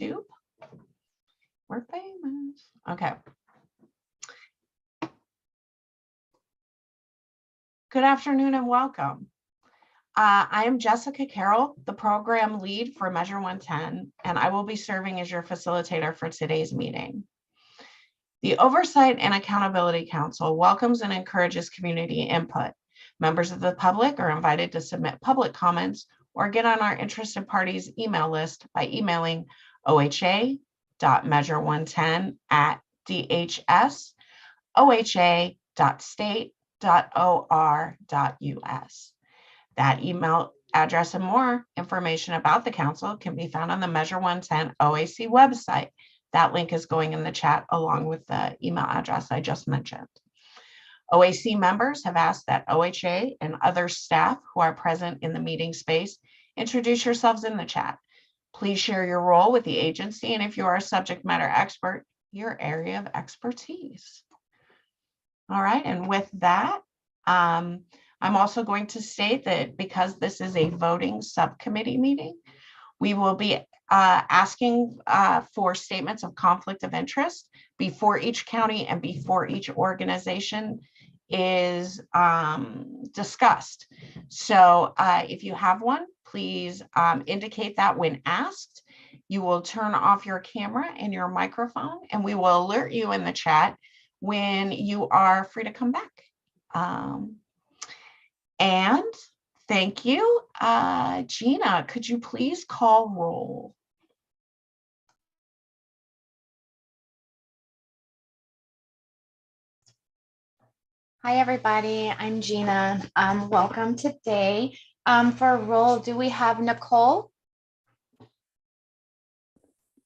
YouTube. We're famous. Okay. Good afternoon and welcome. I am Jessica Carroll, the program lead for Measure 110, and I will be serving as your facilitator for today's meeting. The Oversight and Accountability Council welcomes and encourages community input. Members of the public are invited to submit public comments or get on our interested parties email list by emailing oha.measure110@dhs.oha.state.or.us. That email address and more information about the council can be found on the Measure 110 OAC website. That link is going in the chat along with the email address I just mentioned. OAC members have asked that OHA and other staff who are present in the meeting space introduce yourselves in the chat. Please share your role with the agency, and if you are a subject matter expert, your area of expertise. All right, and with that, I'm also going to state that because this is a voting subcommittee meeting, we will be asking for statements of conflict of interest before each county and before each organization is discussed. So if you have one, please indicate that when asked. You will turn off your camera and your microphone, and we will alert you in the chat when you are free to come back. And thank you. Gina, could you please call roll? Hi, everybody. I'm Gina. Welcome today. For roll, do we have Nicole?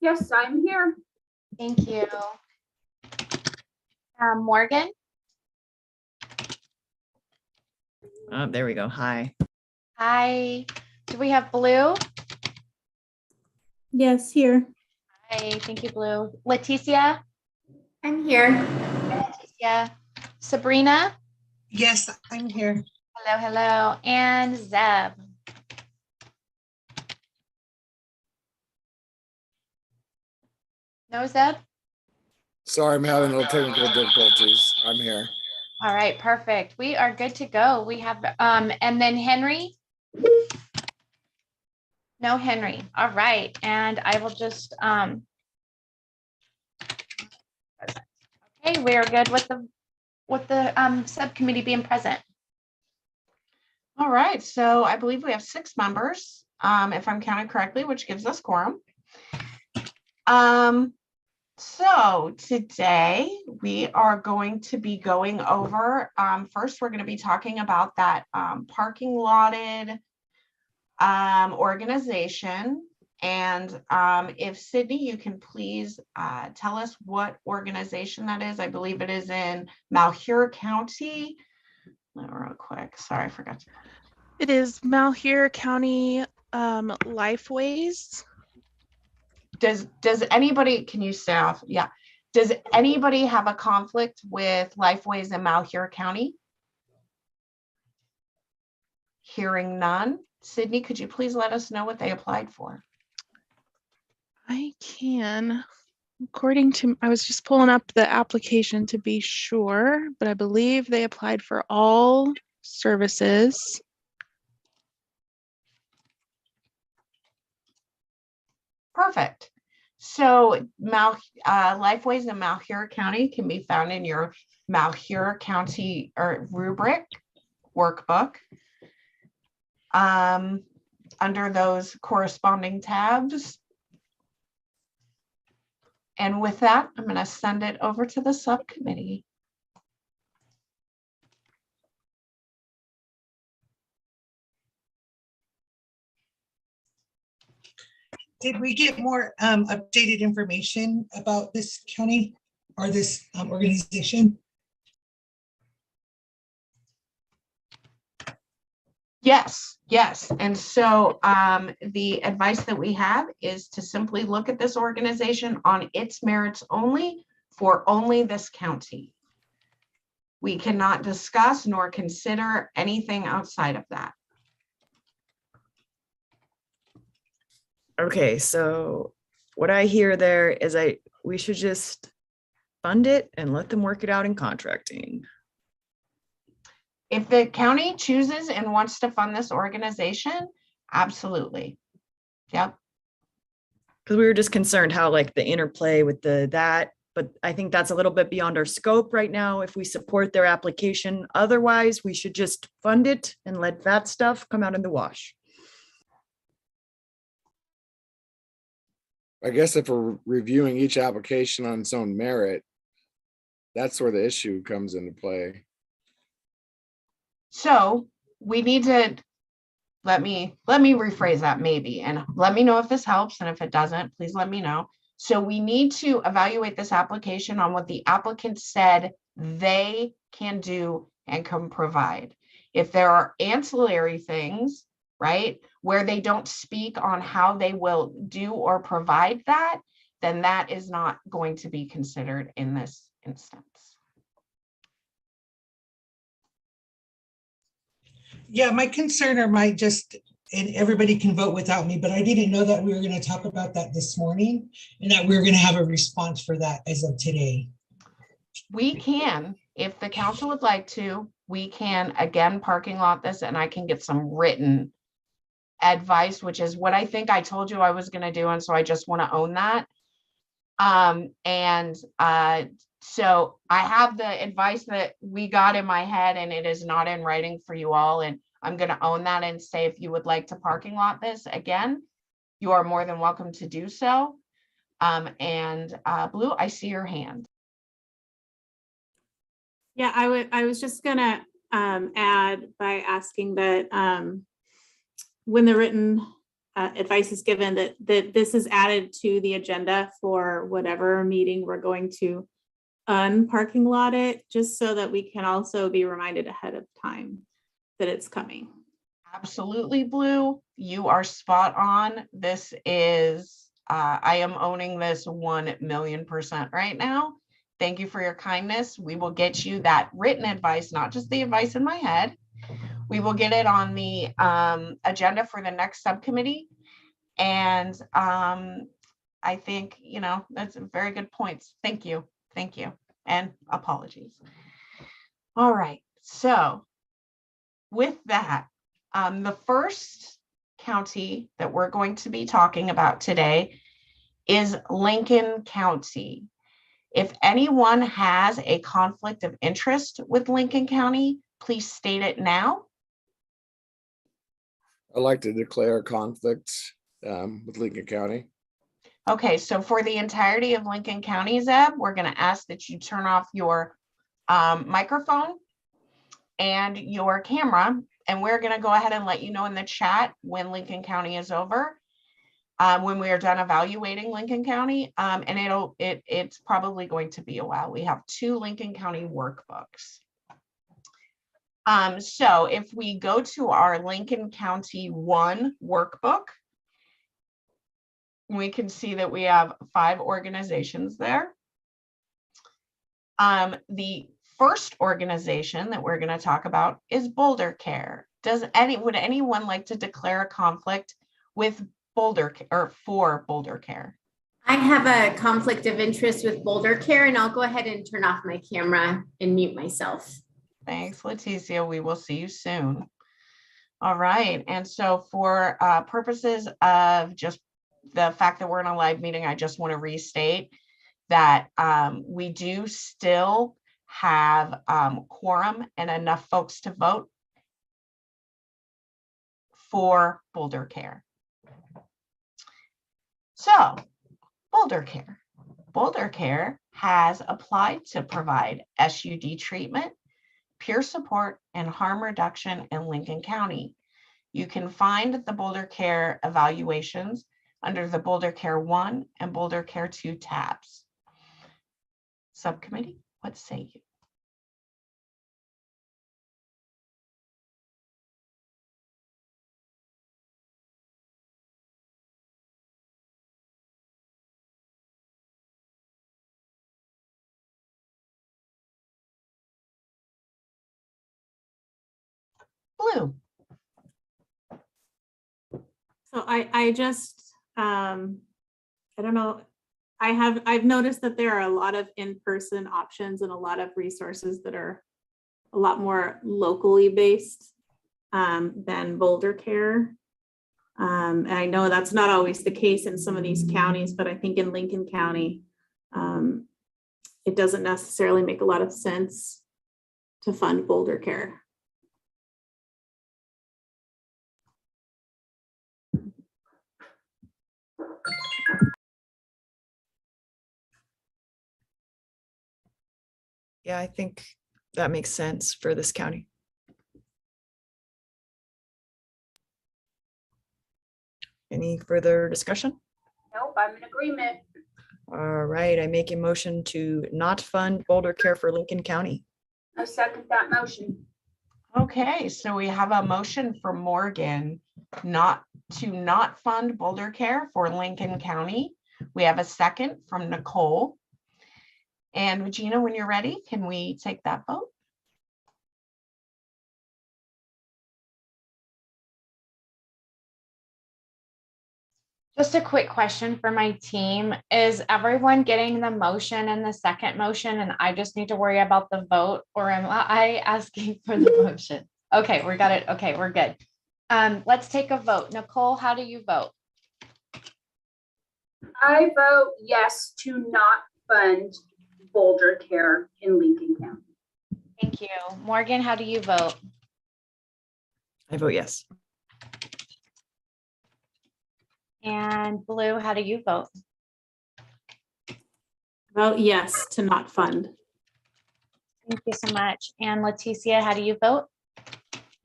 Yes, I'm here. Thank you. Morgan? There we go. Hi. Hi. Do we have Blue? Yes, here. Hi, thank you, Blue. Leticia? I'm here. Leticia. Sabrina? Yes, I'm here. Hello, hello. And Zeb? No, Zeb? Sorry, I'm having a little technical difficulties. I'm here. All right, perfect. We are good to go. We have, and then Henry? No, Henry. All right. And I will just, okay, we're good with the subcommittee being present. All right, so I believe we have 6 members, if I'm counting correctly, which gives us quorum. So today we are going to be going over, first we're going to be talking about that parking lotted organization. And if Sydney, you can please tell us what organization that is. I believe it is in Malheur County. Real quick, sorry, I forgot to. It is Malheur County Lifeways. Does anybody, can you stay off? Yeah. Does anybody have a conflict with Lifeways in Malheur County? Hearing none. Sydney, could you please let us know what they applied for? I can. According to, I was just pulling up the application to be sure, but I believe they applied for all services. Perfect. So Lifeways in Malheur County can be found in your Malheur County or rubric workbook under those corresponding tabs. And with that, I'm going to send it over to the subcommittee. Did we get more updated information about this county or this organization? Yes, yes. And so the advice that we have is to simply look at this organization on its merits only for only this county. We cannot discuss nor consider anything outside of that. Okay, so what I hear there is we should just fund it and let them work it out in contracting. If the county chooses and wants to fund this organization, absolutely. Yep. Because we were just concerned how like the interplay with that, but I think that's a little bit beyond our scope right now if we support their application. Otherwise, we should just fund it and let that stuff come out in the wash. I guess if we're reviewing each application on its own merit, that's where the issue comes into play. So we need to, let me rephrase that maybe, and let me know if this helps. And if it doesn't, please let me know. So we need to evaluate this application on what the applicant said they can do and can provide. If there are ancillary things, right, where they don't speak on how they will do or provide that, then that is not going to be considered in this instance. Yeah, my concern or my just, and everybody can vote without me, but I didn't know that we were going to talk about that this morning and that we were going to have a response for that as of today. We can, if the council would like to, we can again parking lot this and I can get some written advice, which is what I think I told you I was going to do. And so I just want to own that. So I have the advice that we got in my head and it is not in writing for you all. And I'm going to own that and say, if you would like to parking lot this again, you are more than welcome to do so. Blue, I see your hand. Yeah, I was just gonna add by asking that when the written advice is given, that this is added to the agenda for whatever meeting we're going to unparking lot it, just so that we can also be reminded ahead of time that it's coming. Absolutely, Blue. You are spot on. This is, I am owning this 1,000,000% right now. Thank you for your kindness. We will get you that written advice, not just the advice in my head. We will get it on the agenda for the next subcommittee. And I think, that's very good points. Thank you. Thank you. And apologies. All right. So with that, the first county that we're going to be talking about today is Lincoln County. If anyone has a conflict of interest with Lincoln County, please state it now. I'd like to declare a conflict with Lincoln County. Okay, so for the entirety of Lincoln County, Zeb, we're going to ask that you turn off your microphone and your camera, and we're going to go ahead and let you know in the chat when Lincoln County is over. When we are done evaluating Lincoln County, and it's probably going to be a while. We have 2 Lincoln County workbooks. So if we go to our Lincoln County 1 workbook, we can see that we have 5 organizations there. The first organization that we're going to talk about is Boulder Care. Would anyone like to declare a conflict with Boulder or for Boulder Care? I have a conflict of interest with Boulder Care, and I'll go ahead and turn off my camera and mute myself. Thanks, Leticia. We will see you soon. All right. And so for purposes of just the fact that we're in a live meeting, I just want to restate that we do still have quorum and enough folks to vote for Boulder Care. So Boulder Care. Boulder Care has applied to provide SUD treatment, peer support, and harm reduction in Lincoln County. You can find the Boulder Care evaluations under the Boulder Care 1 and Boulder Care 2 tabs. Subcommittee, what say you? Blue. So I just I don't know. I've noticed that there are a lot of in-person options and a lot of resources that are a lot more locally based than Boulder Care. And I know that's not always the case in some of these counties, but I think in Lincoln County, it doesn't necessarily make a lot of sense to fund Boulder Care. Yeah, I think that makes sense for this county. Any further discussion? Nope, I'm in agreement. All right, I make a motion to not fund Boulder Care for Lincoln County. I second that motion. Okay, so we have a motion from Morgan not fund Boulder Care for Lincoln County. We have a second from Nicole. And Regina, when you're ready, can we take that vote? Just a quick question for my team. Is everyone getting the motion and the second motion and I just need to worry about the vote, or am I asking for the motion? Okay, we got it. Okay, we're good. Let's take a vote. Nicole, how do you vote? I vote yes to not fund Boulder Care in Lincoln County. Thank you. Morgan, how do you vote? I vote yes. And Blue, how do you vote? Vote yes to not fund. Thank you so much. And Leticia, how do you vote?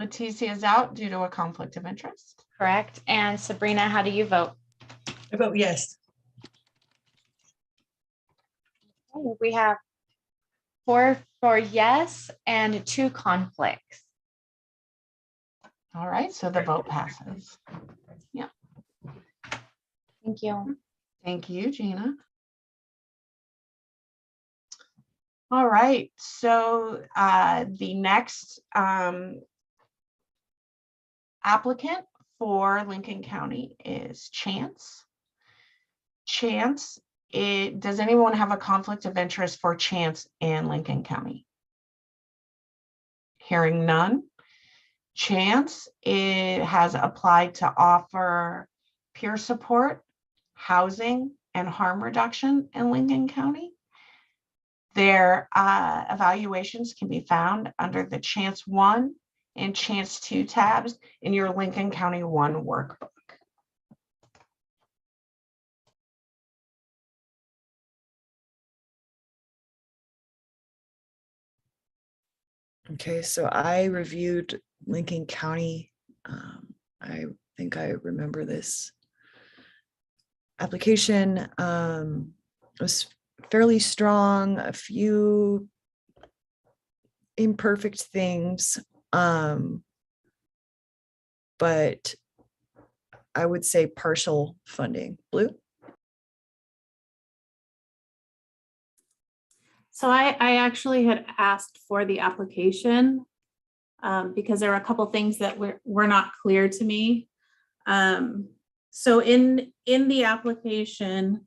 Leticia is out due to a conflict of interest. Correct. And Sabrina, how do you vote? I vote yes. Okay, we have 4 for yes and 2 conflicts. All right, so the vote passes. Thank you. Thank you, Gina. All right, so the next applicant for Lincoln County is Chance. Chance, does anyone have a conflict of interest for Chance in Lincoln County? Hearing none. Chance, it has applied to offer peer support, housing, and harm reduction in Lincoln County. Their evaluations can be found under the Chance 1 and Chance 2 tabs in your Lincoln County 1 workbook. Okay, so I reviewed Lincoln County. I think I remember this application. It was fairly strong, a few imperfect things, but I would say partial funding. Blue? So I actually had asked for the application because there were a couple things that were not clear to me. So in the application,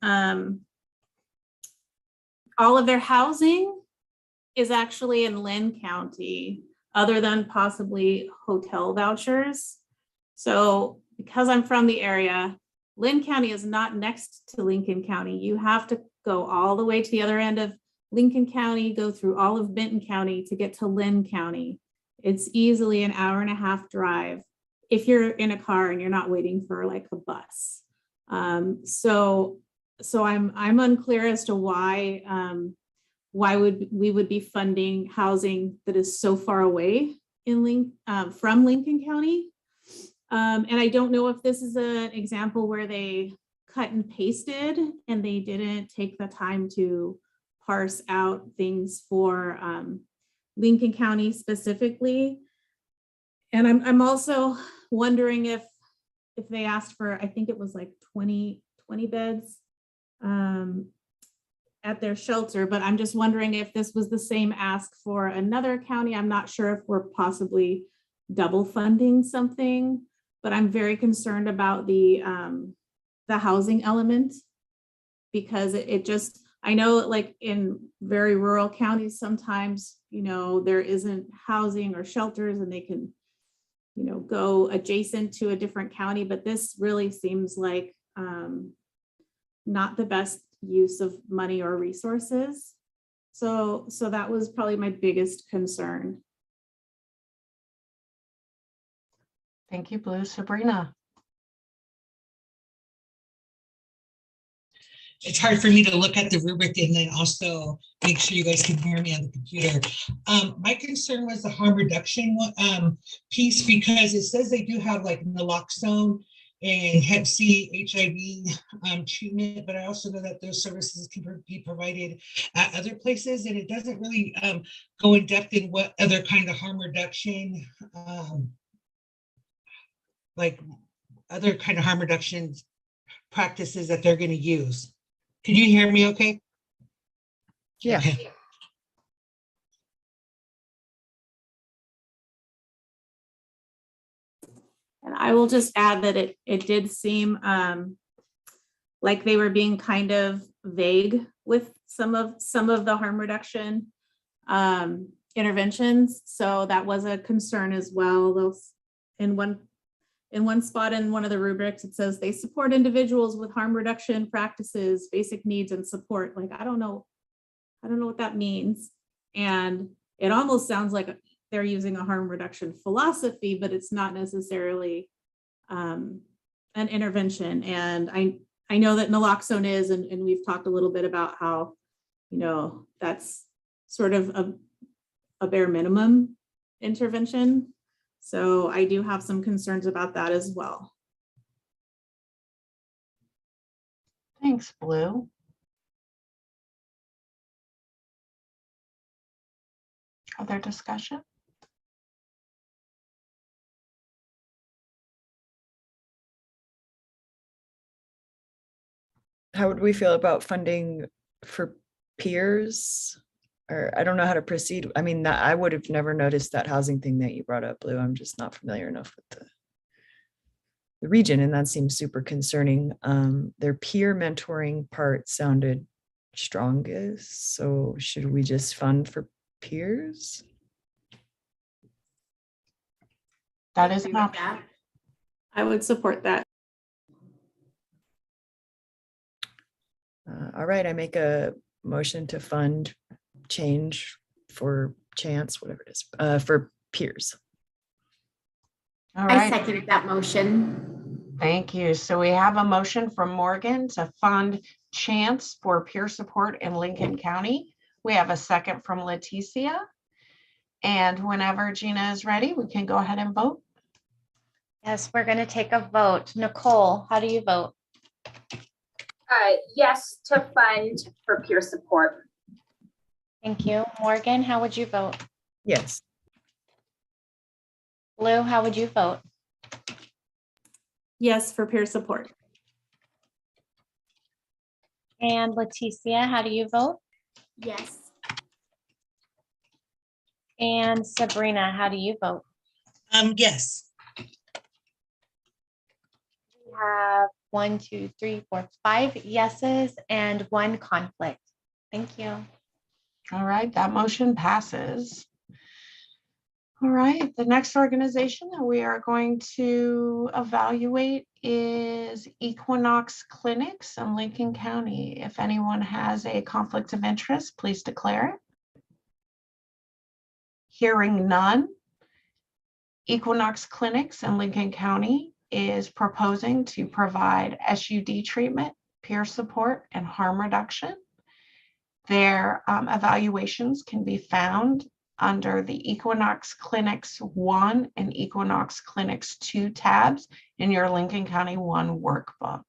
all of their housing is actually in Lynn County, other than possibly hotel vouchers. So because I'm from the area, Lynn County is not next to Lincoln County. You have to go all the way to the other end of Lincoln County, go through all of Benton County to get to Lynn County. It's easily an hour-and-a-half drive if you're in a car and you're not waiting for like a bus. So I'm unclear as to why we would be funding housing that is so far away in from Lincoln County. And I don't know if this is an example where they cut and pasted and they didn't take the time to parse out things for Lincoln County specifically. And I'm also wondering if they asked for, I think it was like 20 beds at their shelter, but I'm just wondering if this was the same ask for another county. I'm not sure if we're possibly double funding something, but I'm very concerned about the housing element because it just, I know like in very rural counties, sometimes, there isn't housing or shelters and they can, go adjacent to a different county, but this really seems like not the best use of money or resources. So that was probably my biggest concern. Thank you, Blue. Sabrina. It's hard for me to look at the rubric and then also make sure you guys can hear me on the computer. My concern was the harm reduction piece, because it says they do have like naloxone and Hep C, HIV treatment, but I also know that those services can be provided at other places, and it doesn't really go in depth in what other kind of harm reduction, like other kind of harm reduction practices that they're going to use. Can you hear me okay? Yeah. Okay. And I will just add that it did seem like they were being kind of vague with some of the harm reduction interventions. So that was a concern as well. Those in one spot in one of the rubrics, it says they support individuals with harm reduction practices, basic needs and support. Like, I don't know what that means. And it almost sounds like they're using a harm reduction philosophy, but it's not necessarily an intervention. And I know that naloxone is, and we've talked a little bit about how, that's sort of a bare minimum intervention. So I do have some concerns about that as well. Thanks, Blue. Other discussion? How would we feel about funding for peers? Or I don't know how to proceed. I mean, I would have never noticed that housing thing that you brought up, Blue. I'm just not familiar enough with the region, and that seems super concerning. Their peer mentoring part sounded strongest. So should we just fund for peers? That is an option. I would support that. All right, I make a motion to fund change for chance, whatever it is, for peers. All I right, second that motion. thank you. So we have a motion from Morgan to fund Chance for peer support in Lincoln County. We have a second from Leticia. And whenever Gina is ready, we can go ahead and vote. Yes, we're going to take a vote. Nicole, how do you vote? Yes to fund for peer support. Thank you. Morgan, how would you vote? Yes. Blue, how would you vote? Yes, for peer support. And Leticia, how do you vote? Yes. And Sabrina, how do you vote? Yes. We have 1, 2, 3, 4, 5 yeses and 1 conflict. Thank you. All right, that motion passes. All right, the next organization that we are going to evaluate is Equinox Clinics in Lincoln County. If anyone has a conflict of interest, please declare it. Hearing none, Equinox Clinics in Lincoln County is proposing to provide SUD treatment, peer support, and harm reduction. Their evaluations can be found under the Equinox Clinics 1 and Equinox Clinics 2 tabs in your Lincoln County 1 workbook.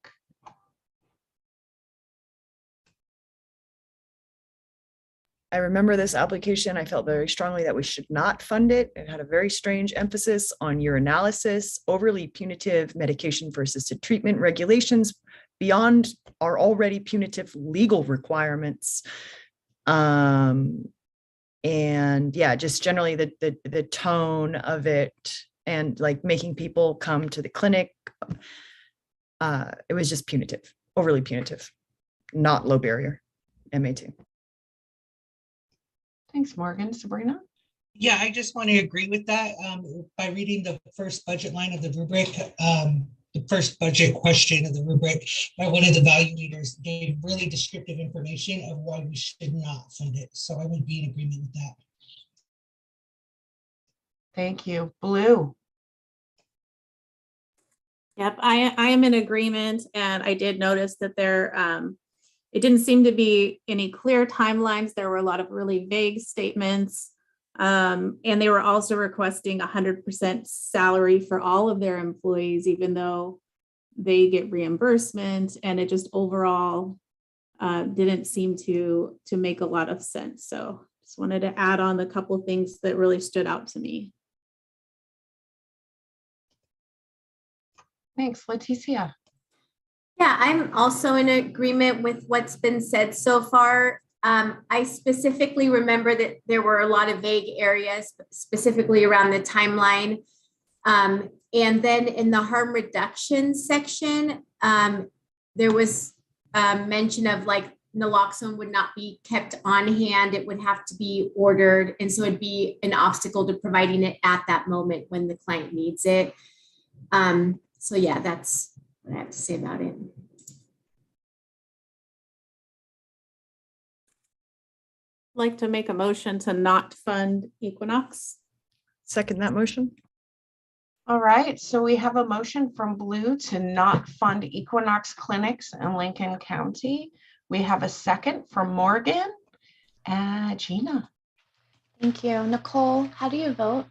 I remember this application. I felt very strongly that we should not fund it. It had a very strange emphasis on urinalysis, overly punitive medication for assisted treatment regulations beyond our already punitive legal requirements. And yeah, just generally the tone of it and like making people come to the clinic. It was just punitive, overly punitive. not low barrier, MA2. Thanks, Morgan. Sabrina? Yeah, I just want to agree with that. By reading the first budget line of the rubric, the first budget question of the rubric by one of the evaluators gave really descriptive information of why we should not fund it. So I would be in agreement with that. Thank you. Blue? Yep, I am in agreement, and I did notice that there, it didn't seem to be any clear timelines. There were a lot of really vague statements. And they were also requesting 100% salary for all of their employees, even though they get reimbursement, and it just overall didn't seem to make a lot of sense. So just wanted to add on a couple of things that really stood out to me. Thanks, Leticia. Yeah, I'm also in agreement with what's been said so far. I specifically remember that there were a lot of vague areas, specifically around the timeline. And then in the harm reduction section, there was mention of like naloxone would not be kept on hand. It would have to be ordered. And so it'd be an obstacle to providing it at that moment when the client needs it. So yeah, that's what I have to say about it. Like to make a motion to not fund Equinox. Second that motion. All right, so we have a motion from Blue to not fund Equinox clinics in Lincoln County. We have a second from Morgan. Gina? Thank you. Nicole, how do you vote?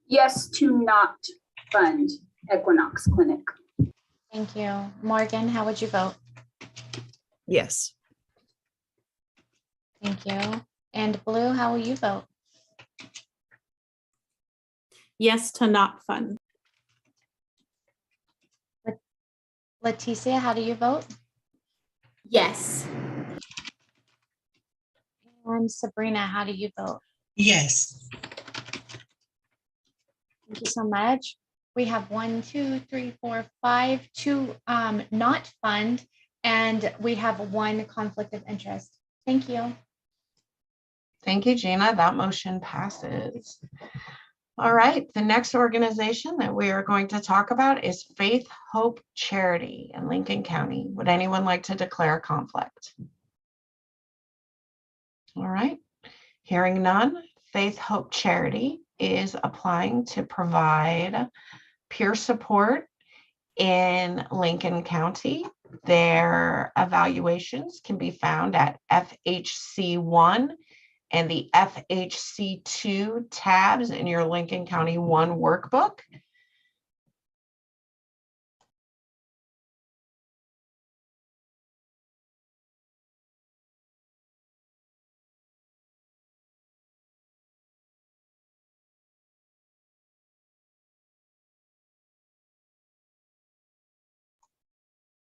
Yes, to not fund Equinox Clinic. Thank you. Morgan, how would you vote? Yes. Thank you. And Blue, how will you vote? Yes to not fund. Leticia, how do you vote? Yes. And Sabrina, how do you vote? Yes. Thank you so much. We have 1, 2, 3, 4, 5 to not fund, and we have 1 conflict of interest. Thank you. Thank you, Gina. That motion passes. All right, the next organization that we are going to talk about is Faith Hope Charity in Lincoln County. Would anyone like to declare a conflict? All right, hearing none, Faith Hope Charity is applying to provide peer support in Lincoln County. Their evaluations can be found at FHC1 and the FHC2 tabs in your Lincoln County 1 workbook.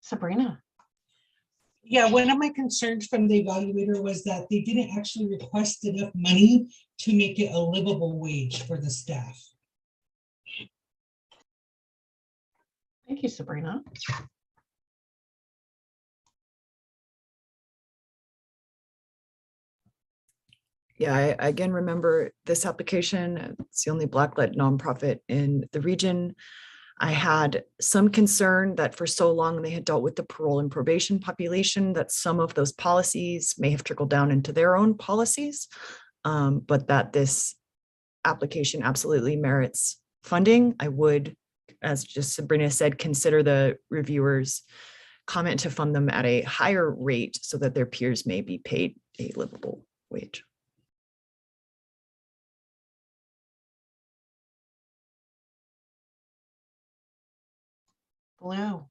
Sabrina. Yeah, one of my concerns from the evaluator was that they didn't actually request enough money to make it a livable wage for the staff. Thank you, Sabrina. Yeah, I again remember this application. It's the only Black-led nonprofit in the region. I had some concern that for so long they had dealt with the parole and probation population that some of those policies may have trickled down into their own policies, but that this application absolutely merits funding. I would, as just Sabrina said, consider the reviewers' comment to fund them at a higher rate so that their peers may be paid a livable wage. Blue.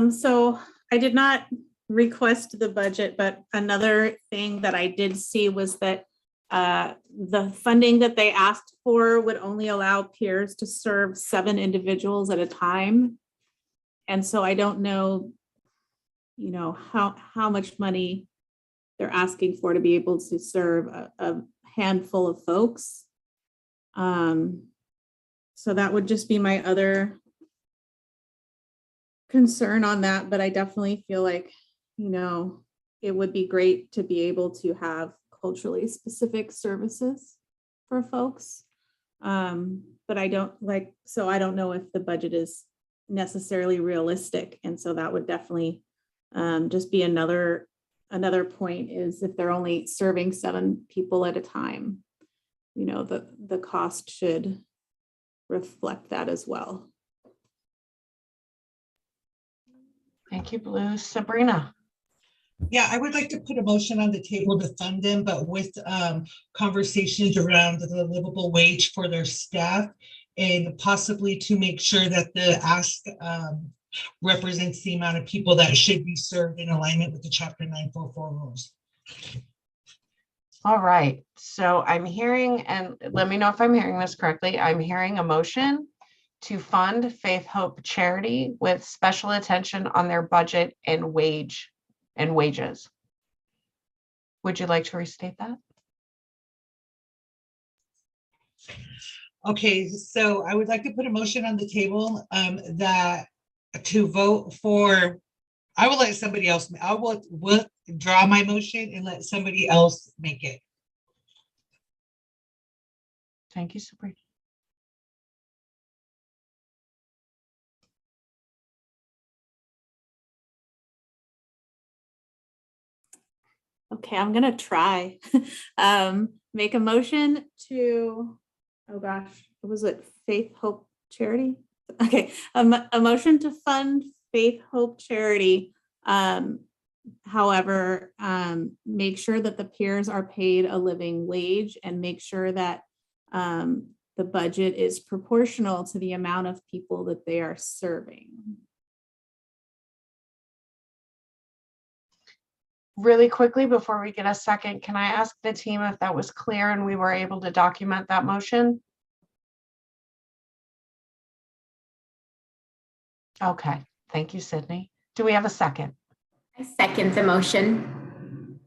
So I did not request the budget, but another thing that I did see was that the funding that they asked for would only allow peers to serve 7 individuals at a time. And so I don't know, you know, how much money they're asking for to be able to serve a handful of folks. So that would just be my other concern on that, but I definitely feel like it would be great to be able to have culturally specific services for folks. But I don't know if the budget is necessarily realistic. And so that would definitely just be another point, is if they're only serving 7 people at a time, the cost should reflect that as well. Thank you, Blue. Sabrina. Yeah, I would like to put a motion on the table to fund them, but with conversations around the livable wage for their staff, and possibly to make sure that the ask represents the amount of people that should be served in alignment with the Chapter 944 rules. All right, so I'm hearing, and let me know if I'm hearing this correctly, I'm hearing a motion to fund Faith Hope Charity with special attention on their budget and wages. Would you like to restate that? Okay, so I would like to put a motion on the table that to vote for, I will let somebody else, I will withdraw my motion and let somebody else make it. Thank you, Sabrina. Okay, I'm gonna try. Make a motion to, oh gosh, what was it? Faith Hope Charity? Okay, a motion to fund Faith Hope Charity. However, make sure that the peers are paid a living wage, and make sure that the budget is proportional to the amount of people that they are serving. Really quickly, before we get a second, can I ask the team if that was clear and we were able to document that motion? Okay, thank you, Sydney. Do we have a second? I second the motion.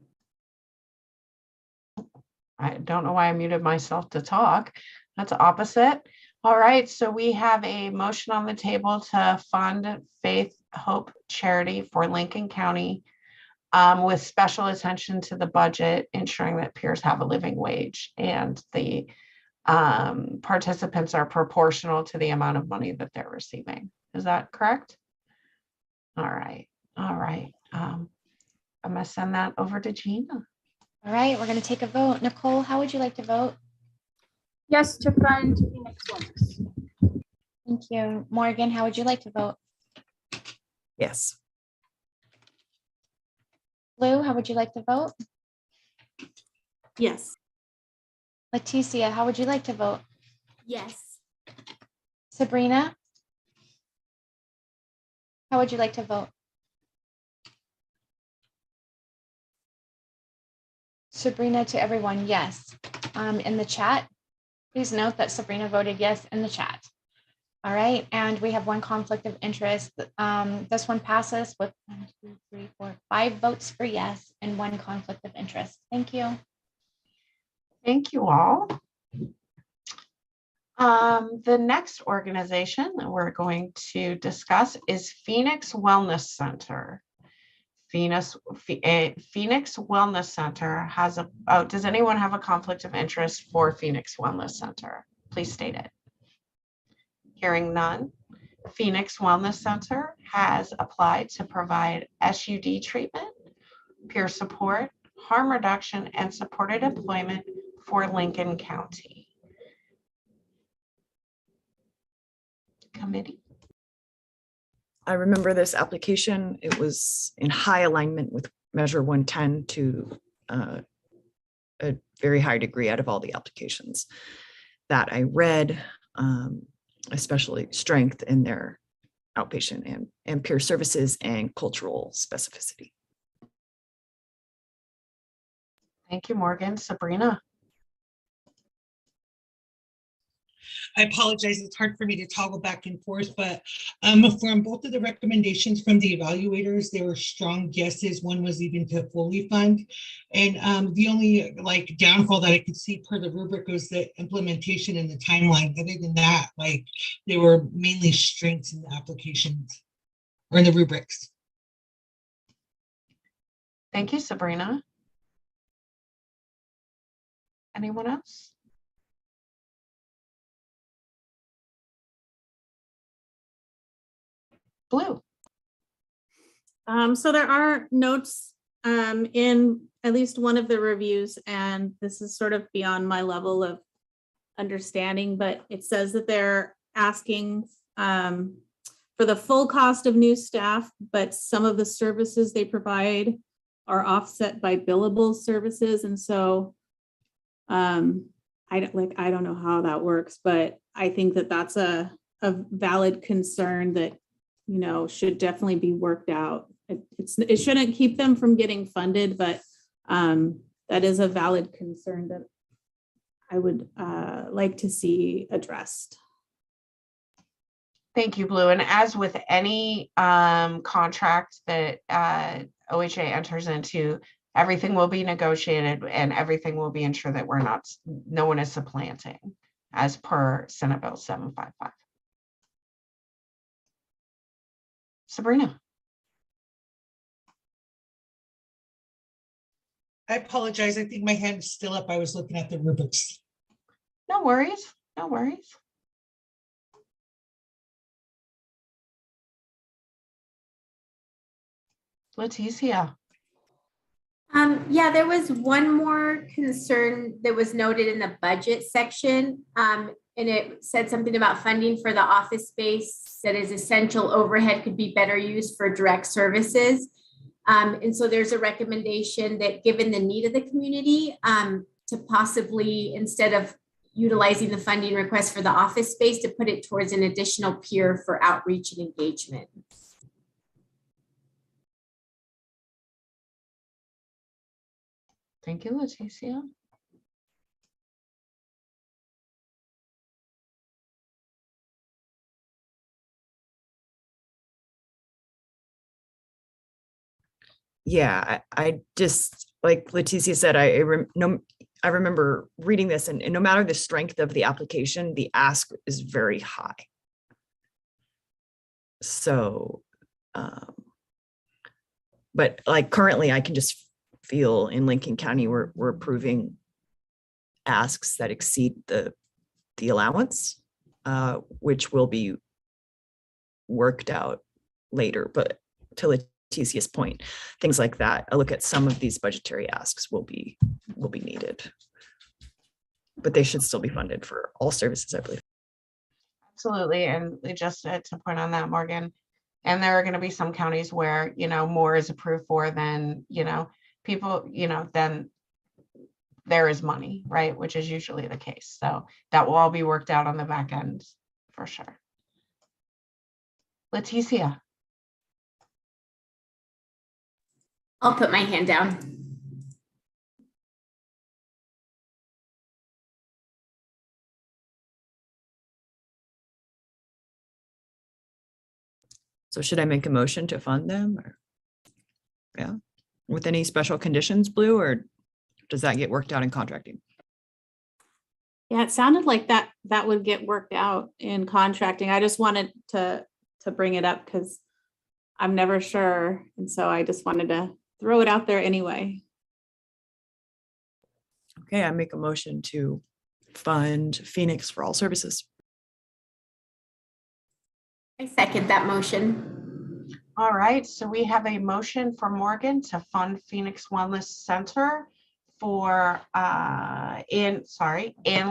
I don't know why I muted myself to talk. That's opposite. All right, so we have a motion on the table to fund Faith Hope Charity for Lincoln County with special attention to the budget, ensuring that peers have a living wage and the participants are proportional to the amount of money that they're receiving. Is that correct? All right. All right. I'm going to send that over to Gina. All right, we're going to take a vote. Nicole, how would you like to vote? Yes, to fund Phoenix Wellness. Thank you. Morgan, how would you like to vote? Yes. Lou, how would you like to vote? Yes. Leticia, how would you like to vote? Yes. Sabrina, how would you like to vote? Sabrina, to everyone, yes. In the chat, please note that Sabrina voted yes in the chat. All right, and we have one conflict of interest. This one passes with 1, 2, 3, 4, 5 votes for yes and 1 conflict of interest. Thank you. Thank you all. The next organization that we're going to discuss is Phoenix Wellness Center. Phoenix Wellness Center has a, oh, does anyone have a conflict of interest for Phoenix Wellness Center? Please state it. Hearing none, Phoenix Wellness Center has applied to provide SUD treatment, peer support, harm reduction, and supported employment for Lincoln County. Committee. I remember this application. It was in high alignment with Measure 110 to a very high degree out of all the applications that I read, especially strength in their outpatient and peer services and cultural specificity. Thank you, Morgan. Sabrina. I apologize, it's hard for me to toggle back and forth, but from both of the recommendations from the evaluators, there were strong yeses. One was even to fully fund. And the only like downfall that I could see per the rubric was the implementation and the timeline. Other than that, like they were mainly strengths in the applications or in the rubrics. Thank you, Sabrina. Anyone else? Blue. So there are notes in at least one of the reviews, and this is sort of beyond my level of understanding, but it says that they're asking for the full cost of new staff, but some of the services they provide are offset by billable services. And so I don't know how that works, but I think that that's a valid concern that, you know, should definitely be worked out. It shouldn't keep them from getting funded, but that is a valid concern that I would like to see addressed. Thank you, Blue. And as with any contract that OHA enters into, everything will be negotiated and everything will be ensured that no one is supplanting as per Senate Bill 755. Sabrina. I apologize. I think my hand is still up. I was looking at the rubrics. No worries. No worries. Leticia. Yeah, there was one more concern that was noted in the budget section. And it said something about funding for the office space that is essential overhead could be better used for direct services. And so there's a recommendation that given the need of the community, to possibly, instead of utilizing the funding request for the office space, to put it towards an additional peer for outreach and engagement. Thank you, Leticia. Yeah, I just, like Leticia said, I remember reading this, and no matter the strength of the application, the ask is very high. So, but like currently I can just feel in Lincoln County, we're approving asks that exceed the allowance, which will be worked out later. But to Leticia's point, things like that, a look at some of these budgetary asks will be needed, but they should still be funded for all services, I believe. Absolutely. And just to point on that, Morgan, and there are going to be some counties where, you know, more is approved for than, you know, people, you know, then there is money, right? Which is usually the case. So that will all be worked out on the back end for sure. Leticia. I'll put my hand down. So should I make a motion to fund them, or yeah, with any special conditions, Blue, or does that get worked out in contracting? Yeah, it sounded like that would get worked out in contracting. I just wanted to bring it up because I'm never sure. And so I just wanted to throw it out there anyway. Okay, I make a motion to fund Phoenix for all services. I second that motion. All right, so we have a motion for Morgan to fund Phoenix Wellness Center for in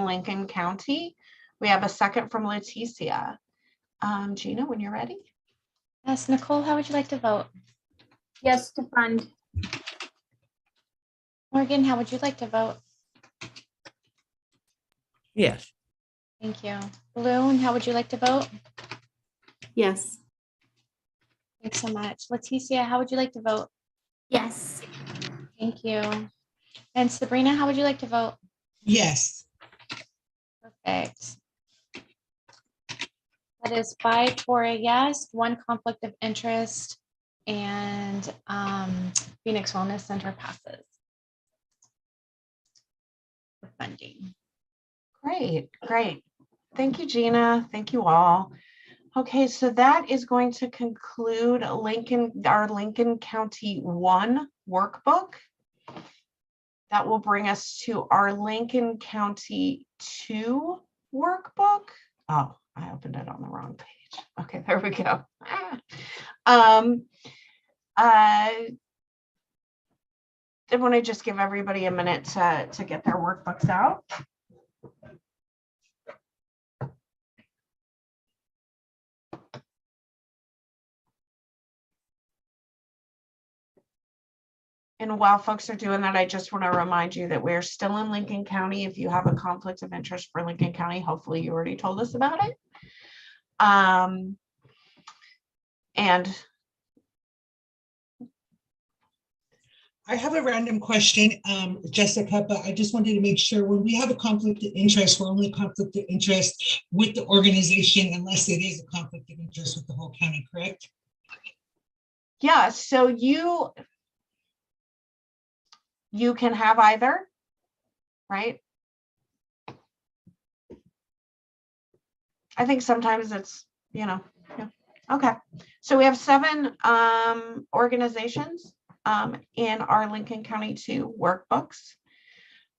Lincoln County. We have a second from Leticia. Gina, when you're ready. Yes, Nicole, how would you like to vote? Yes, to fund. Morgan, how would you like to vote? Yes. Thank you. Balloon, how would you like to vote? Yes. Thanks so much. Leticia, how would you like to vote? Yes. Thank you. And Sabrina, how would you like to vote? Yes. Perfect. That is 5 for a yes, 1 conflict of interest, and Phoenix Wellness Center passes for funding. Great. Thank you, Gina. Thank you all. Okay, so that is going to conclude our Lincoln County 1 workbook. That will bring us to our Lincoln County 2 workbook. Oh, I opened it on the wrong page. Okay, there we go. I want to just give everybody a minute to get their workbooks out. And while folks are doing that, I just want to remind you that we're still in Lincoln County. If you have a conflict of interest for Lincoln County, hopefully you already told us about it. And I have a random question, Jessica, but I just wanted to make sure when we have a conflict of interest, we're only conflict of interest with the organization unless it is a conflict of interest with the whole county, correct? yeah, so you can have either, right? I think sometimes it's, yeah. Okay. So we have 7 organizations in our Lincoln County 2 workbooks.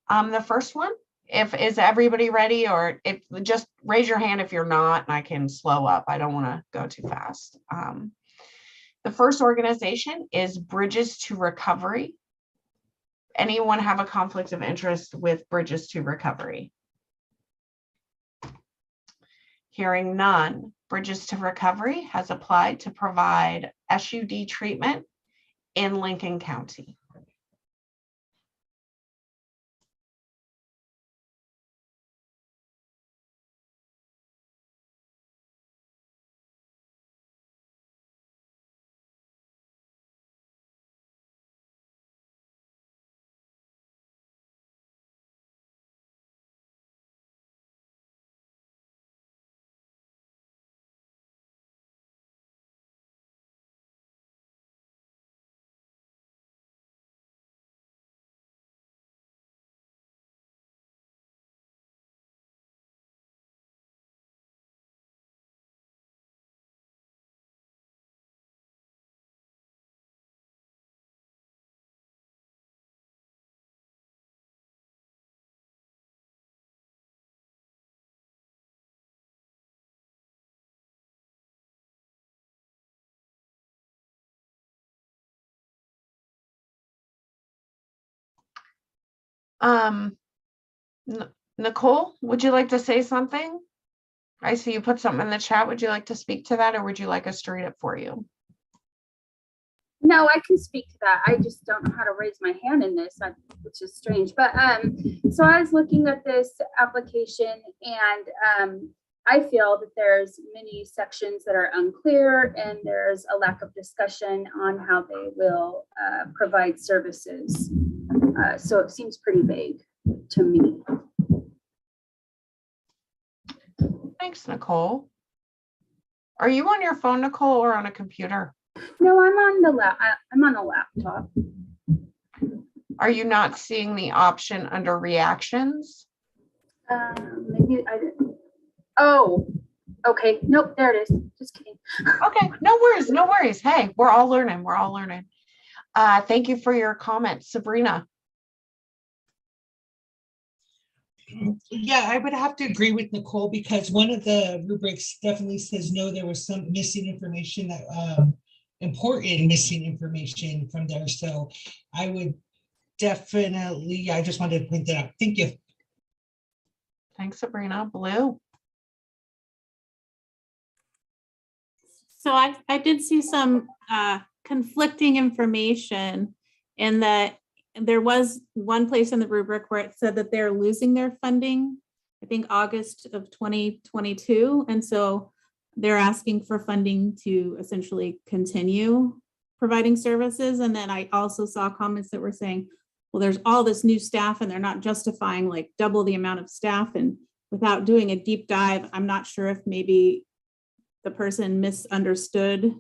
The first one, is everybody ready, or if just raise your hand if you're not, and I can slow up. I don't want to go too fast. The first organization is Bridges to Recovery. Anyone have a conflict of interest with Bridges to Recovery? Hearing none, Bridges to Recovery has applied to provide SUD treatment in Lincoln County. Nicole, would you like to say something? I see you put something in the chat. Would you like to speak to that, or would you like us to read it for you? No, I can speak to that. I just don't know how to raise my hand in this, which is strange. But so I was looking at this application, and I feel that there's many sections that are unclear, and there's a lack of discussion on how they will provide services. So it seems pretty vague to me. Thanks, Nicole. Are you on your phone, Nicole, or on a computer? No, I'm on a laptop. Are you not seeing the option under reactions? Maybe I didn't. Oh, okay. Nope, there it is. Just kidding. Okay, no worries, no worries. Hey, we're all learning. We're all learning. Thank you for your comment, Sabrina. Yeah, I would have to agree with Nicole because one of the rubrics definitely says no, there was some missing information that important missing information from there. So I would definitely, I just wanted to point that out. Thank you. Thanks, Sabrina. Blue. So I did see some conflicting information in that there was one place in the rubric where it said that they're losing their funding, I think August of 2022. And so they're asking for funding to essentially continue providing services. And then I also saw comments that were saying, well, there's all this new staff and they're not justifying like double the amount of staff. And without doing a deep dive, I'm not sure if maybe the person misunderstood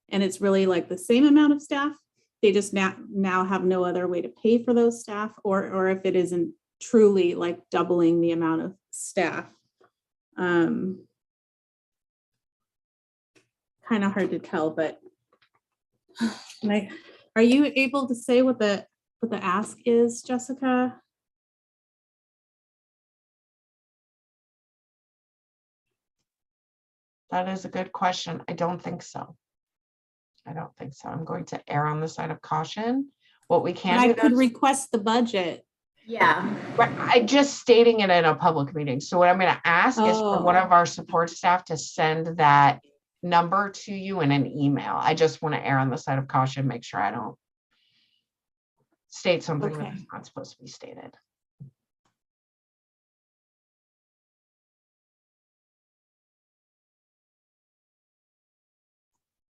and it's really like the same amount of staff. They just now have no other way to pay for those staff, or if it isn't truly like doubling the amount of staff. kind of hard to tell, but are you able to say what the ask is, Jessica? That is a good question. I don't think so. I don't think so. I'm going to err on the side of caution. What we And can I do, could though, request the budget. Yeah. I just stating it in a public meeting. So what I'm going to ask is for one Oh. of our support staff to send that number to you in an email. I just want to err on the side of caution, make sure I don't state something Okay. that's not supposed to be stated.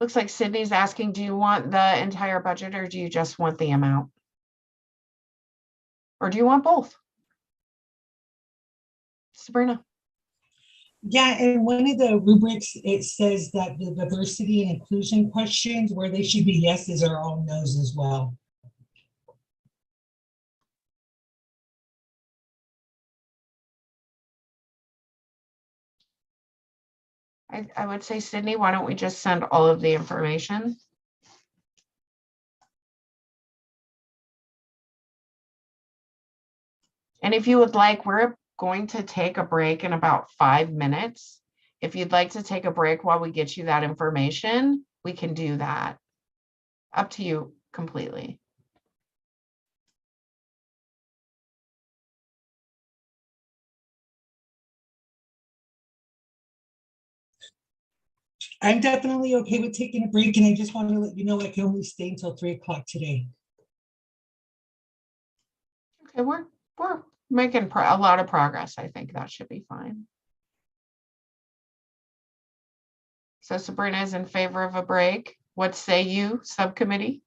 Looks like Sydney's asking, do you want the entire budget or do you just want the amount? Or do you want both? Sabrina? Yeah, and one of the rubrics, it says that the diversity and inclusion questions where they should be yeses or all nos as well. I would say, Sydney, why don't we just send all of the information? And if you would like, we're going to take a break in about 5 minutes. If you'd like to take a break while we get you that information, we can do that. Up to you completely. I'm definitely okay with taking a break, and I just want to let you know I can only stay until 3 o'clock today. Okay, we're making a lot of progress. I think that should be fine. So Sabrina is in favor of a break. What say you, subcommittee?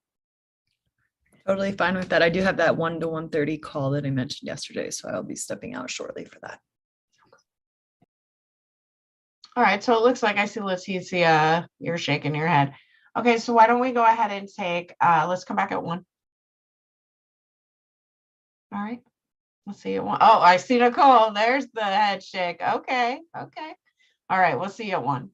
Totally fine with that. I do have that 1 to 1:30 call that I mentioned yesterday, so I'll be stepping out shortly for that. All right, so it looks like I see Leticia, you're shaking your head. Okay, so why don't we go ahead and take, let's come back at 1. All right, we'll see you at 1. Oh, I see Nicole. There's the head shake. Okay, okay. All right, we'll see you at 1.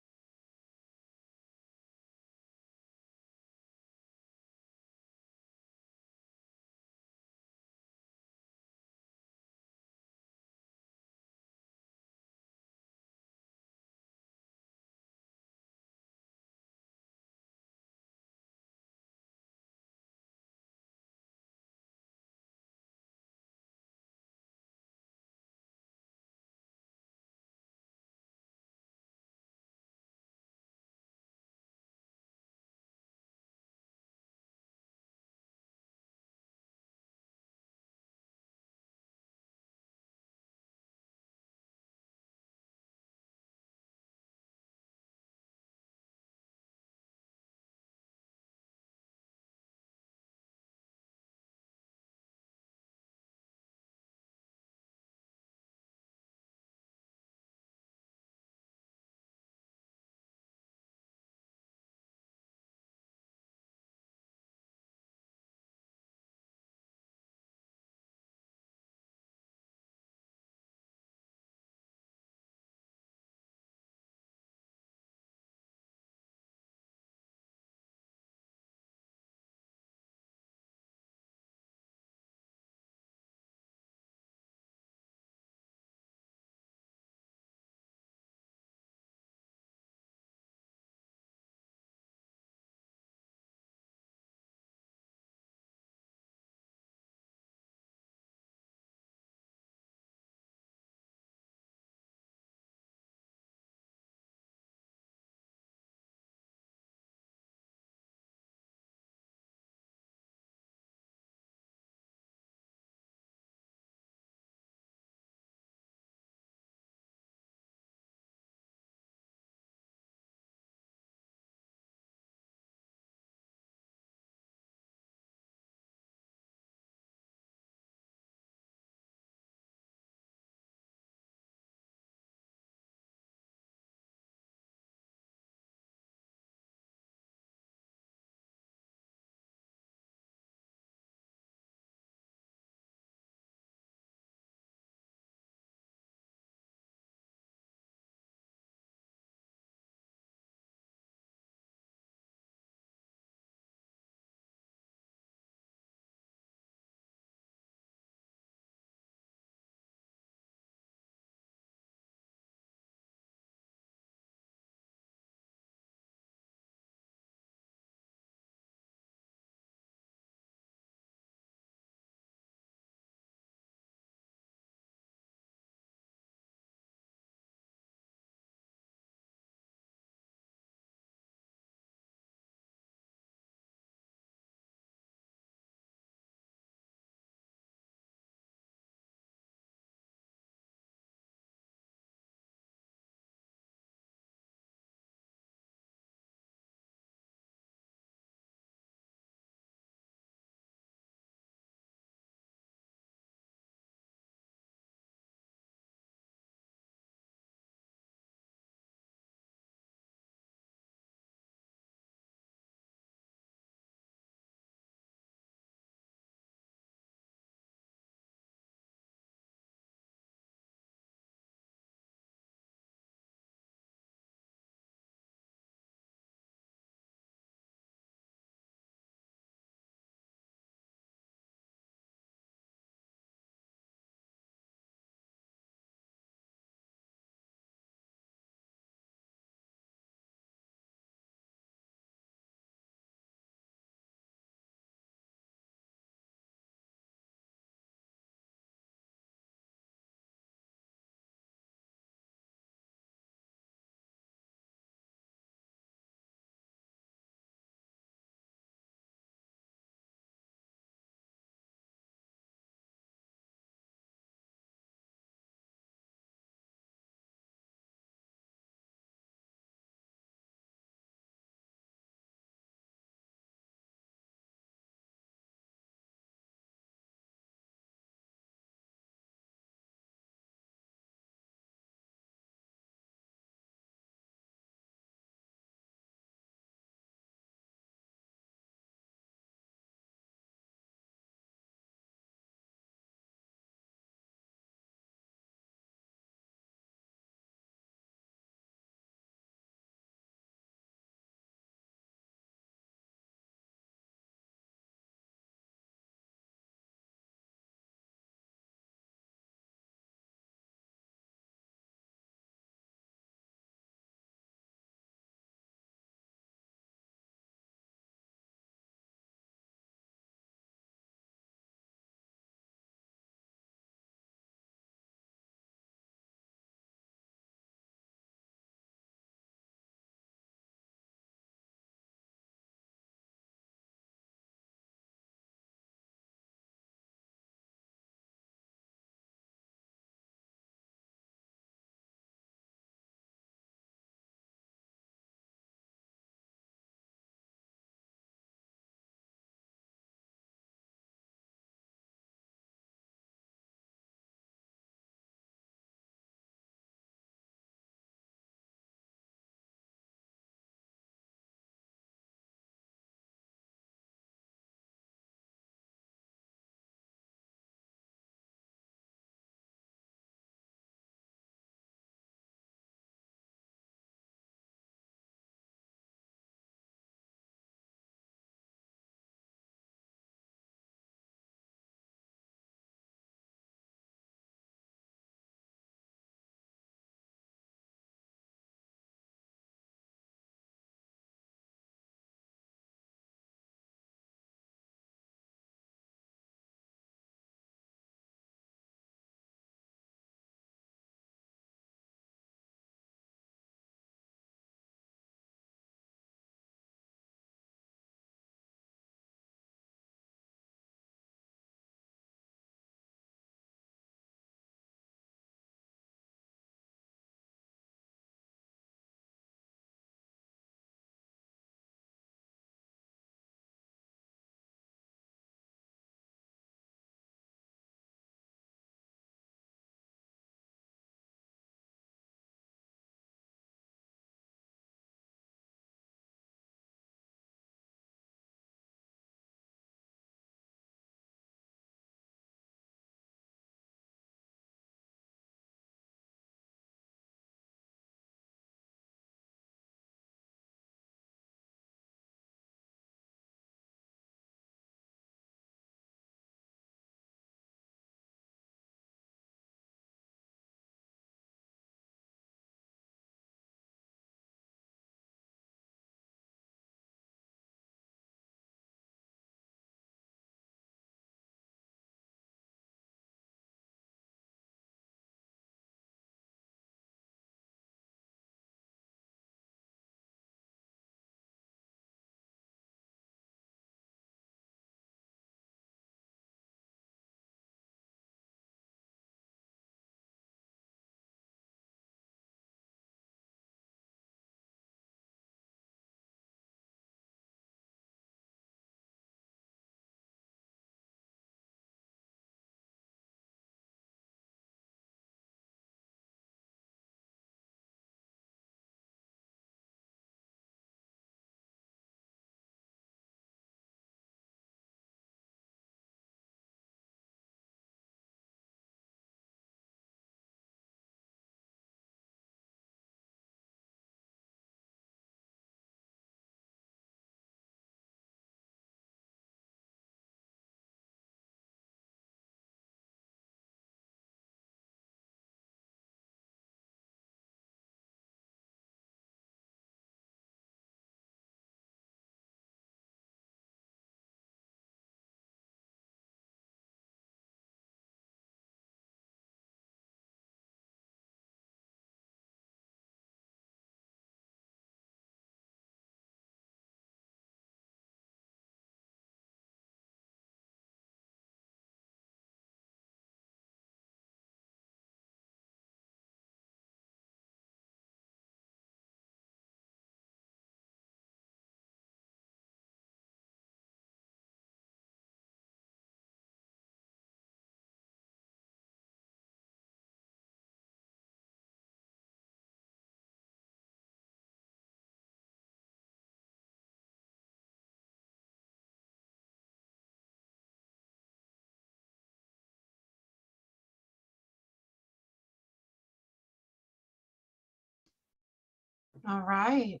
All right.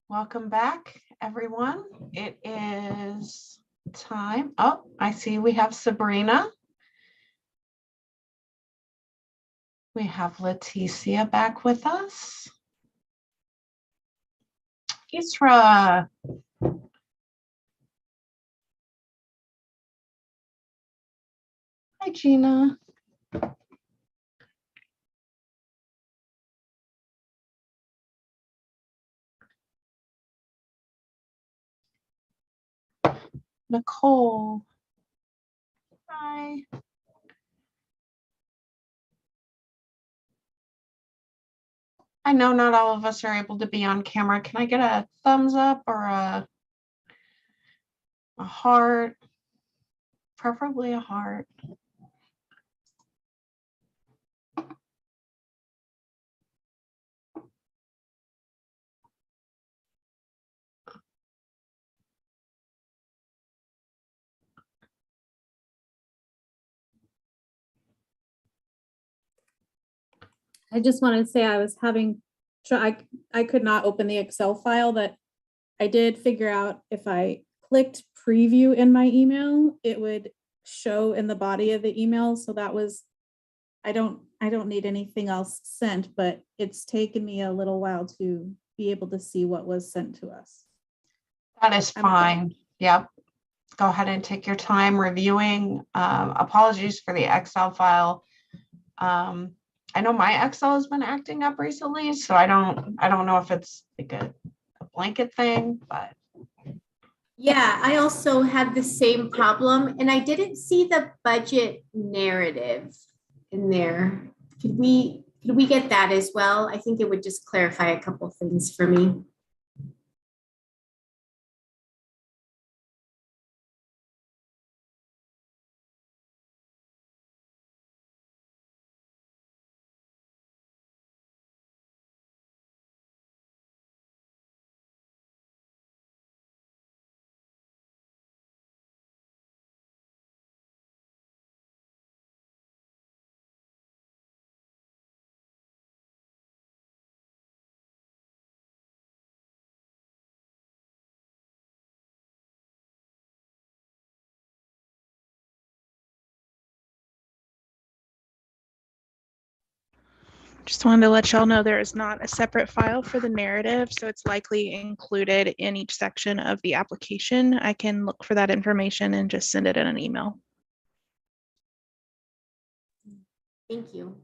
Welcome back, everyone. It is time. Oh, I see we have Sabrina. We have Leticia back with us. Isra. Hi, Gina. Nicole. Hi. I know not all of us are able to be on camera. Can I get a thumbs up or a heart? Preferably a heart. I just want to say I was having, I could not open the Excel file, but I did figure out if I clicked preview in my email, it would show in the body of the email. So that was, I don't need anything else sent, but it's taken me a little while to be able to see what was sent to us. That is fine. Yep. Go ahead and take your time reviewing. Apologies for the Excel file. I know my Excel has been acting up recently, so I don't know if it's like a blanket thing, but. Yeah, I also had the same problem and I didn't see the budget narrative in there. Could we get that as well? I think it would just clarify a couple of things for me. Just wanted to let y'all know there is not a separate file for the narrative, so it's likely included in each section of the application. I can look for that information and just send it in an email. Thank you.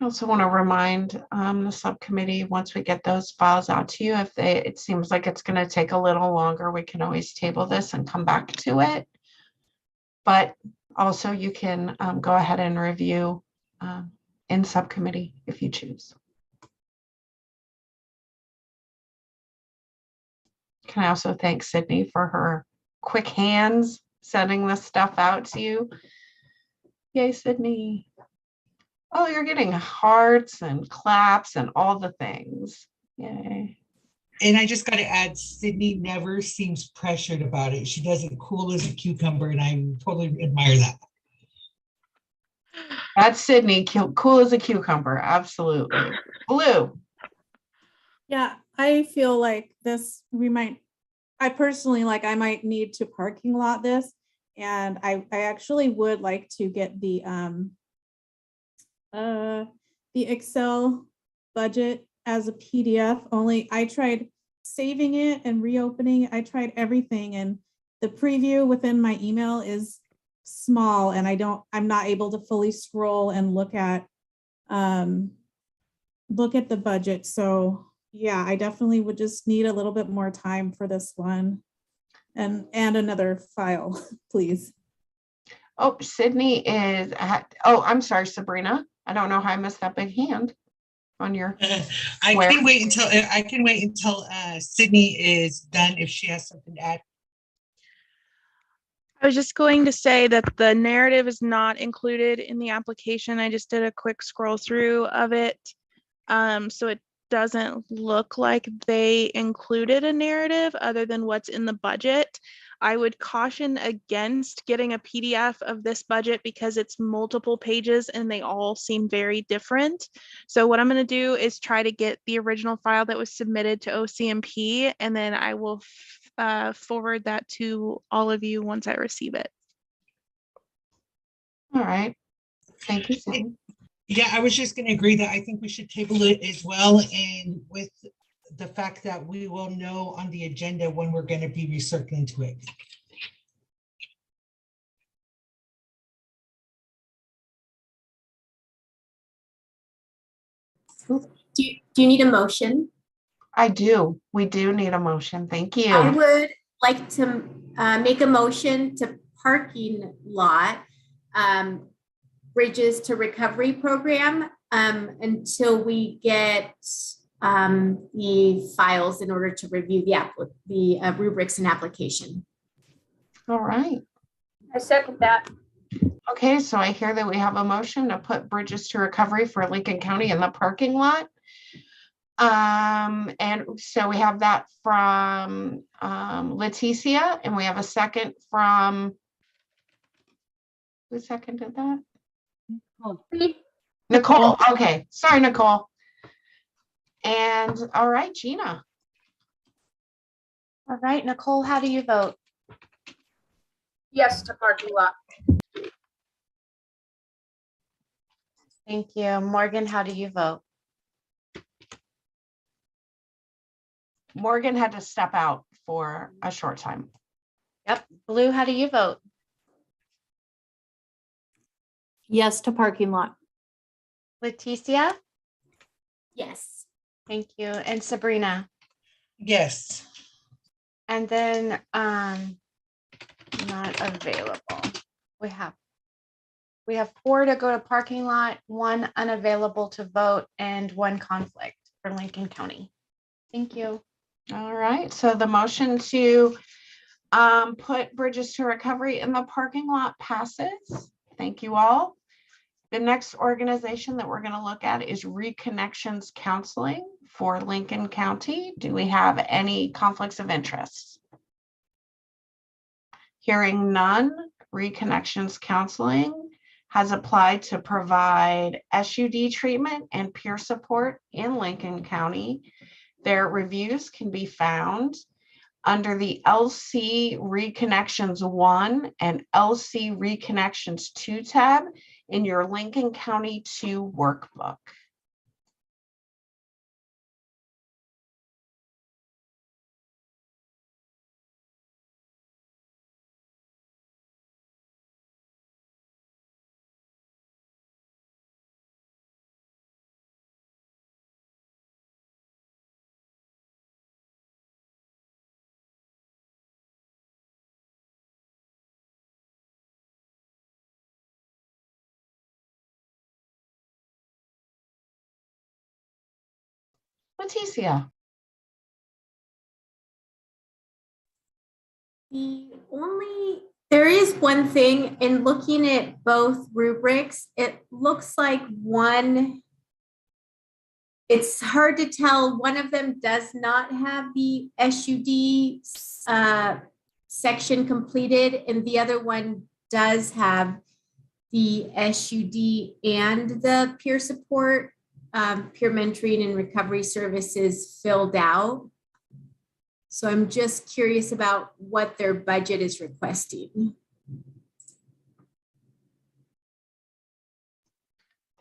I also want to remind the subcommittee, once we get those files out to you, if it seems like it's going to take a little longer, we can always table this and come back to it. But also you can go ahead and review in subcommittee if you choose. Can I also thank Sydney for her quick hands sending this stuff out to you? Yay, Sydney. Oh, you're getting hearts and claps and all the things. Yay. And I just got to add, Sydney never seems pressured about it. She does it cool as a cucumber, and I totally admire that. That's Sydney, cool as a cucumber. Absolutely. Blue. Yeah, I feel like this, I personally, like, I might need to parking lot this. And I actually would like to get the Excel budget as a PDF. Only I tried saving it and reopening. I tried everything, and the preview within my email is small, and I'm not able to fully scroll and look at the budget. So yeah, I definitely would just need a little bit more time for this one, and another file, please. Oh, Sydney is oh, I'm sorry, Sabrina. I don't know how I missed that big hand on your. I Where? can wait until Sydney is done if she has something to add. I was just going to say that the narrative is not included in the application. I just did a quick scroll through of it. So it doesn't look like they included a narrative other than what's in the budget. I would caution against getting a PDF of this budget because it's multiple pages and they all seem very different. So what I'm going to do is try to get the original file that was submitted to OCMP, and then I will forward that to all of you once I receive it. All right. Thank you, Sydney. Yeah, I was just going to agree that I think we should table it as well. And with the fact that we will know on the agenda when we're going to be recircling to it. Do you need a motion? I do. We do need a motion. Thank you. I would like to make a motion to parking lot bridges to recovery program until we get the files in order to review the rubrics and application. All right. I second that. Okay, so I hear that we have a motion to put bridges to recovery for Lincoln County in the parking lot. And so we have that from Leticia, and we have a second from, who seconded that? Nicole. Okay, sorry, Nicole. And all right, Gina. All right, Nicole, how do you vote? Yes to parking lot. Thank you. Morgan, how do you vote? Morgan had to step out for a short time. Yep. Blue, how do you vote? Yes to parking lot. Leticia? Yes. Thank you. And Sabrina? Yes. And then not available. We have 4 to go to parking lot, 1 unavailable to vote, and 1 conflict for Lincoln County. Thank you. All right, so the motion to put bridges to recovery in the parking lot passes. Thank you all. The next organization that we're going to look at is Reconnections Counseling for Lincoln County. Do we have any conflicts of interest? Hearing none, Reconnections Counseling has applied to provide SUD treatment and peer support in Lincoln County. Their reviews can be found under the LC Reconnections 1 and LC Reconnections 2 tab in your Lincoln County 2 workbook. Leticia. There is one thing in looking at both rubrics, it looks like it's hard to tell. One of them does not have the SUD section completed, and the other one does have the SUD and the peer support, peer mentoring and recovery services filled out. So I'm just curious about what their budget is requesting.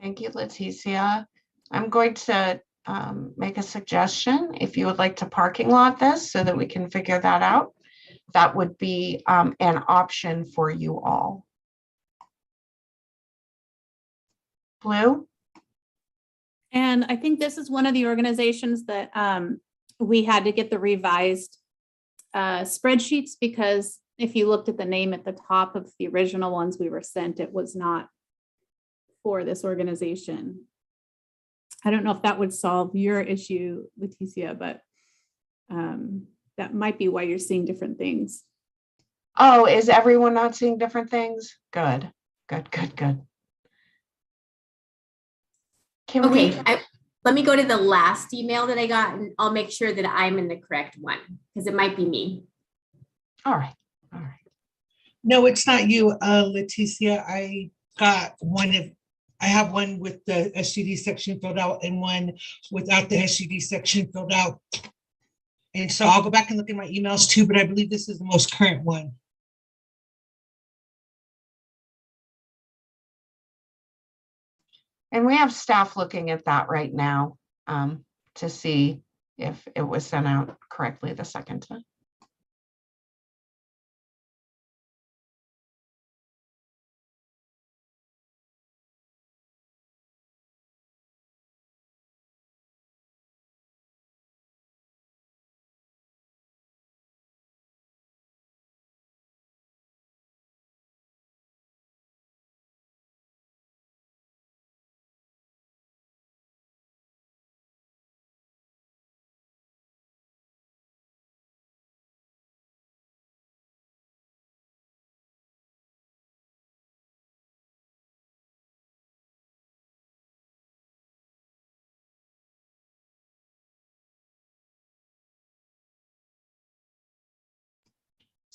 Thank you, Leticia. I'm going to make a suggestion. If you would like to parking lot this so that we can figure that out, that would be an option for you all. Blue? And I think this is one of the organizations that we had to get the revised spreadsheets because if you looked at the name at the top of the original ones we were sent, it was not for this organization. I don't know if that would solve your issue, Leticia, but that might be why you're seeing different things. Oh, is everyone not seeing different things? Good, good, good, good. Can we? Okay, let me go to the last email that I got and I'll make sure that I'm in the correct one because it might be me. All right, all right. No, it's not you, Leticia. I got I have one with the SUD section filled out and one without the SUD section filled out. And so I'll go back and look at my emails too, but I believe this is the most current one. And we have staff looking at that right now to see if it was sent out correctly the second time.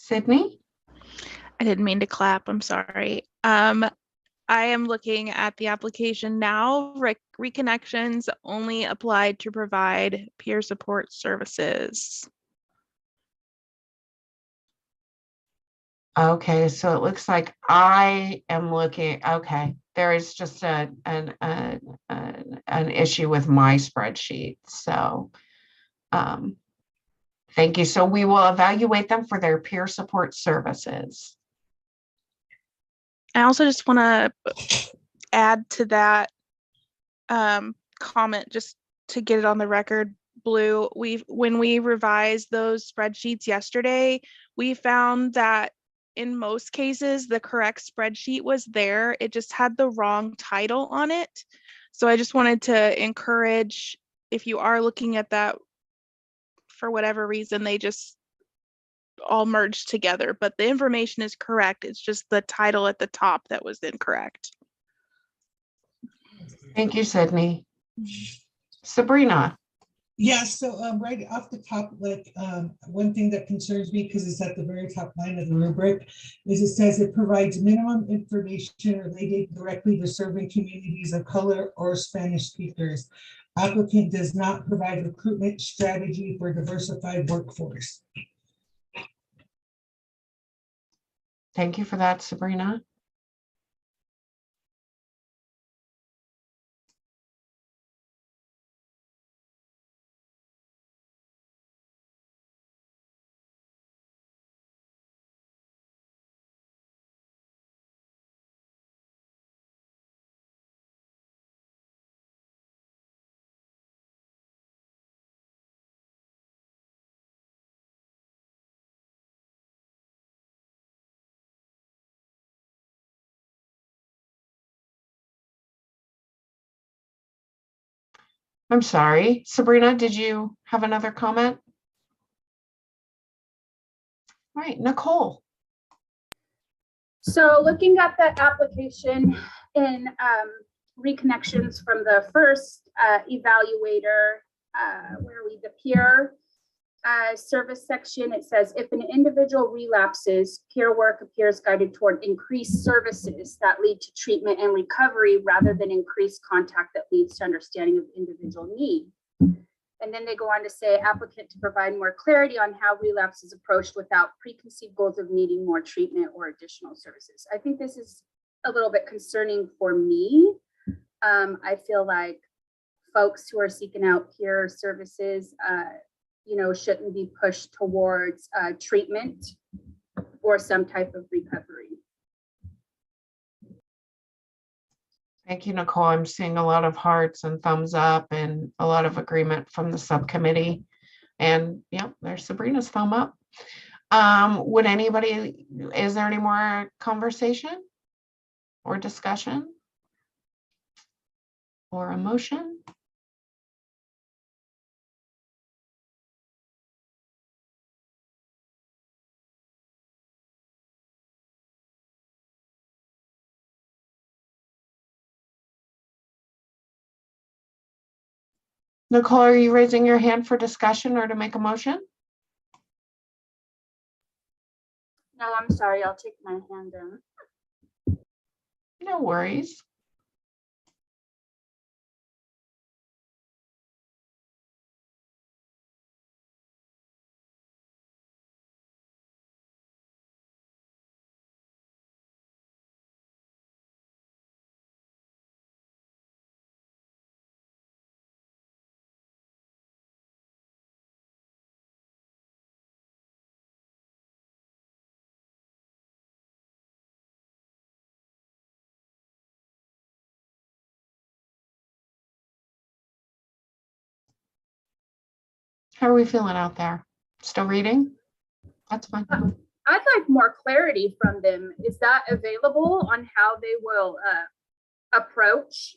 Sydney? I didn't mean to clap. I'm sorry. I am looking at the application now. Reconnections only applied to provide peer support services. Okay, so it looks like I am looking, okay, there is just an issue with my spreadsheet, so thank you. So we will evaluate them for their peer support services. I also just want to add to that comment, just to get it on the record, Blue. When we revised those spreadsheets yesterday, we found that in most cases, the correct spreadsheet was there. It just had the wrong title on it. So I just wanted to encourage, if you are looking at that, for whatever reason, they just all merged together, but the information is correct. It's just the title at the top that was incorrect. Thank you, Sydney. Sabrina. Yeah, so right off the top, like one thing that concerns me, because it's at the very top line of the rubric, is it says it provides minimum information related directly to serving communities of color or Spanish speakers. Applicant does not provide recruitment strategy for diversified workforce. Thank you for that, Sabrina. I'm sorry, Sabrina, did you have another comment? All right, Nicole. So looking at the application in reconnections from the first evaluator, where we the peer service section, it says if an individual relapses, peer work appears guided toward increased services that lead to treatment and recovery rather than increased contact that leads to understanding of individual need. And then they go on to say applicant to provide more clarity on how relapse is approached without preconceived goals of needing more treatment or additional services. I think this is a little bit concerning for me. I feel like folks who are seeking out peer services, shouldn't be pushed towards treatment or some type of recovery. Thank you, Nicole. I'm seeing a lot of hearts and thumbs up and a lot of agreement from the subcommittee. And yeah, there's Sabrina's thumb up. Would anybody, is there any more conversation or discussion or a motion? Nicole, are you raising your hand for discussion or to make a motion? No, I'm sorry, I'll take my hand down. No worries. How are we feeling out there? Still reading? That's fine. I'd like more clarity from them. Is that available on how they will approach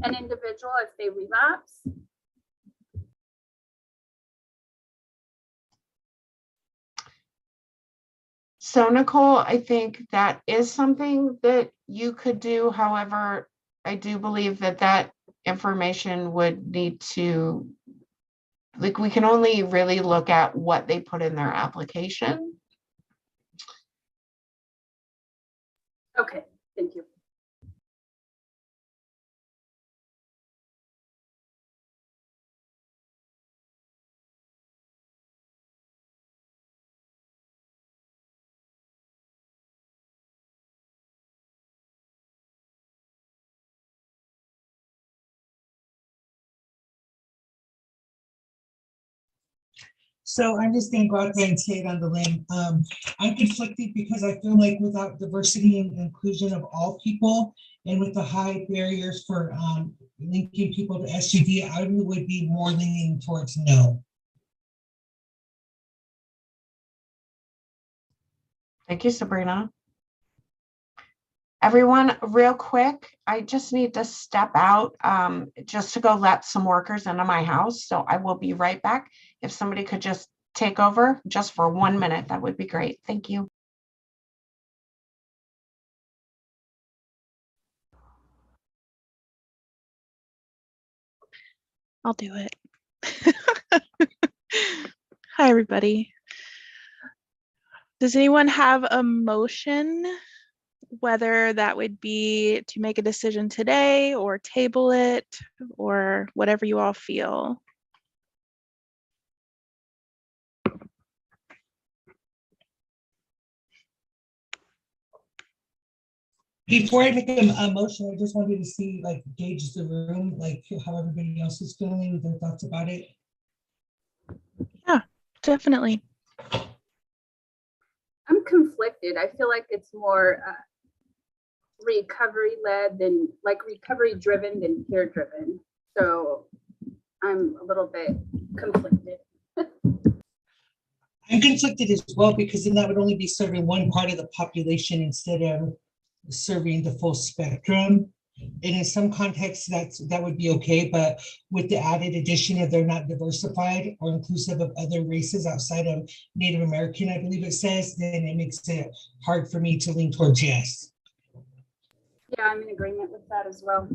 an individual if they relapse? So Nicole, I think that is something that you could do. However, I do believe that that information would need to, like, we can only really look at what they put in their application. Okay, thank you. So I'm just gonna go out there and say it on the limb. I'm conflicted because I feel like without diversity and inclusion of all people and with the high barriers for linking people to SUD, I would be more leaning towards no. Thank you, Sabrina. Everyone, real quick, I just need to step out just to go let some workers into my house. So I will be right back. If somebody could just take over just for 1 minute, that would be great. Thank you. I'll do it. Hi, everybody. Does anyone have a motion, whether that would be to make a decision today or table it or whatever you all feel? Before I make a motion, I just wanted to see, like, gauge the room, like how everybody else is feeling, their thoughts about it. Yeah, definitely. I'm conflicted. I feel like it's more recovery led than like recovery driven than peer driven. So I'm a little bit conflicted. I'm conflicted as well because then that would only be serving one part of the population instead of serving the full spectrum. And in some contexts, that would be okay, but with the added addition of they're not diversified or inclusive of other races outside of Native American, I believe it says, then it makes it hard for me to lean towards yes. Yeah, I'm in agreement with that as well.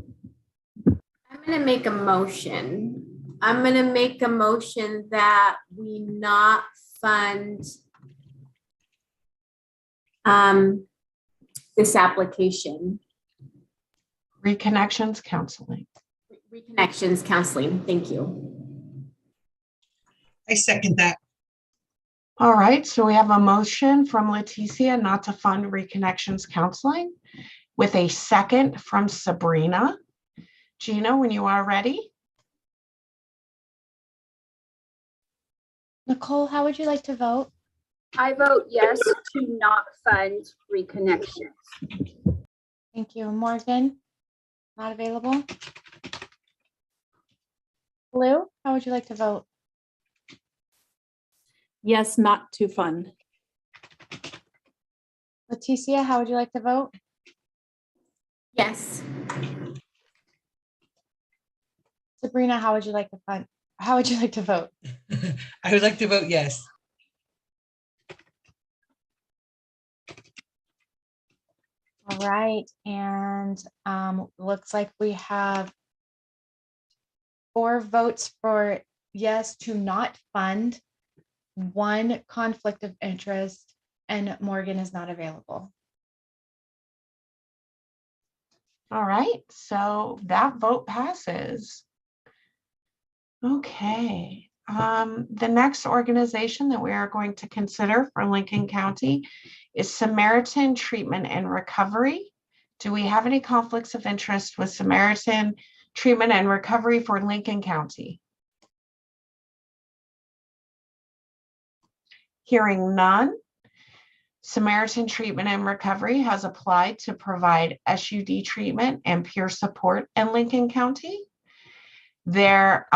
I'm going to make a motion. I'm going to make a motion that we not fund this application. Reconnections counseling. Reconnections counseling. Thank you. I second that. All right, so we have a motion from Leticia not to fund Reconnections counseling with a second from Sabrina. Gina, when you are ready. Nicole, how would you like to vote? I vote yes to not fund Reconnections. Thank you. Morgan, not available. Lou, how would you like to vote? Yes, not to fund. Leticia, how would you like to vote? Yes. Sabrina, how would you like to how would you like to vote? I would like to vote yes. All right, and looks like we have 4 votes for yes to not fund, 1 conflict of interest, and Morgan is not available. All right, so that vote passes. Okay, the next organization that we are going to consider for Lincoln County is Samaritan Treatment and Recovery. Do we have any conflicts of interest with Samaritan Treatment and Recovery for Lincoln County? Hearing none, Samaritan Treatment and Recovery has applied to provide SUD treatment and peer support in Lincoln County. Their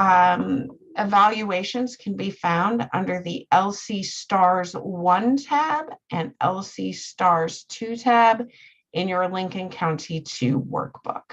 evaluations can be found under the LC Stars 1 tab and LC Stars 2 tab in your Lincoln County 2 workbook.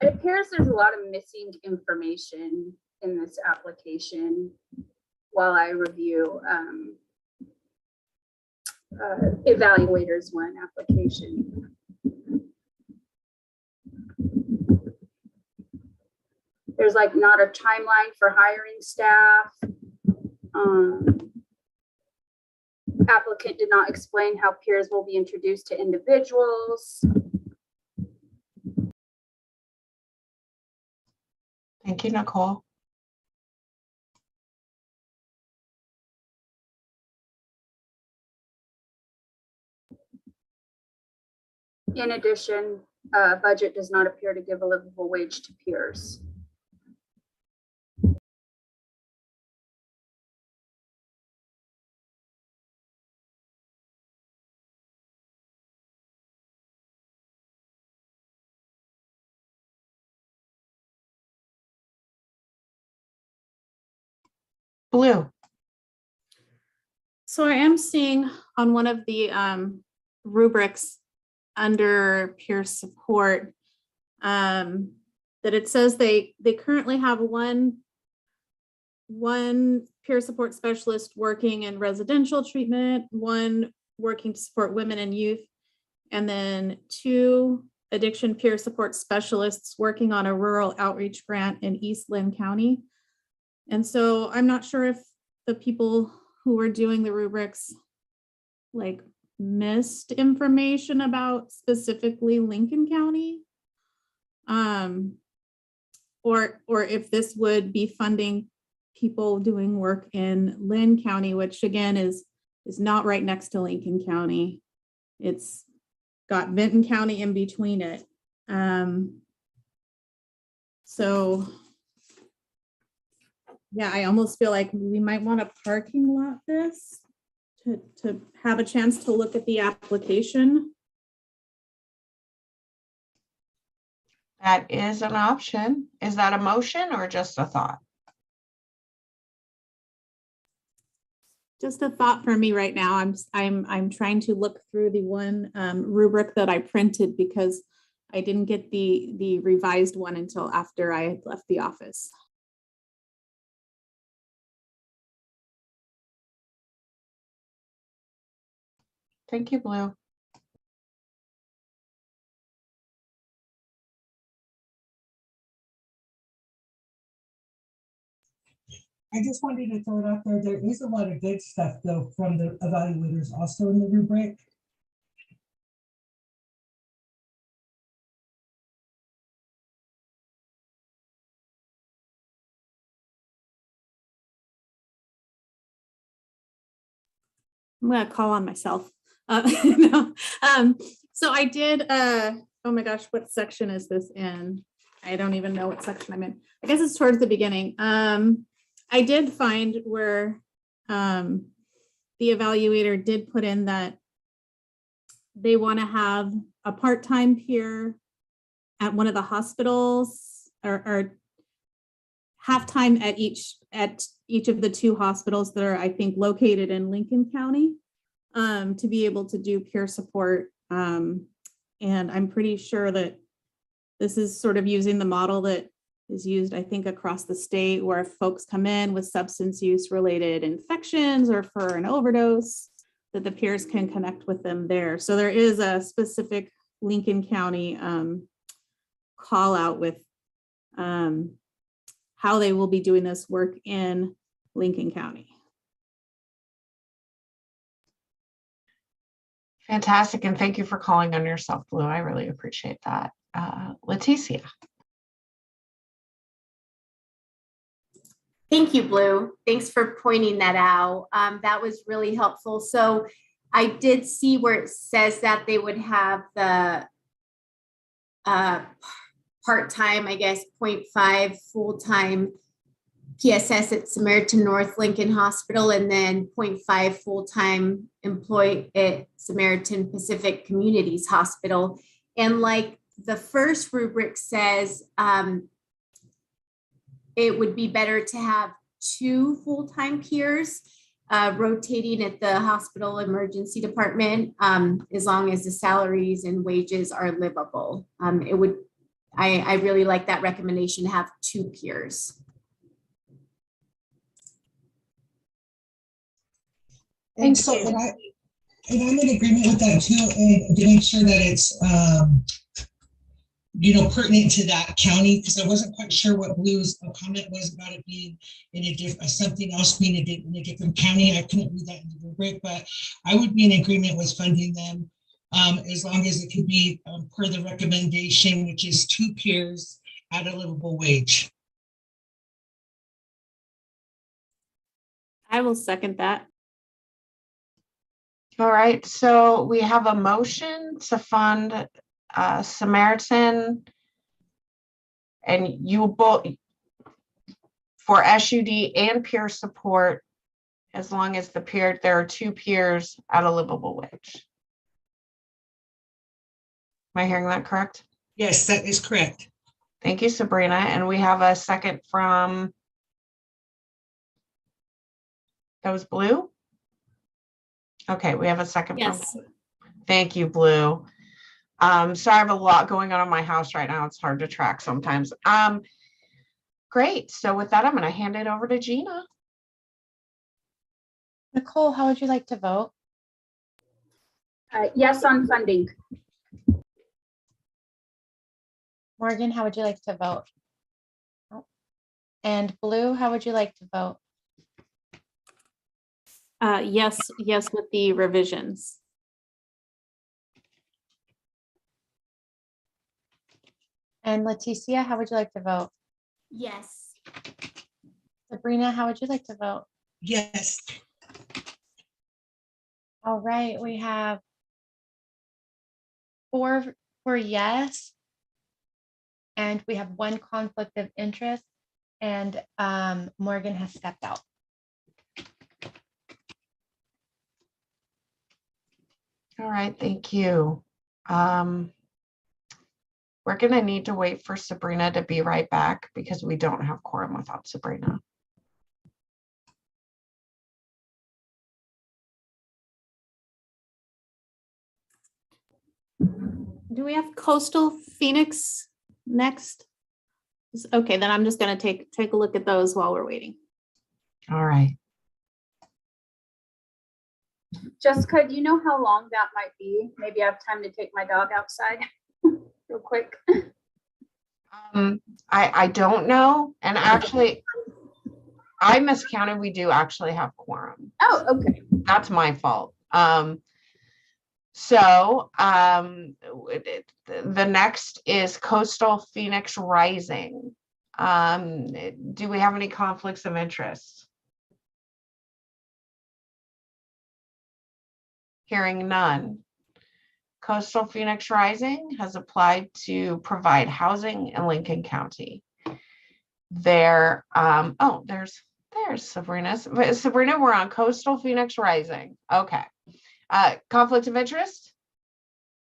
It appears there's a lot of missing information in this application while I review evaluators 1 application. There's like not a timeline for hiring staff. Applicant did not explain how peers will be introduced to individuals. Thank you, Nicole. In addition, budget does not appear to give a livable wage to peers. Blue. So I am seeing on one of the rubrics under peer support that it says they currently have one peer support specialist working in residential treatment, 1 working to support women and youth, and then 2 addiction peer support specialists working on a rural outreach grant in East Lynn County. And so I'm not sure if the people who were doing the rubrics like missed information about specifically Lincoln County. Or if this would be funding people doing work in Lynn County, which again is not right next to Lincoln County. It's got Benton County in between it. So yeah, I almost feel like we might want to parking lot this to have a chance to look at the application. That is an option. Is that a motion or just a thought? Just a thought for me right now. I'm trying to look through the one rubric that I printed because I didn't get the revised one until after I had left the office. Thank you, Blue. I just wanted to throw it out there. There is a lot of good stuff though from the evaluators also in the rubric. I'm gonna call on myself. No. So I did, oh my gosh, what section is this in? I don't even know what section I'm in. I guess it's towards the beginning. I did find where the evaluator did put in that they want to have a part-time peer at one of the hospitals or half-time at each of the 2 hospitals that are, I think, located in Lincoln County, to be able to do peer support. And I'm pretty sure that this is sort of using the model that is used, I think, across the state, where if folks come in with substance use related infections or for an overdose, that the peers can connect with them there. So there is a specific Lincoln County call out with how they will be doing this work in Lincoln County. Fantastic. And thank you for calling on yourself, Blue. I really appreciate that. Leticia. Thank you, Blue. Thanks for pointing that out. That was really helpful. So I did see where it says that they would have the part-time, I guess, 0.5 full-time PSS at Samaritan North Lincoln Hospital, and then 0.5 full-time employee at Samaritan Pacific Communities Hospital. And like the first rubric says, it would be better to have 2 full-time peers rotating at the hospital emergency department, as long as the salaries and wages are livable. I really like that recommendation to have 2 peers. And so, and I'm in agreement with that too, and to make sure that it's, pertinent to that county, because I wasn't quite sure what Blue's comment was about it being in a different, something else being in a different county. I couldn't read that in the rubric, but I would be in agreement with funding them, as long as it could be per the recommendation, which is 2 peers at a livable wage. I will second that. All right, so we have a motion to fund Samaritan, and you both for SUD and peer support, as long as there are 2 peers at a livable wage. Am I hearing that correct? Yes, that is correct. Thank you, Sabrina. And we have a second from, that was Blue? Okay, we have a second. Yes. From, thank you, Blue. So I have a lot going on in my house right now. It's hard to track sometimes. Great. So with that, I'm going to hand it over to Gina. Nicole, how would you like to vote? Yes on funding. Morgan, how would you like to vote? And Blue, how would you like to vote? Yes with the revisions. And Leticia, how would you like to vote? Yes. Sabrina, how would you like to vote? Yes. All right, we have 4 for yes, and we have 1 conflict of interest, and Morgan has stepped out. All right, thank you. We're going to need to wait for Sabrina to be right back because we don't have quorum without Sabrina. Do we have Coastal Phoenix next? Okay, then I'm just going to take a look at those while we're waiting. All right. Jessica, do you know how long that might be? Maybe I have time to take my dog outside real quick. I don't know. And actually, I miscounted. We do actually have quorum. Oh, okay. That's my fault. The next is Coastal Phoenix Rising. Do we have any conflicts of interest? Hearing none. Coastal Phoenix Rising has applied to provide housing in Lincoln County. There's Sabrina. Sabrina, we're on Coastal Phoenix Rising. Okay. Conflict of interest?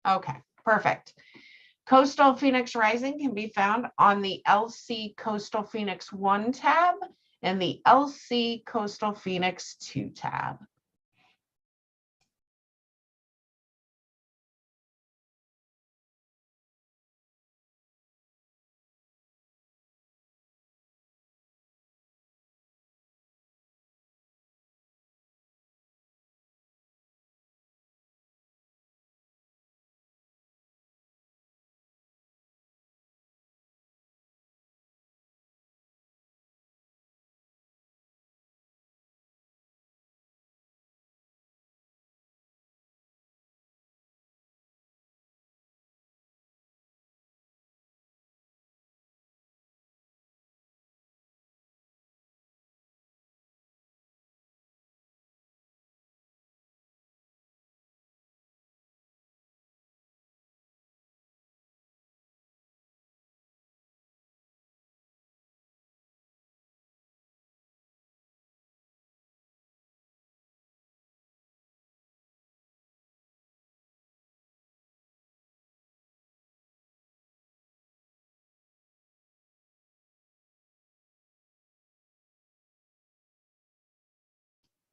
Okay, perfect. Coastal Phoenix Rising can be found on the LC Coastal Phoenix 1 tab and the LC Coastal Phoenix 2 tab.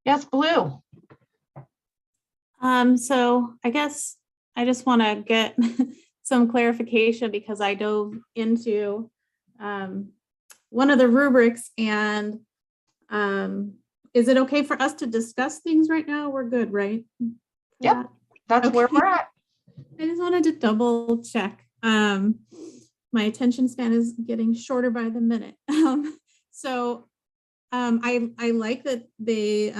Yes, Blue. So I guess I just want to get some clarification because I dove into one of the rubrics and is it okay for us to discuss things right now? We're good, right? Yep, that's where Okay. we're at. I just wanted to double check. My attention span is getting shorter by the minute. I like that they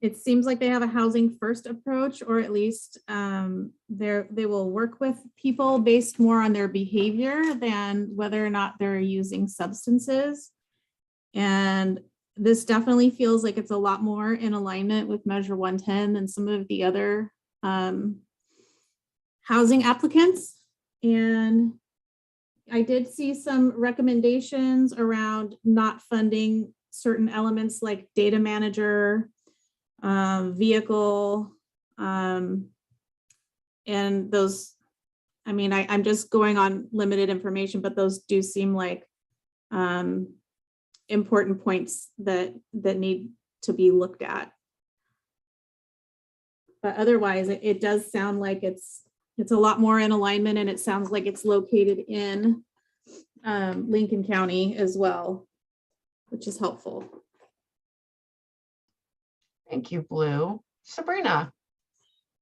it seems like they have a housing first approach, or at least they will work with people based more on their behavior than whether or not they're using substances. And this definitely feels like it's a lot more in alignment with Measure 110 than some of the other housing applicants. And I did see some recommendations around not funding certain elements like data manager, vehicle, and those, I mean, I'm just going on limited information, but those do seem like important points that need to be looked at. But otherwise, it does sound like it's a lot more in alignment, and it sounds like it's located in Lincoln County as well, which is helpful. Thank you, Blue. Sabrina.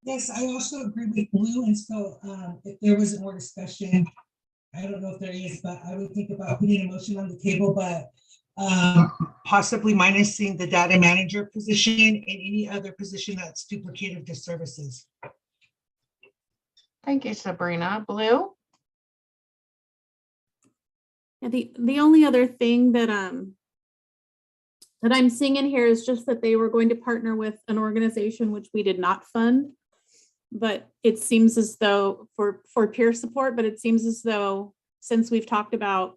Yes, I also agree with Blue, and so if there was more discussion, I don't know if there is, but I would think about putting a motion on the table, but possibly minusing the data manager position and any other position that's duplicative to services. Thank you, Sabrina. Blue? Yeah, the only other thing that I'm seeing in here is just that they were going to partner with an organization which we did not fund, but it seems as though for peer support, but it seems as though since we've talked about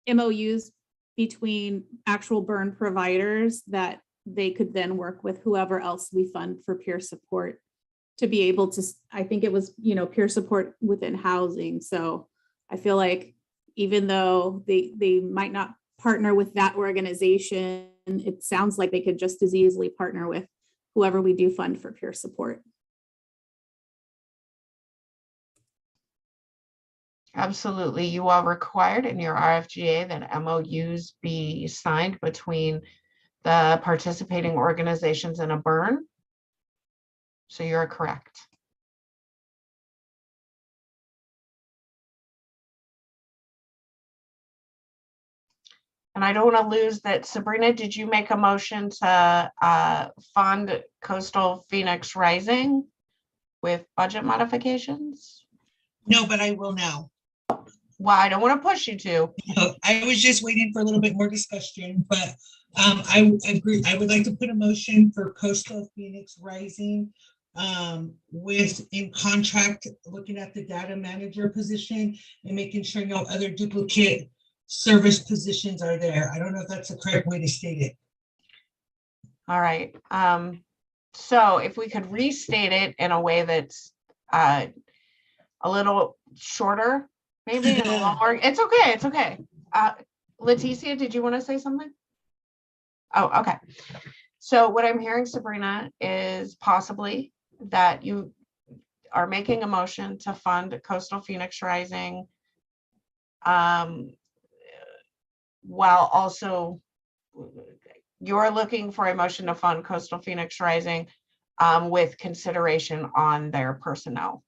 MOUs between actual burn providers, that they could then work with whoever else we fund for peer support to be able to, I think it was, peer support within housing. So I feel like even though they might not partner with that organization, it sounds like they could just as easily partner with whoever we do fund for peer support. Absolutely. You are required in your RFGA that MOUs be signed between the participating organizations in a burn. So you're correct. And I don't want to lose that. Sabrina, did you make a motion to fund Coastal Phoenix Rising with budget modifications? No, but I will now. Well, I don't want to push you to. No, I was just waiting for a little bit more discussion, but I agree. I would like to put a motion for Coastal Phoenix Rising with in contract, looking at the data manager position and making sure no other duplicate service positions are there. I don't know if that's the correct way to state it. All right. So if we could restate it in a way that's a little shorter, maybe and a little more. It's okay. It's okay. Leticia, did you want to say something? Oh, okay. So what I'm hearing, Sabrina, is possibly that you are making a motion to fund Coastal Phoenix Rising, while also you're looking for a motion to fund Coastal Phoenix Rising with consideration on their personnel.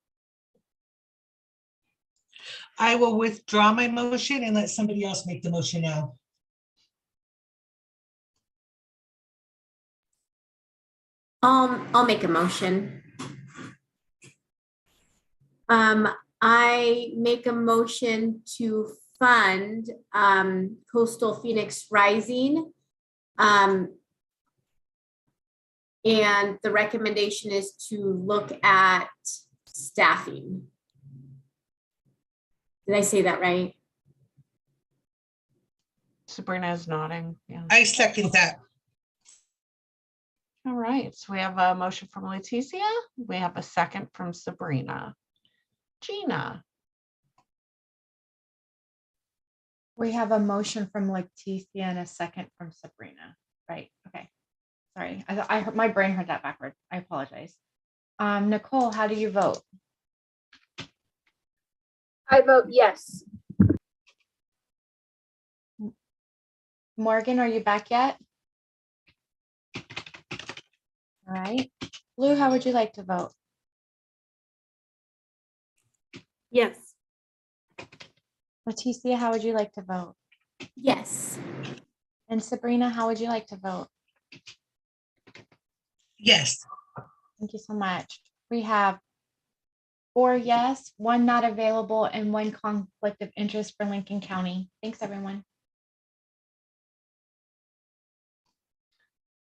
I will withdraw my motion and let somebody else make the motion now. I'll make a motion. I make a motion to fund Coastal Phoenix Rising. And the recommendation is to look at staffing. Did I say that right? Sabrina is nodding. Yeah. I second that. All right. So we have a motion from Leticia. We have a second from Sabrina. Gina. We have a motion from Leticia and a second from Sabrina. Right. Okay. Sorry. I heard, my brain heard that backwards. I apologize. Nicole, how do you vote? I vote yes. Morgan, are you back yet? All right. Lou, how would you like to vote? Yes. Leticia, how would you like to vote? Yes. And Sabrina, how would you like to vote? Yes. Thank you so much. We have 4 yes, 1 not available, and 1 conflict of interest for Lincoln County. Thanks, everyone.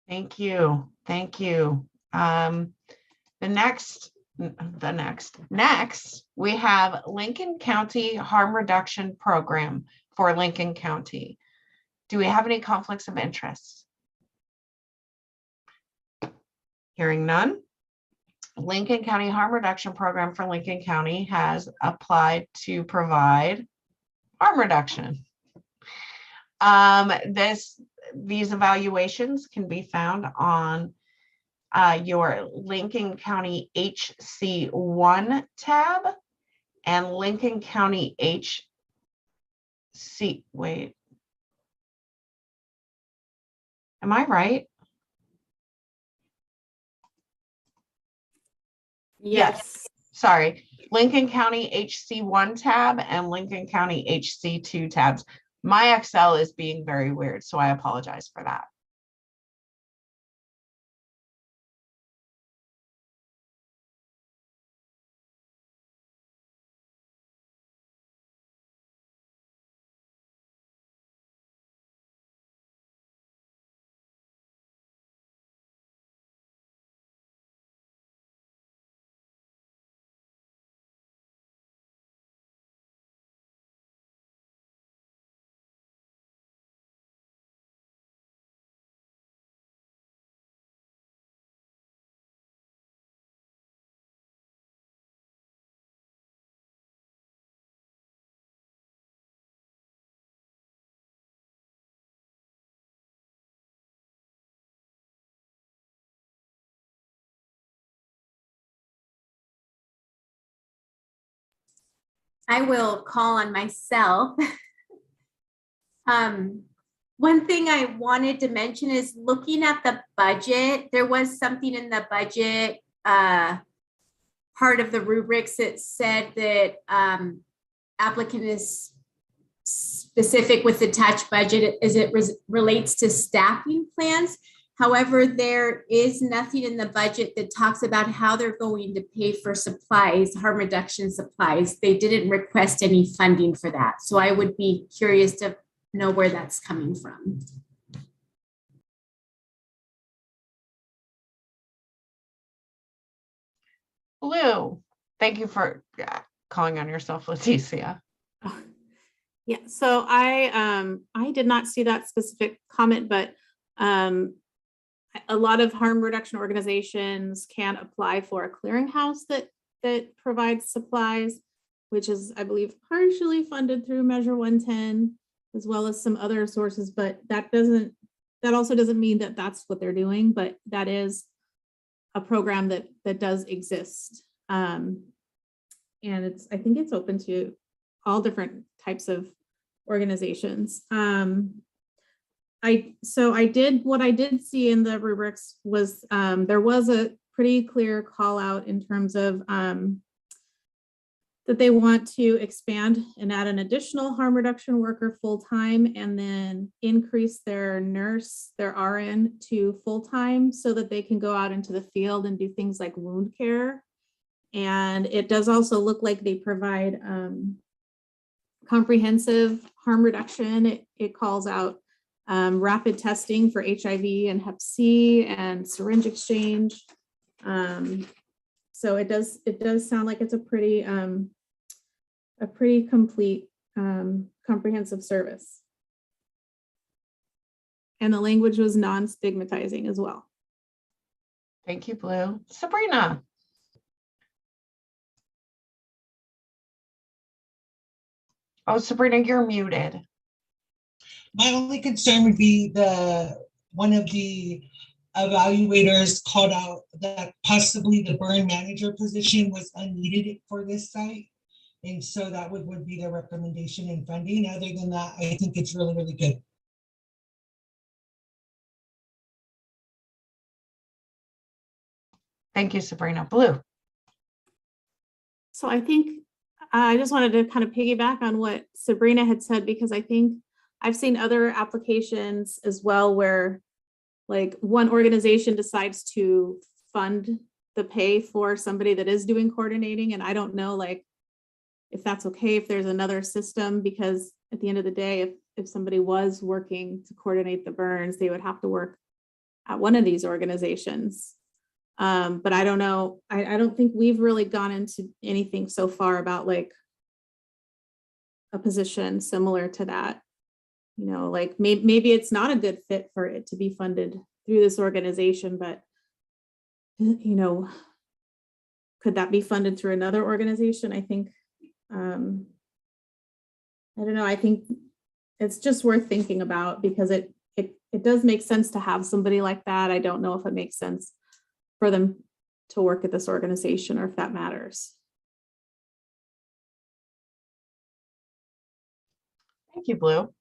Thank you. Thank you. Next, we have Lincoln County Harm Reduction Program for Lincoln County. Do we have any conflicts of interest? Hearing none. Lincoln County Harm Reduction Program for Lincoln County has applied to provide harm reduction. These evaluations can be found on your Lincoln County HC1 tab and Lincoln County HC, wait. Am I right? Yes. Sorry, Lincoln County HC1 tab and Lincoln County HC2 tabs. My Excel is being very weird, so I apologize for that. I will call on myself. One thing I wanted to mention is looking at the budget, there was something in the budget part of the rubrics that said that applicant is specific with the attached budget as it relates to staffing plans. However, there is nothing in the budget that talks about how they're going to pay for supplies, harm reduction supplies. They didn't request any funding for that. So I would be curious to know where that's coming from. Blue, thank you for calling on yourself, Leticia. Yeah, so I did not see that specific comment, but a lot of harm reduction organizations can apply for a clearinghouse that provides supplies, which is, I believe, partially funded through Measure 110, as well as some other sources, but that also doesn't mean that that's what they're doing, but that is a program that does exist. And I think it's open to all different types of organizations. What I did see in the rubrics was there was a pretty clear call out in terms of that they want to expand and add an additional harm reduction worker full-time, and then increase their nurse, their RN to full-time, so that they can go out into the field and do things like wound care. And it does also look like they provide comprehensive harm reduction. It calls out rapid testing for HIV and Hep C and syringe exchange. So it does sound like it's a pretty complete comprehensive service. And the language was non-stigmatizing as well. Thank you, Blue. Sabrina. Oh, Sabrina, you're muted. My only concern would be one of the evaluators called out that possibly the burn manager position was unneeded for this site. And so that would be their recommendation in funding. Other than that, I think it's really, really good. Thank you, Sabrina. Blue. So I think I just wanted to kind of piggyback on what Sabrina had said, because I think I've seen other applications as well where like one organization decides to fund the pay for somebody that is doing coordinating. And I don't know like if that's okay, if there's another system, because at the end of the day, if somebody was working to coordinate the burns, they would have to work at one of these organizations. But I don't know. I don't think we've really gone into anything so far about like a position similar to that. You know, like maybe it's not a good fit for it to be funded through this organization, but you know, could that be funded through another organization? I think, I don't know. I think it's just worth thinking about, because it does make sense to have somebody like that. I don't know if it makes sense for them to work at this organization or if that matters. Thank you, Blue.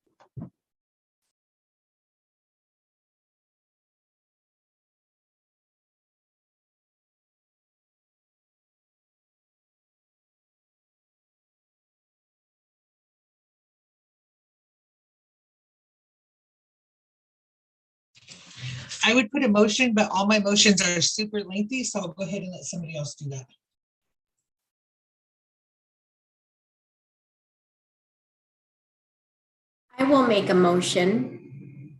I would put a motion, but all my motions are super lengthy, so I'll go ahead and let somebody else do that. I will make a motion.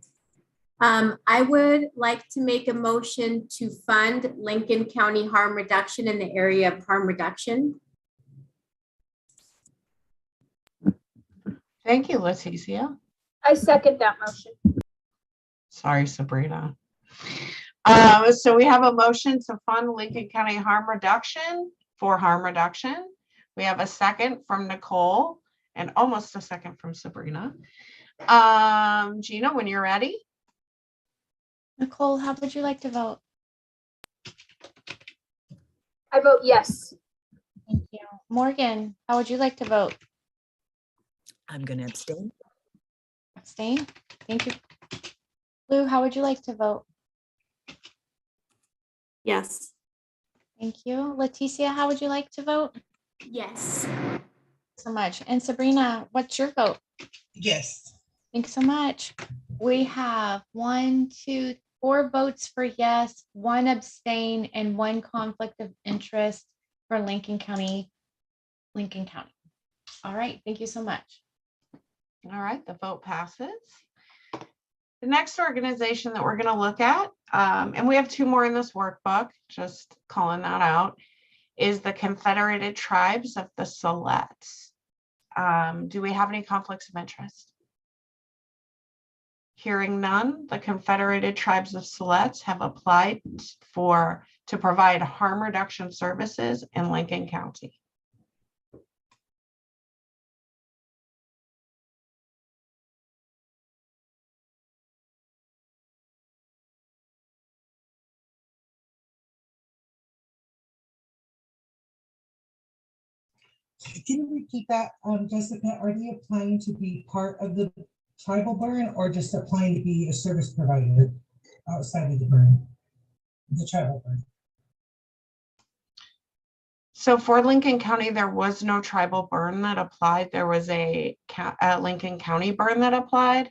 I would like to make a motion to fund Lincoln County harm reduction in the area of harm reduction. Thank you, Leticia. I second that motion. Sorry, Sabrina. So we have a motion to fund Lincoln County harm reduction for harm reduction. We have a second from Nicole and almost a second from Sabrina. Gina, when you're ready. Nicole, how would you like to vote? I vote yes. Thank you. Morgan, how would you like to vote? I'm going to abstain. Abstain? Thank you. Lou, how would you like to vote? Yes. Thank you. Leticia, how would you like to vote? Yes. So much. And Sabrina, what's your vote? Yes. Thanks so much. We have 1, 2, 4 votes for yes, 1 abstain, and 1 conflict of interest for Lincoln County. All right, thank you so much. All right, the vote passes. The next organization that we're going to look at, and we have 2 more in this workbook, just calling that out, is the Confederated Tribes of the Silettes. Do we have any conflicts of interest? Hearing none, the Confederated Tribes of Silettes have applied to provide harm reduction services in Lincoln County. Can you repeat that, Jessica? Are they applying to be part of the tribal burn or just applying to be a service provider outside of the burn, the tribal burn? So for Lincoln County, there was no tribal burn that applied. There was a Lincoln County burn that applied.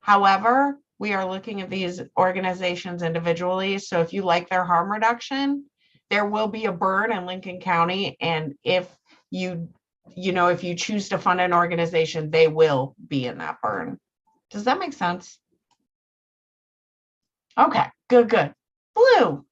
However, we are looking at these organizations individually. So if you like their harm reduction, there will be a burn in Lincoln County. And if if you choose to fund an organization, they will be in that burn. Does that make sense? Okay, good. Blue.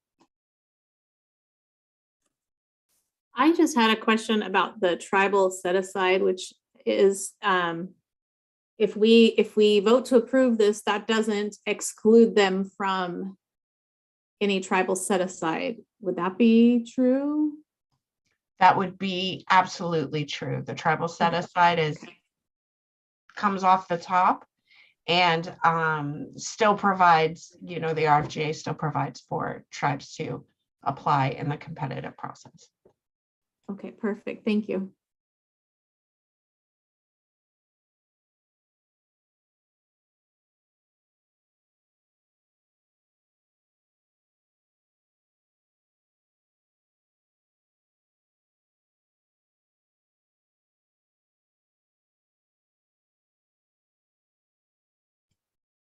I just had a question about the tribal set aside, which is if we vote to approve this, that doesn't exclude them from any tribal set aside. Would that be true? That would be absolutely true. The tribal set aside comes off the top and still provides, the RFGA still provides for tribes to apply in the competitive process. Okay, perfect. Thank you.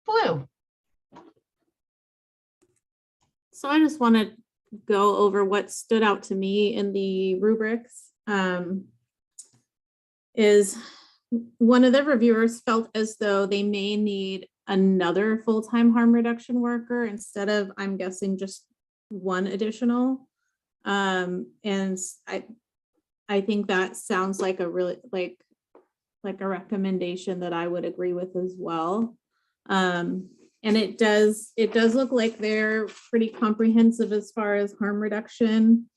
Blue. So I just want to go over what stood out to me in the rubrics. Is one of the reviewers felt as though they may need another full-time harm reduction worker instead of, I'm guessing, just one additional. And I think that sounds like a really like a recommendation that I would agree with as well. And it does look like they're pretty comprehensive as far as harm reduction.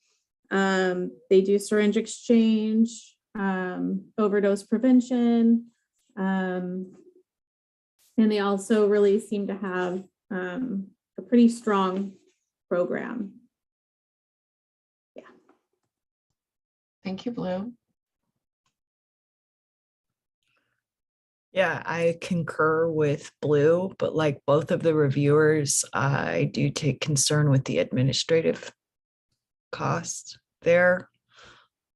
They do syringe exchange, overdose prevention, and they also really seem to have a pretty strong program. Yeah. Thank you, Blue. Yeah, I concur with Blue, but like both of the reviewers, I do take concern with the administrative cost there.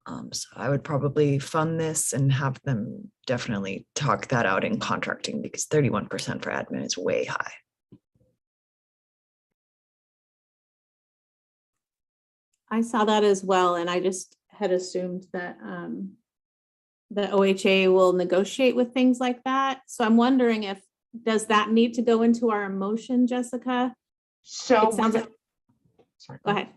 So I would probably fund this and have them definitely talk that out in contracting because 31% for admin is way high. I saw that as well, and I just had assumed that the OHA will negotiate with things like that. So I'm wondering does that need to go into our motion, Jessica? So It sounds like, sorry, go ahead.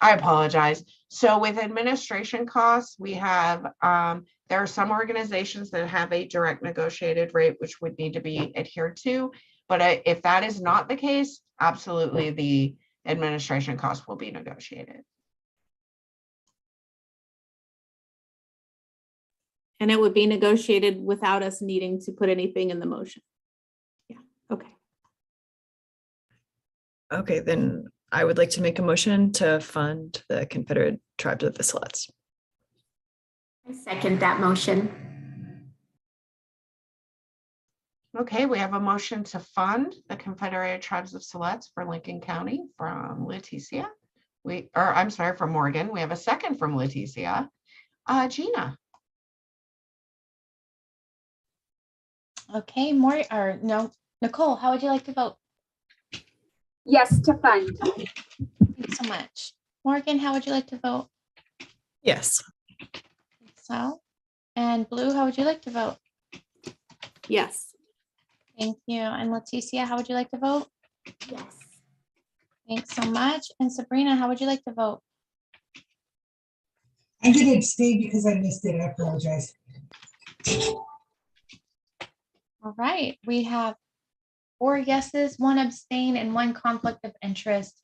I apologize. So with administration costs, we have, there are some organizations that have a direct negotiated rate, which would need to be adhered to. But if that is not the case, absolutely the administration cost will be negotiated. And it would be negotiated without us needing to put anything in the motion. Yeah, okay. Okay, then I would like to make a motion to fund the Confederate Tribes of the Silettes. I second that motion. Okay, we have a motion to fund the Confederated Tribes of Silettes for Lincoln County from Leticia. From Morgan. We have a second from Leticia. Gina. Okay, Nicole, how would you like to vote? Yes, to fund. Thanks so much. Morgan, how would you like to vote? Yes. So, and Blue, how would you like to vote? Yes. Thank you. And Leticia, how would you like to vote? Yes. Thanks so much. And Sabrina, how would you like to vote? I'm gonna abstain because I missed it. I apologize. All right, we have 4 yeses, 1 abstain, and 1 conflict of interest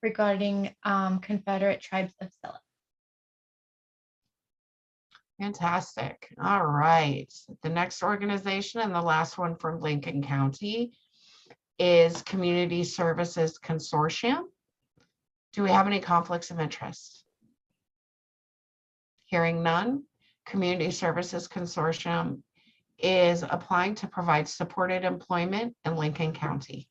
regarding Confederate Tribes of Scylla. Fantastic. All right. The next organization and the last one from Lincoln County is Community Services Consortium. Do we have any conflicts of interest? Hearing none, Community Services Consortium is applying to provide supported employment in Lincoln County.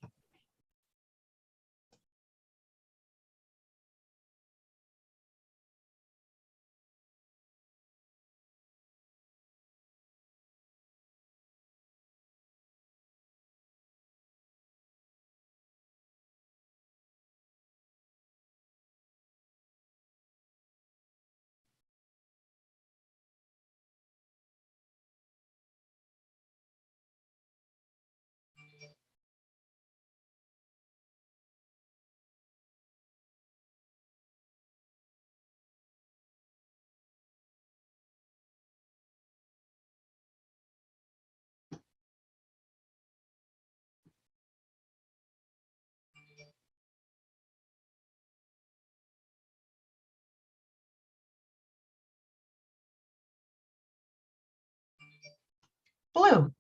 Blue.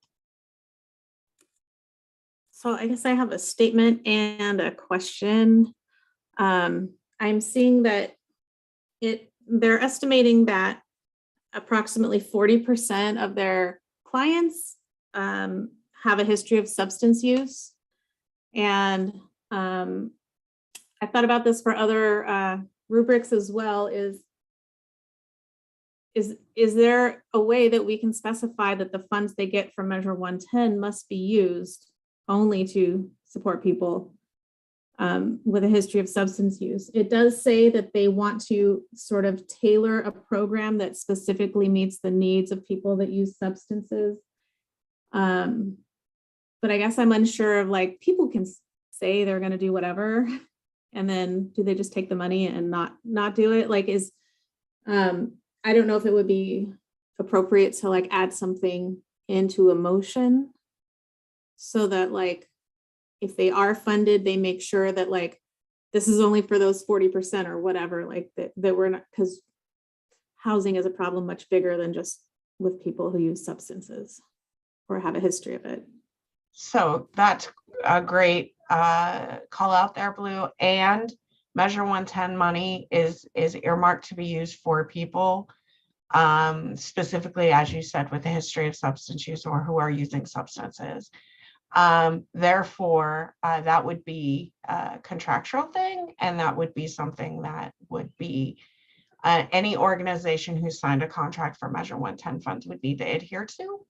So I guess I have a statement and a question. I'm seeing that they're estimating that approximately 40% of their clients have a history of substance use. And I thought about this for other rubrics as well. Is there a way that we can specify that the funds they get from Measure 110 must be used only to support people with a history of substance use? It does say that they want to sort of tailor a program that specifically meets the needs of people that use substances. But I guess I'm unsure of, like, people can say they're going to do whatever, and then do they just take the money and not do it? Like, I don't know if it would be appropriate to like add something into a motion so that, like, if they are funded, they make sure that, like, this is only for those 40% or whatever, like that we're not, because housing is a problem much bigger than just with people who use substances or have a history of it. So that's a great call out there, Blue. And Measure 110 money is earmarked to be used for people, specifically, as you said, with a history of substance use or who are using substances. Therefore, that would be a contractual thing, and that would be something that would be any organization who signed a contract for Measure 110 funds would need to adhere to.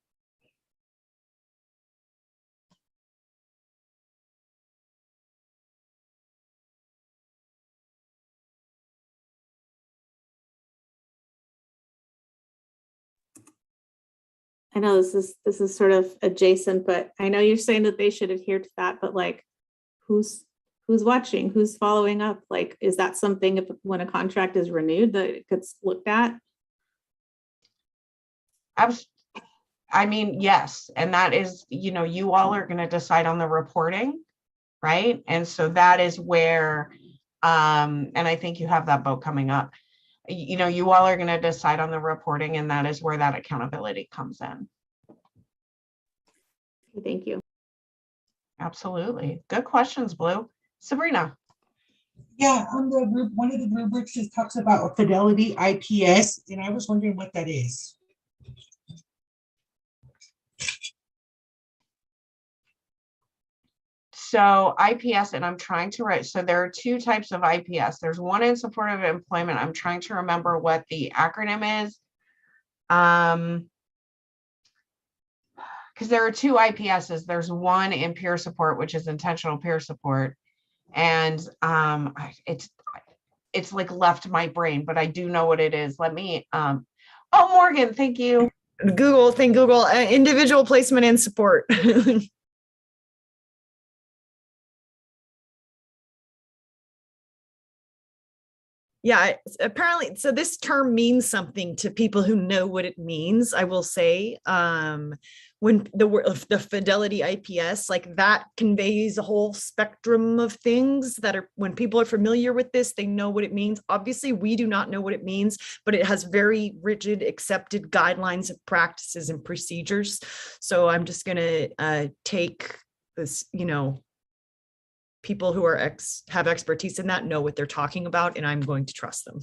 I know this is sort of adjacent, but I know you're saying that they should adhere to that, but like, who's watching, who's following up? Like, is that something when a contract is renewed that it gets looked at? I mean, yes, and that is, you all are going to decide on the reporting, right? And so that is where, and I think you have that vote coming up. You all are going to decide on the reporting, and that is where that accountability comes in. Thank you. Absolutely. Good questions, Blue. Sabrina. Yeah, on the one of the rubrics it talks about Fidelity IPS, and I was wondering what that is. So IPS, and I'm trying to write, so there are 2 types of IPS. There's one in support of employment. I'm trying to remember what the acronym is. Because there are 2 IPSs. There's one in peer support, which is intentional peer support. And it's like left my brain, but I do know what it is. Let me, oh, Morgan, thank you. Thank Google, individual placement and support. Yeah, apparently, so this term means something to people who know what it means. I will say, when the word of the fidelity IPS, like that conveys a whole spectrum of things that are, when people are familiar with this, they know what it means. Obviously, we do not know what it means, but it has very rigid accepted guidelines of practices and procedures. So I'm just gonna take this, people who are have expertise in that know what they're talking about, and I'm going to trust them.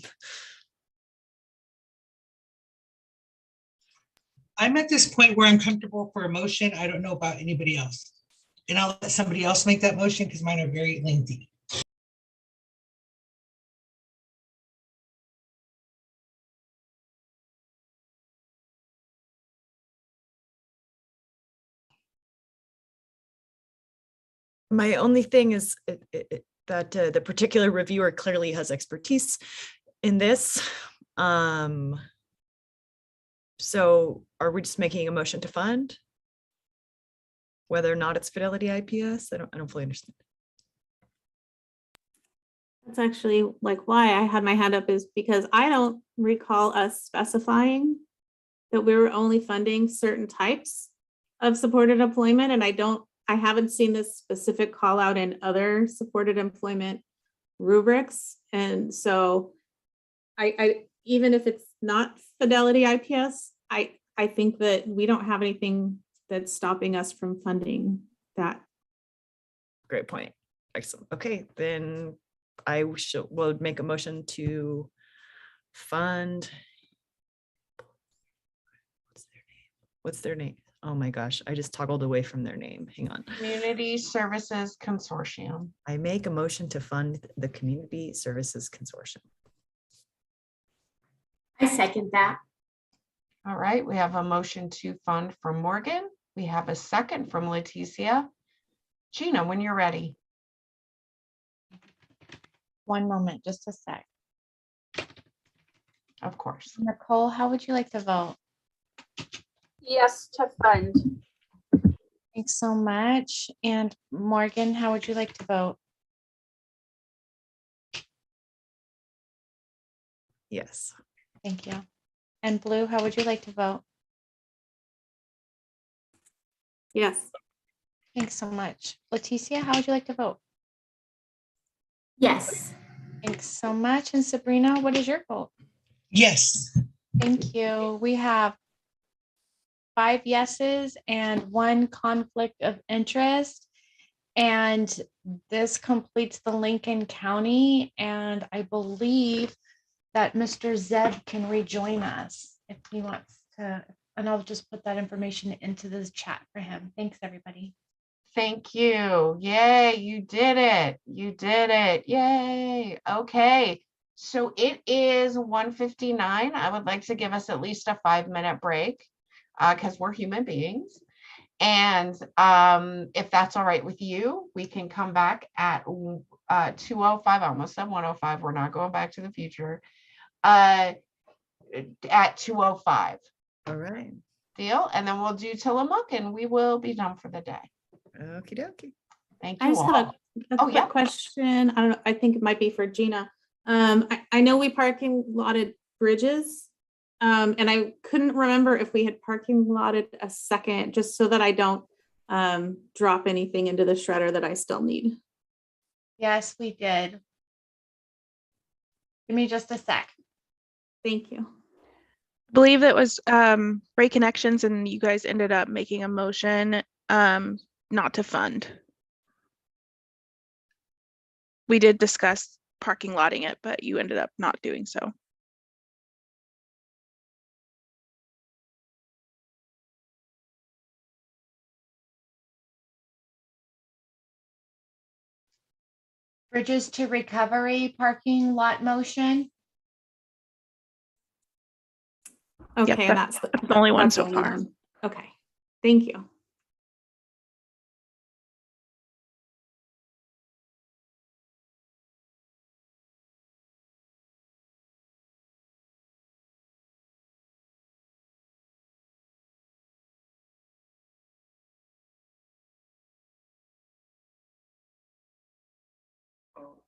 I'm at this point where I'm comfortable for a motion. I don't know about anybody else. And I'll let somebody else make that motion because mine are very lengthy. My only thing is that the particular reviewer clearly has expertise in this. So are we just making a motion to fund? Whether or not it's Fidelity IPS? I don't fully understand. That's actually like why I had my hand up, is because I don't recall us specifying that we were only funding certain types of supported employment. And I haven't seen this specific call out in other supported employment rubrics. And so I even if it's not Fidelity IPS, I think that we don't have anything that's stopping us from funding that. Great point. Excellent. Okay, then I will make a motion to fund. What's their name? Oh my gosh, I just toggled away from their name. Hang on. Community Services Consortium. I make a motion to fund the Community Services Consortium. I second that. All right, we have a motion to fund from Morgan. We have a second from Leticia. Gina, when you're ready. One moment, just a sec. Of course. Nicole, how would you like to vote? Yes, to fund. Thanks so much. And Morgan, how would you like to vote? Yes. Thank you. And Blue, how would you like to vote? Yes. Thanks so much. Leticia, how would you like to vote? Yes. Thanks so much. And Sabrina, what is your vote? Yes. Thank you. We have 5 yeses and 1 conflict of interest. And this completes the Lincoln County. And I believe that Mr. Zeb can rejoin us if he wants to. And I'll just put that information into the chat for him. Thanks, everybody. Thank you. Yay, you did it. You did it. Yay. Okay. So it is 1:59. I would like to give us at least a 5-minute break because we're human beings. And if that's all right with you, we can come back at 2:05. I almost said 1:05. We're not going back to the future. At 2:05. All right. Deal. And then we'll do Tillamook and we will be done for the day. Okie dokie. Thank I you just all. have a quick yeah. question. I don't know. I think it might be for Gina. I know we parking lotted bridges. And I couldn't remember if we had parking lotted a second, just so that I don't drop anything into the shredder that I still need. Yes, we did. Give me just a sec. Thank you. I believe that was Ray Connections, and you guys ended up making a motion not to fund. We did discuss parking lotting it, but you ended up not doing so. Bridges to Recovery parking lot motion. Okay, Yep, that's the only one that's so the only far. one. Okay, thank you.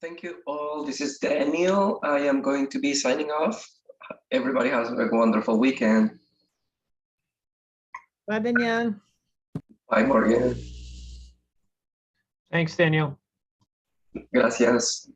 Thank you all. This is Daniel. I am going to be signing off. Everybody has a wonderful weekend. Bye, Danielle. Bye, Morgan. Thanks, Daniel. Gracias.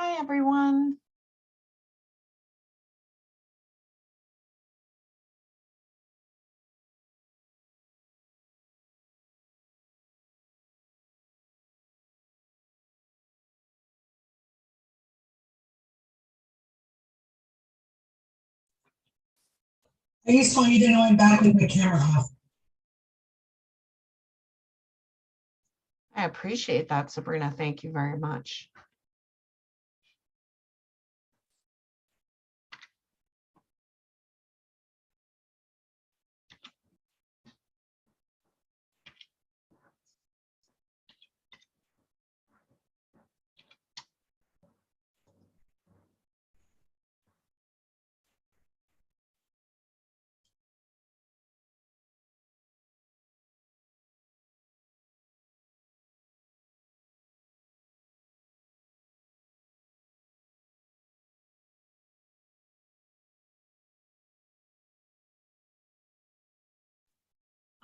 Hi, everyone. I just want you to know I'm back with my camera off. I appreciate that, Sabrina. Thank you very much.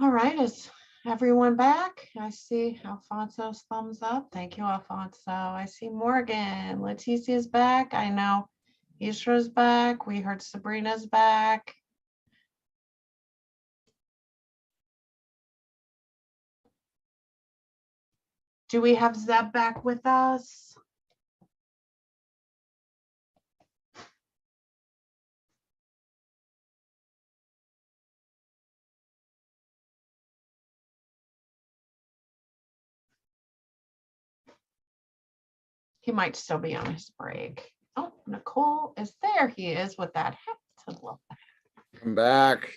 All right, is everyone back? I see Alfonso's thumbs up. Thank you, Alfonso. I see Morgan. Leticia's back. I know Isra's back. We heard Sabrina's back. Do we have Zeb back with us? He might still be on his break. Oh, Nicole is there. He is with that hat to look. I'm back.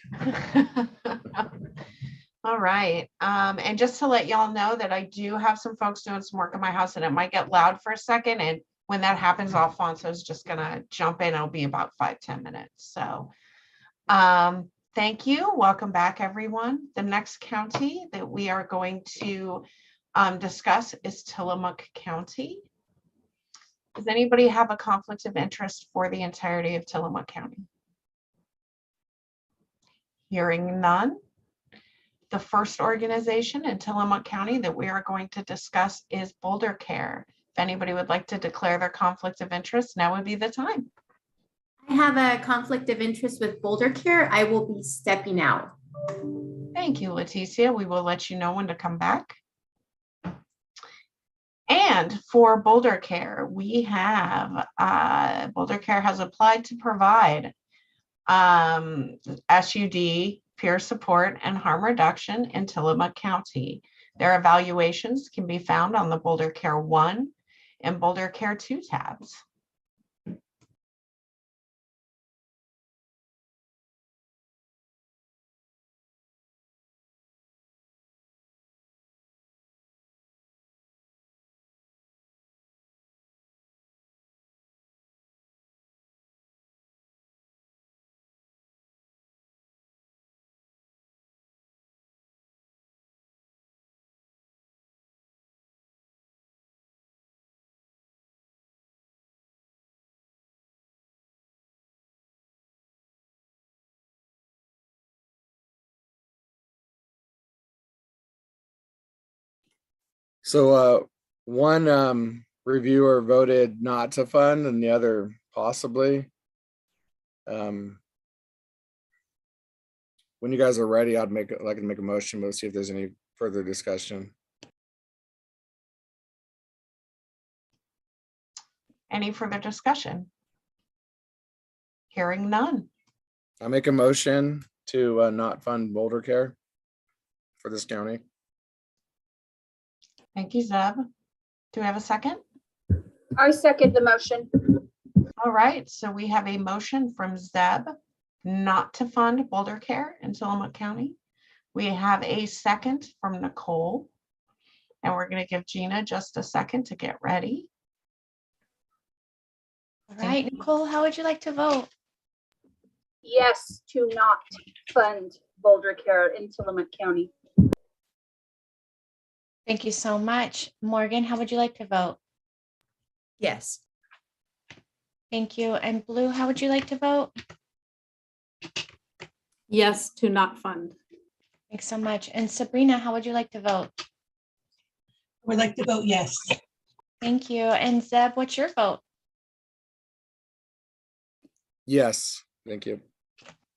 All right. And just to let y'all know that I do have some folks doing some work in my house and it might get loud for a second. And when that happens, Alfonso's just gonna jump in. It'll be about 5-10 minutes. So thank you. Welcome back, everyone. The next county that we are going to discuss is Tillamook County. Does anybody have a conflict of interest for the entirety of Tillamook County? Hearing none. The first organization in Tillamook County that we are going to discuss is Boulder Care. If anybody would like to declare their conflict of interest, now would be the time. I have a conflict of interest with Boulder Care. I will be stepping out. Thank you, Leticia. We will let you know when to come back. And for Boulder Care, we have Boulder Care has applied to provide SUD, peer support, and harm reduction in Tillamook County. Their evaluations can be found on the Boulder Care 1 and Boulder Care 2 tabs. So one reviewer voted not to fund and the other possibly. When you guys are ready, I'd make a motion. We'll see if there's any further discussion. Any further discussion? Hearing none. I make a motion to not fund Boulder Care for this county. Thank you, Zeb. Do we have a second? I second the motion. All right, so we have a motion from Zeb not to fund Boulder Care in Tillamook County. We have a second from Nicole, and we're going to give Gina just a second to get ready. All right, Nicole, how would you like to vote? Yes, to not fund Boulder Care in Tillamook County. Thank you so much. Morgan, how would you like to vote? Yes. Thank you. And Blue, how would you like to vote? Yes, to not fund. Thanks so much. And Sabrina, how would you like to vote? I would like to vote yes. Thank you. And Zeb, what's your vote? Yes, thank you.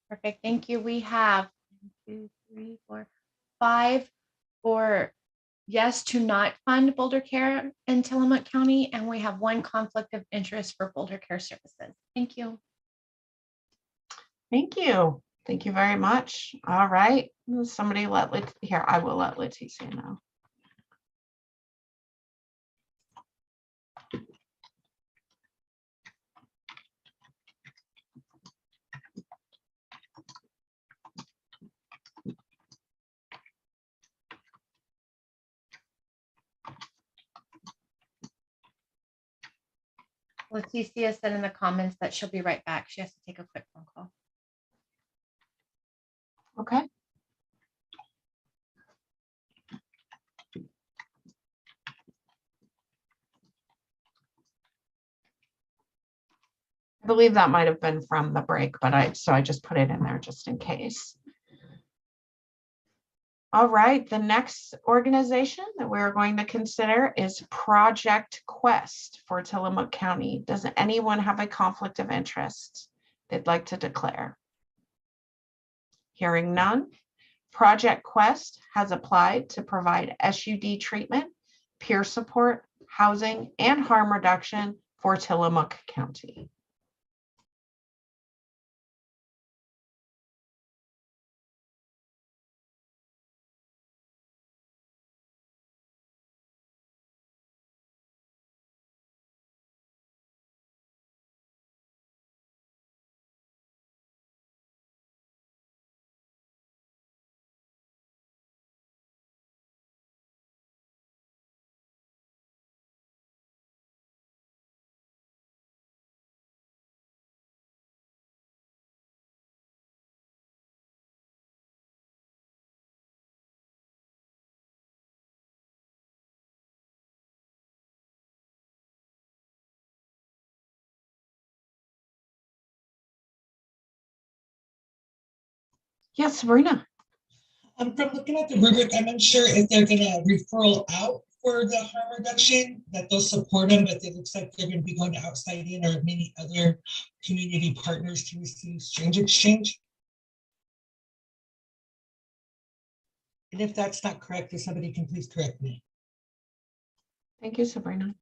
Perfect. Thank you. We have 1, 2, 3, 4, 5 for yes to not fund Boulder Care in Tillamook County, and we have 1 conflict of interest for Boulder Care Services. Thank you. Thank you. Thank you very much. All right. Somebody here, I will let Leticia know. Leticia said in the comments that she'll be right back. She has to take a quick phone call. Okay. I believe that might have been from the break, but I just put it in there just in case. All right, the next organization that we're going to consider is Project Quest for Tillamook County. Does anyone have a conflict of interest they'd like to declare? Hearing none, Project Quest has applied to provide SUD treatment, peer support, housing, and harm reduction for Tillamook County. Yes, Sabrina. From looking at the rubric, I'm unsure if they're gonna referral out for the harm reduction, that they'll support them, but it looks like they're gonna be going to outside in or many other community partners to receive strange exchange. And if that's not correct, if somebody can please correct me. Thank you, Sabrina.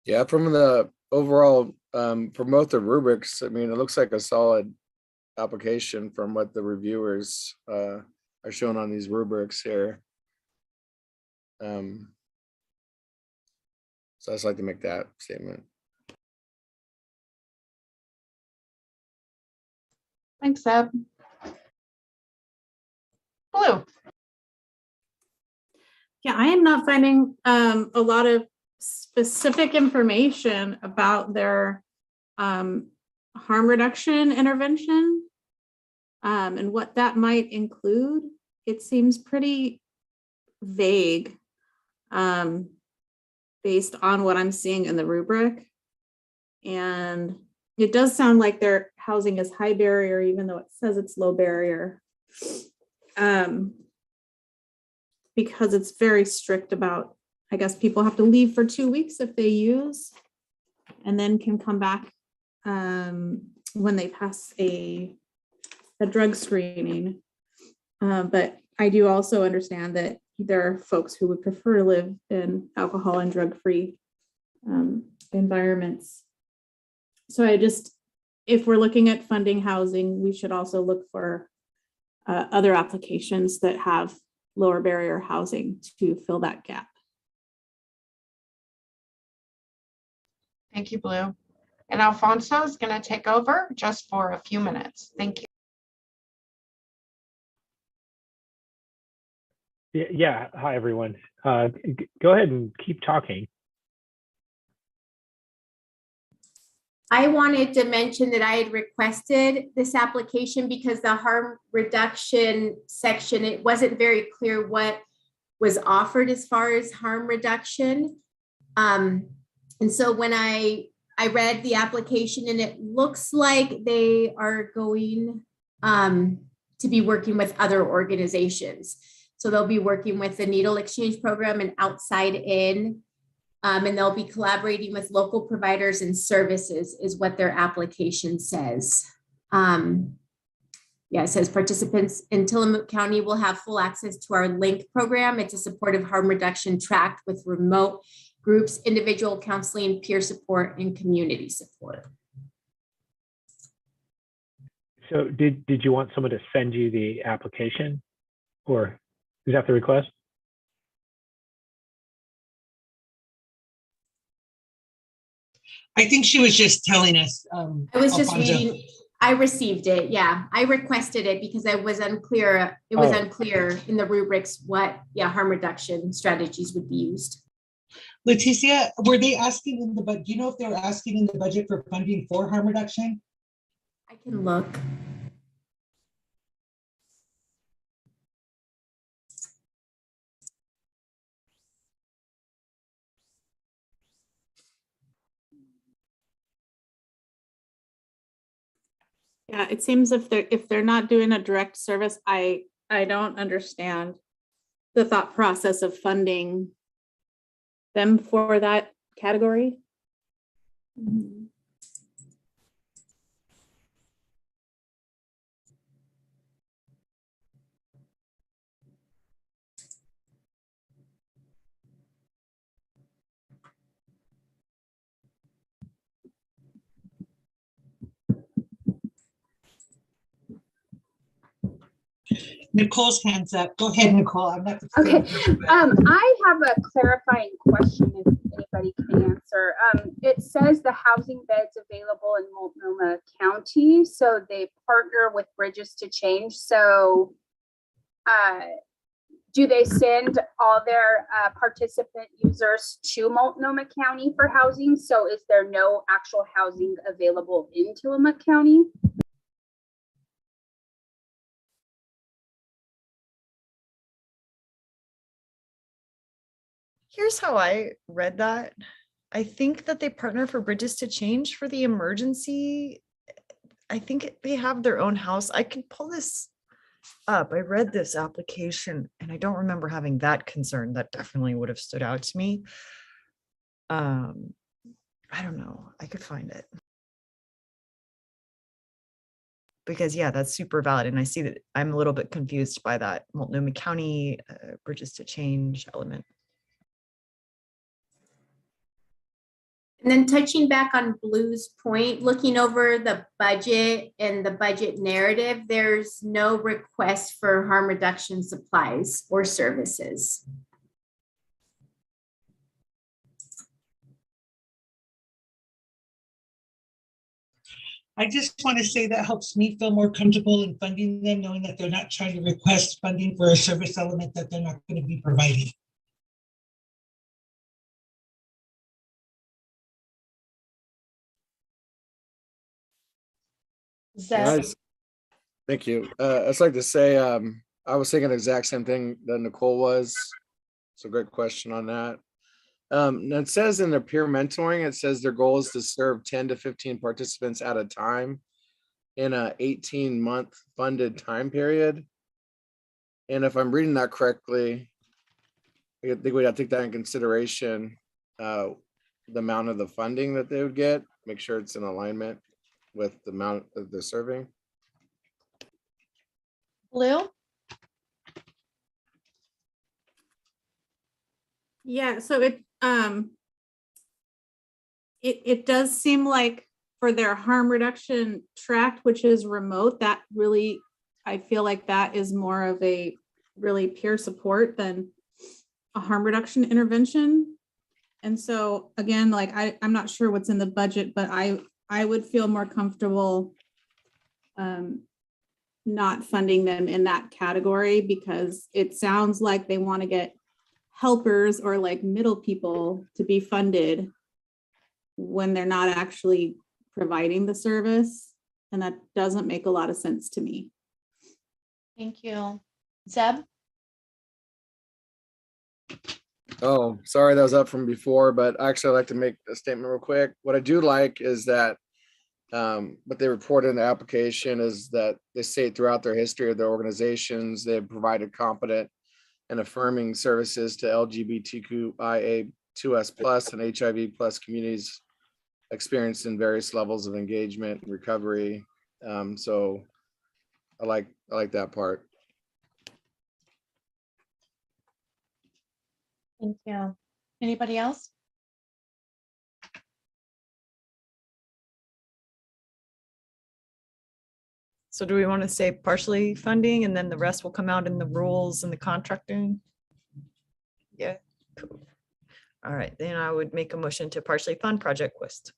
Yeah, from the overall, from both the rubrics, I mean, it looks like a solid application from what the reviewers are shown on these rubrics here. So I'd just like to make that statement. Thanks, Zeb. Blue. Yeah, I am not finding a lot of specific information about their harm reduction intervention and what that might include. It seems pretty vague based on what I'm seeing in the rubric. And it does sound like their housing is high barrier, even though it says it's low barrier. Because it's very strict about, I guess people have to leave for 2 weeks if they use, and then can come back when they pass a drug screening. But I do also understand that there are folks who would prefer to live in alcohol and drug-free environments. So if we're looking at funding housing, we should also look for other applications that have lower barrier housing to fill that gap. Thank you, Blue. And Alfonso is going to take over just for a few minutes. Thank you. Yeah. Hi, everyone. Go ahead and keep talking. I wanted to mention that I had requested this application because the harm reduction section, it wasn't very clear what was offered as far as harm reduction. And so when I read the application, and it looks like they are going to be working with other organizations. So they'll be working with the Needle Exchange Program and Outside In. And they'll be collaborating with local providers and services is what their application says. Yeah, it says participants in Tillamook County will have full access to our LINK program. It's a supportive harm reduction track with remote groups, individual counseling, peer support, and community support. So did you want someone to send you the application, or is that the request? I think she was just telling us. I was just Alfonso. reading, I received it. Yeah, I requested it because I was unclear. It was Oh. unclear in the rubrics what, harm reduction strategies would be used. Leticia, were they asking in the budget? Do you know if they were asking in the budget for funding for harm reduction? I can look. Yeah, it seems if they're not doing a direct service, I don't understand the thought process of funding them for that category. Nicole's hands up. Go ahead, Nicole. I'm not. Okay. I have a clarifying question if anybody can answer. It says the housing beds available in Multnomah County, so they partner with Bridges to Change. So do they send all their participant users to Multnomah County for housing? So is there no actual housing available in Tillamook County? Here's how I read that. I think that they partner for Bridges to Change for the emergency. I think they have their own house. I can pull this up. I read this application and I don't remember having that concern. That definitely would have stood out to me. I don't know. I could find it. Because yeah, that's super valid. And I see that I'm a little bit confused by that Multnomah County Bridges to Change element. And then touching back on Blue's point, looking over the budget and the budget narrative, there's no request for harm reduction supplies or services. I just want to say that helps me feel more comfortable in funding them, knowing that they're not trying to request funding for a service element that they're not going to be providing. Nice. Thank you. I'd like to say, I was thinking the exact same thing that Nicole was. It's a great question on that. And it says in their peer mentoring, it says their goal is to serve 10 to 15 participants at a time in a 18-month funded time period. And if I'm reading that correctly, I think we have to take that in consideration, the amount of the funding that they would get, make sure it's in alignment with the amount of the serving. Blue? Yeah, so it does seem like for their harm reduction tract, which is remote, that really, I feel like that is more of a really peer support than a harm reduction intervention. And so again, like I'm not sure what's in the budget, but I would feel more comfortable not funding them in that category, because it sounds like they want to get helpers or like middle people to be funded when they're not actually providing the service. And that doesn't make a lot of sense to me. Thank you. Zeb? Oh, sorry, that was up from before, but actually I'd like to make a statement real quick. What I do like is that what they report in the application is that they say throughout their history of their organizations, they've provided competent and affirming services to LGBTQIA2S+ and HIV+ communities experienced in various levels of engagement and recovery. So I like that part. Thank you. Anybody else? So do we want to say partially funding and then the rest will come out in the rules and the contracting? Yeah, cool. All right, then I would make a motion to partially fund Project Quest.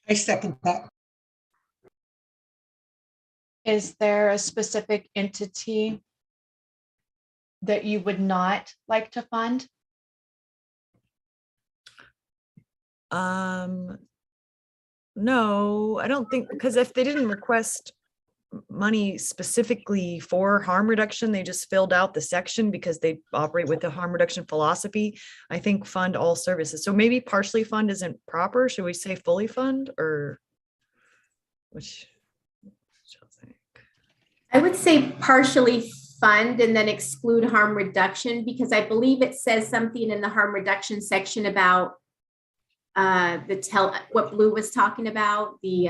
I second that. Is there a specific entity that you would not like to fund? No, I don't think, because if they didn't request money specifically for harm reduction, they just filled out the section because they operate with the harm reduction philosophy. I think fund all services. So maybe partially fund isn't proper. Should we say fully fund or which? I would say partially fund and then exclude harm reduction, because I believe it says something in the harm reduction section about what Blue was talking about, we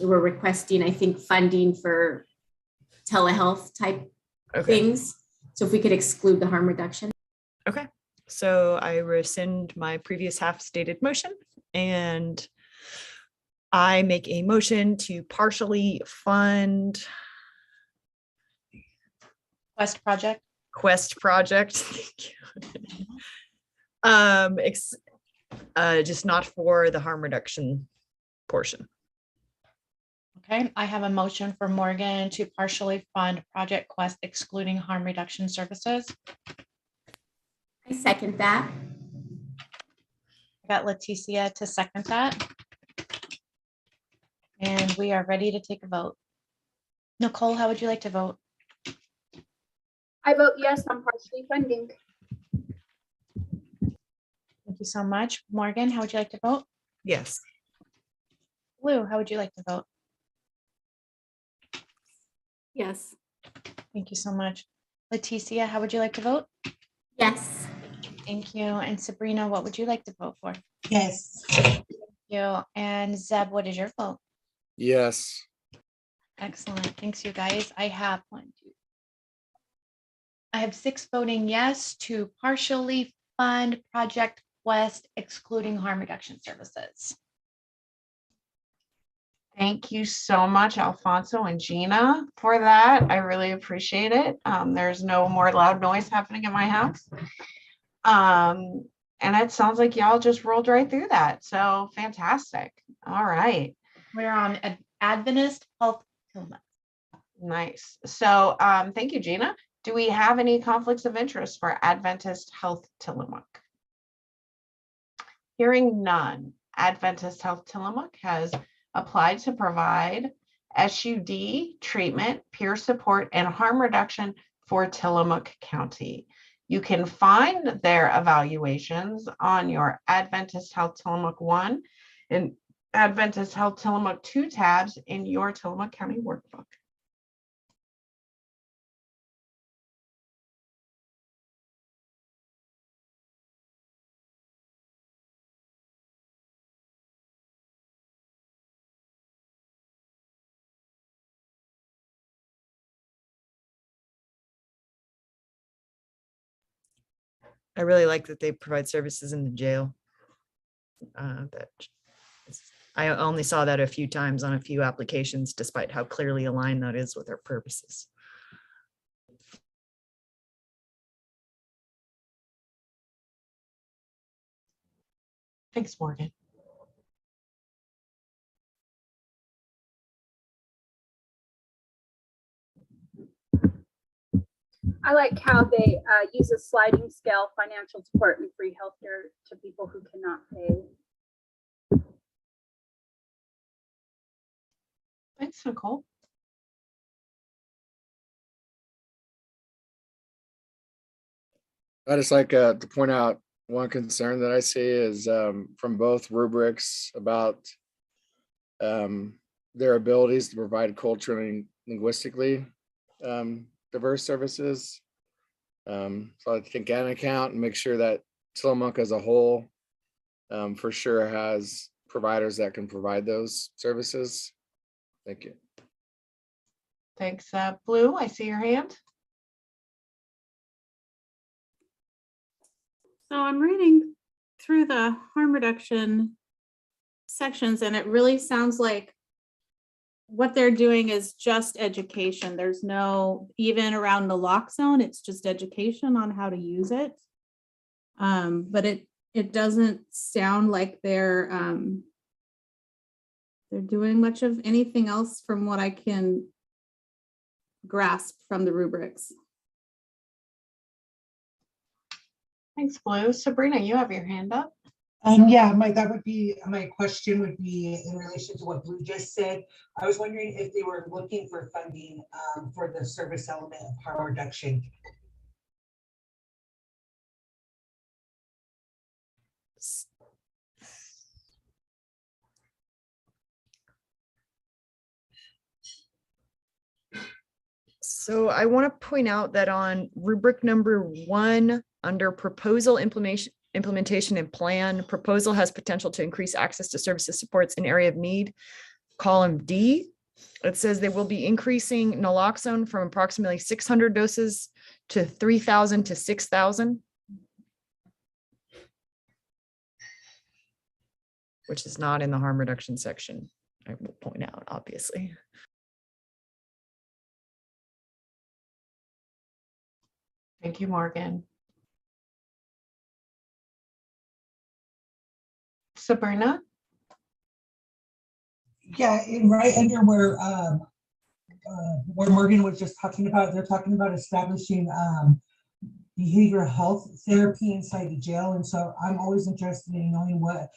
were requesting, I think, funding for telehealth type things. So if we could exclude the harm reduction. Okay, so I rescind my previous half stated motion and I make a motion to partially fund Quest project. Thank you. Just not for the harm reduction portion. Okay, I have a motion for Morgan to partially fund Project Quest excluding harm reduction services. I second that. I got Leticia to second that. And we are ready to take a vote. Nicole, how would you like to vote? I vote yes on partially funding. Thank you so much. Morgan, how would you like to vote? Yes. Lou, how would you like to vote? Yes. Thank you so much. Leticia, how would you like to vote? Yes. Thank you. And Sabrina, what would you like to vote for? Yes. Thank you. And Zeb, what is your vote? Yes. Excellent. Thanks, you guys. I have 6 voting yes to partially fund Project Quest excluding harm reduction services. Thank you so much, Alfonso and Gina, for that. I really appreciate it. There's no more loud noise happening in my house. And it sounds like y'all just rolled right through that. So fantastic. All right. We're on Adventist Health Tillamook. Nice. So thank you, Gina. Do we have any conflicts of interest for Adventist Health Tillamook? Hearing none, Adventist Health Tillamook has applied to provide SUD treatment, peer support, and harm reduction for Tillamook County. You can find their evaluations on your Adventist Health Tillamook 1 and Adventist Health Tillamook 2 tabs in your Tillamook County workbook. I really like that they provide services in the jail. I only saw that a few times on a few applications, despite how clearly aligned that is with our purposes. Thanks, Morgan. I like how they use a sliding scale financial support and free healthcare to people who cannot pay. Thanks, Nicole. I just like to point out one concern that I see is from both rubrics about their abilities to provide culturally and linguistically diverse services. So I think get an account and make sure that Tillamook as a whole for sure has providers that can provide those services? Thank you. Thanks. Blue, I see your hand. So I'm reading through the harm reduction sections, and it really sounds like what they're doing is just education. There's no, even around naloxone, it's just education on how to use it. But it doesn't sound like they're doing much of anything else from what I can grasp from the rubrics. Thanks, Blue. Sabrina, you have your hand up. Yeah, that would be, my question would be in relation to what Blue just said. I was wondering if they were looking for funding for the service element of harm reduction. So I want to point out that on rubric number 1, under proposal implementation and plan, proposal has potential to increase access to services supports in area of need. Column D, it says they will be increasing naloxone from approximately 600 doses to 3,000 to 6,000, which is not in the harm reduction section. I will point out, obviously. Thank you, Morgan. Sabrina? Yeah, and right under where Morgan was just talking about, they're talking about establishing behavioral health therapy inside the jail. And so I'm always interested in knowing what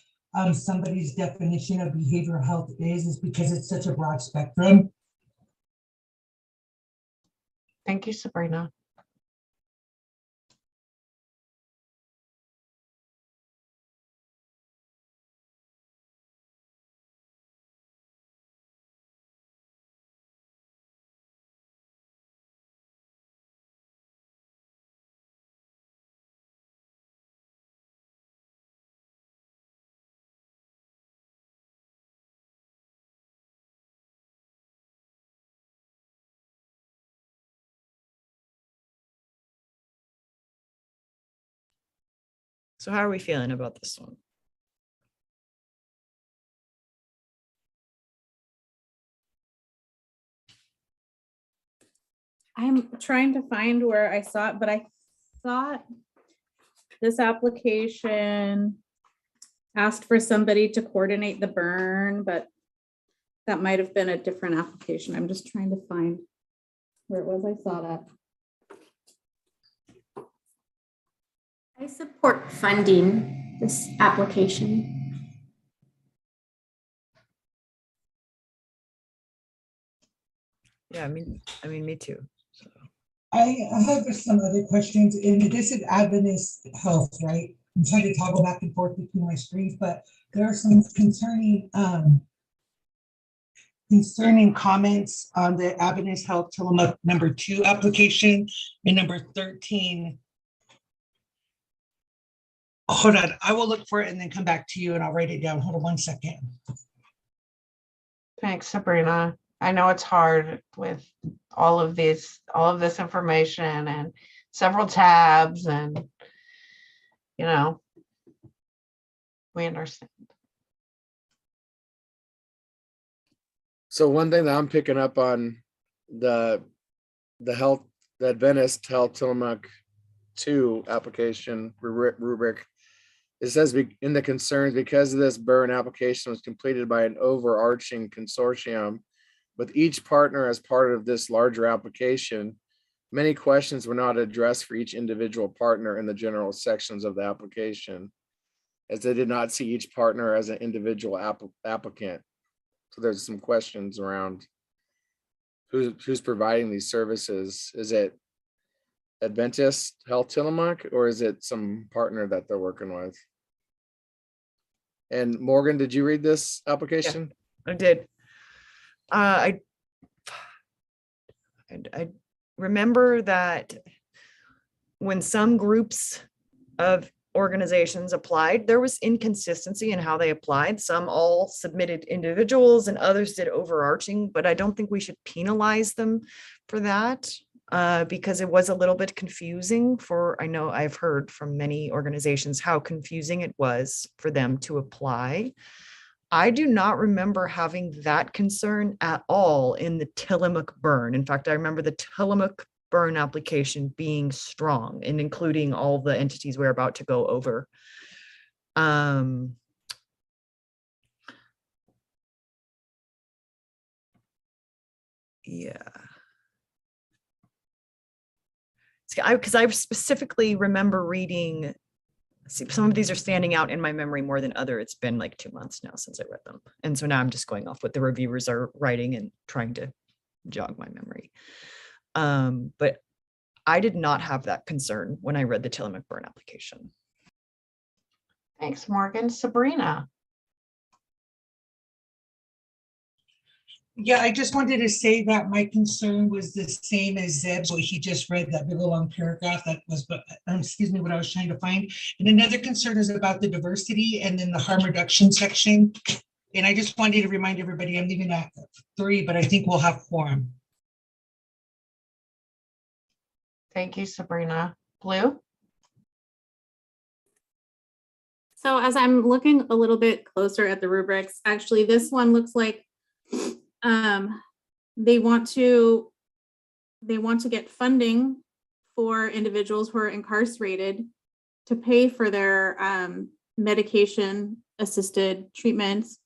somebody's definition of behavioral health is because it's such a broad spectrum. Thank you, Sabrina. So how are we feeling about this one? I'm trying to find where I saw it, but I thought this application asked for somebody to coordinate the burn, but that might have been a different application. I'm just trying to find where it was I saw that. I support funding this application. Yeah, I mean, me too. So. I have some other questions, and this is Adventist Health, right? I'm trying to toggle back and forth between my screens, but there are some concerning comments on the Adventist Health Tillamook number 2 application and number 13. Hold on, I will look for it and then come back to you and I'll write it down. Hold on one second. Thanks, Sabrina. I know it's hard with all of this information and several tabs, and you know, we understand. So one thing that I'm picking up on the Adventist Health Tillamook 2 application rubric, it says in the concerns, because this burn application was completed by an overarching consortium with each partner as part of this larger application, many questions were not addressed for each individual partner in the general sections of the application, as they did not see each partner as an individual applicant. So there's some questions around who's providing these services. Is it Adventist Health Tillamook, or is it some partner that they're working with? And Morgan, did you read this application? Yeah, I did. I remember that when some groups of organizations applied, there was inconsistency in how they applied. Some all submitted individuals and others did overarching, but I don't think we should penalize them for that because it was a little bit confusing I know I've heard from many organizations how confusing it was for them to apply. I do not remember having that concern at all in the Tillamook burn. In fact, I remember the Tillamook burn application being strong and including all the entities we're about to go over. Yeah. Because I specifically remember reading, some of these are standing out in my memory more than other. It's been like 2 months now since I read them. And so now I'm just going off what the reviewers are writing and trying to jog my memory. But I did not have that concern when I read the Tillamook burn application. Thanks, Morgan. Sabrina. Yeah, I just wanted to say that my concern was the same as Zeb's, what he just read, that big long paragraph. That was, excuse me, what I was trying to find. And another concern is about the diversity and then the harm reduction section. And I just wanted to remind everybody, I'm leaving at 3, but I think we'll have quorum. Thank you, Sabrina. Blue? So as I'm looking a little bit closer at the rubrics, actually, this one looks like they want to get funding for individuals who are incarcerated to pay for their medication assisted treatments.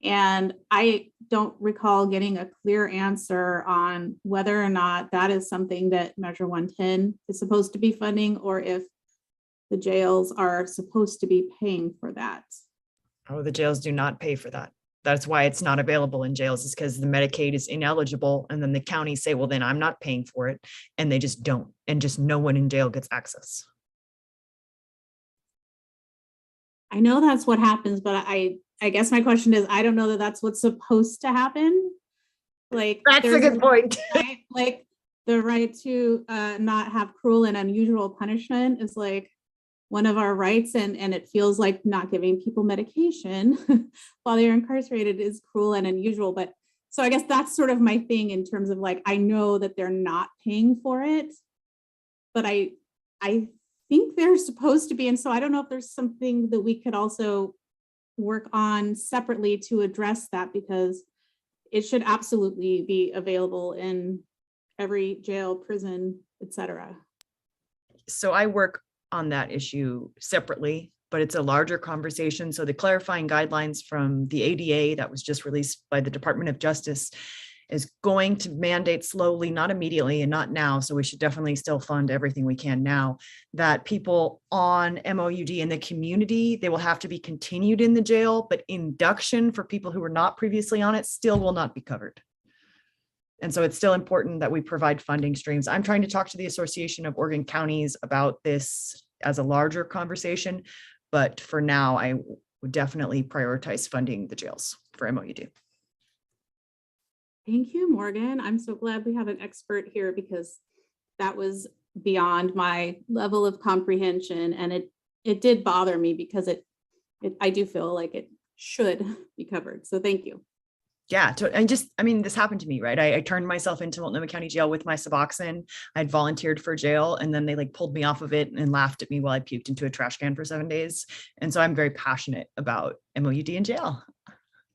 And I don't recall getting a clear answer on whether or not that is something that Measure 110 is supposed to be funding, or if the jails are supposed to be paying for that. Oh, the jails do not pay for that. That's why it's not available in jails, is because the Medicaid is ineligible. And then the counties say, well, then I'm not paying for it. And they just don't. And just no one in jail gets access. I know that's what happens, but I guess my question is, I don't know that that's what's supposed to happen. Like, that's a good point. Right? Like the right to not have cruel and unusual punishment is like one of our rights, and it feels like not giving people medication while they're incarcerated is cruel and unusual. But so I guess that's sort of my thing in terms of like, I know that they're not paying for it, but I think they're supposed to be. And so I don't know if there's something that we could also work on separately to address that, because it should absolutely be available in every jail, prison, etc. So I work on that issue separately, but it's a larger conversation. So the clarifying guidelines from the ADA that was just released by the Department of Justice is going to mandate slowly, not immediately and not now. So we should definitely still fund everything we can now, that people on MOUD in the community, they will have to be continued in the jail, but induction for people who were not previously on it still will not be covered. And so it's still important that we provide funding streams. I'm trying to talk to the Association of Oregon Counties about this as a larger conversation, but for now, I would definitely prioritize funding the jails for MOUD. Thank you, Morgan. I'm so glad we have an expert here, because that was beyond my level of comprehension, and it did bother me because I do feel like it should be covered. So thank you. Yeah, I mean, this happened to me, right? I turned myself into Multnomah County Jail with my Suboxone. I had volunteered for jail, and then they like pulled me off of it and laughed at me while I puked into a trash can for 7 days. And so I'm very passionate about MOUD in jail.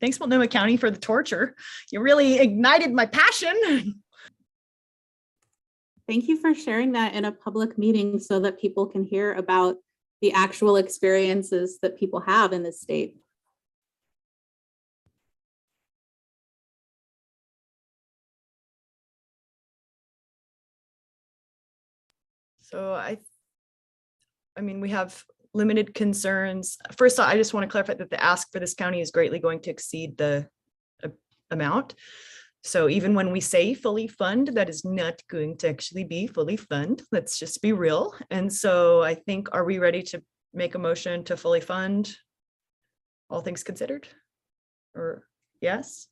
Thanks, Multnomah County, for the torture. You really ignited my passion. Thank you for sharing that in a public meeting so that people can hear about the actual experiences that people have in this state. So I mean, we have limited concerns. First, I just want to clarify that the ask for this county is greatly going to exceed the amount. So even when we say fully fund, that is not going to actually be fully fund. Let's just be real. And so I think, are we ready to make a motion to fully fund, all things considered? Or yes?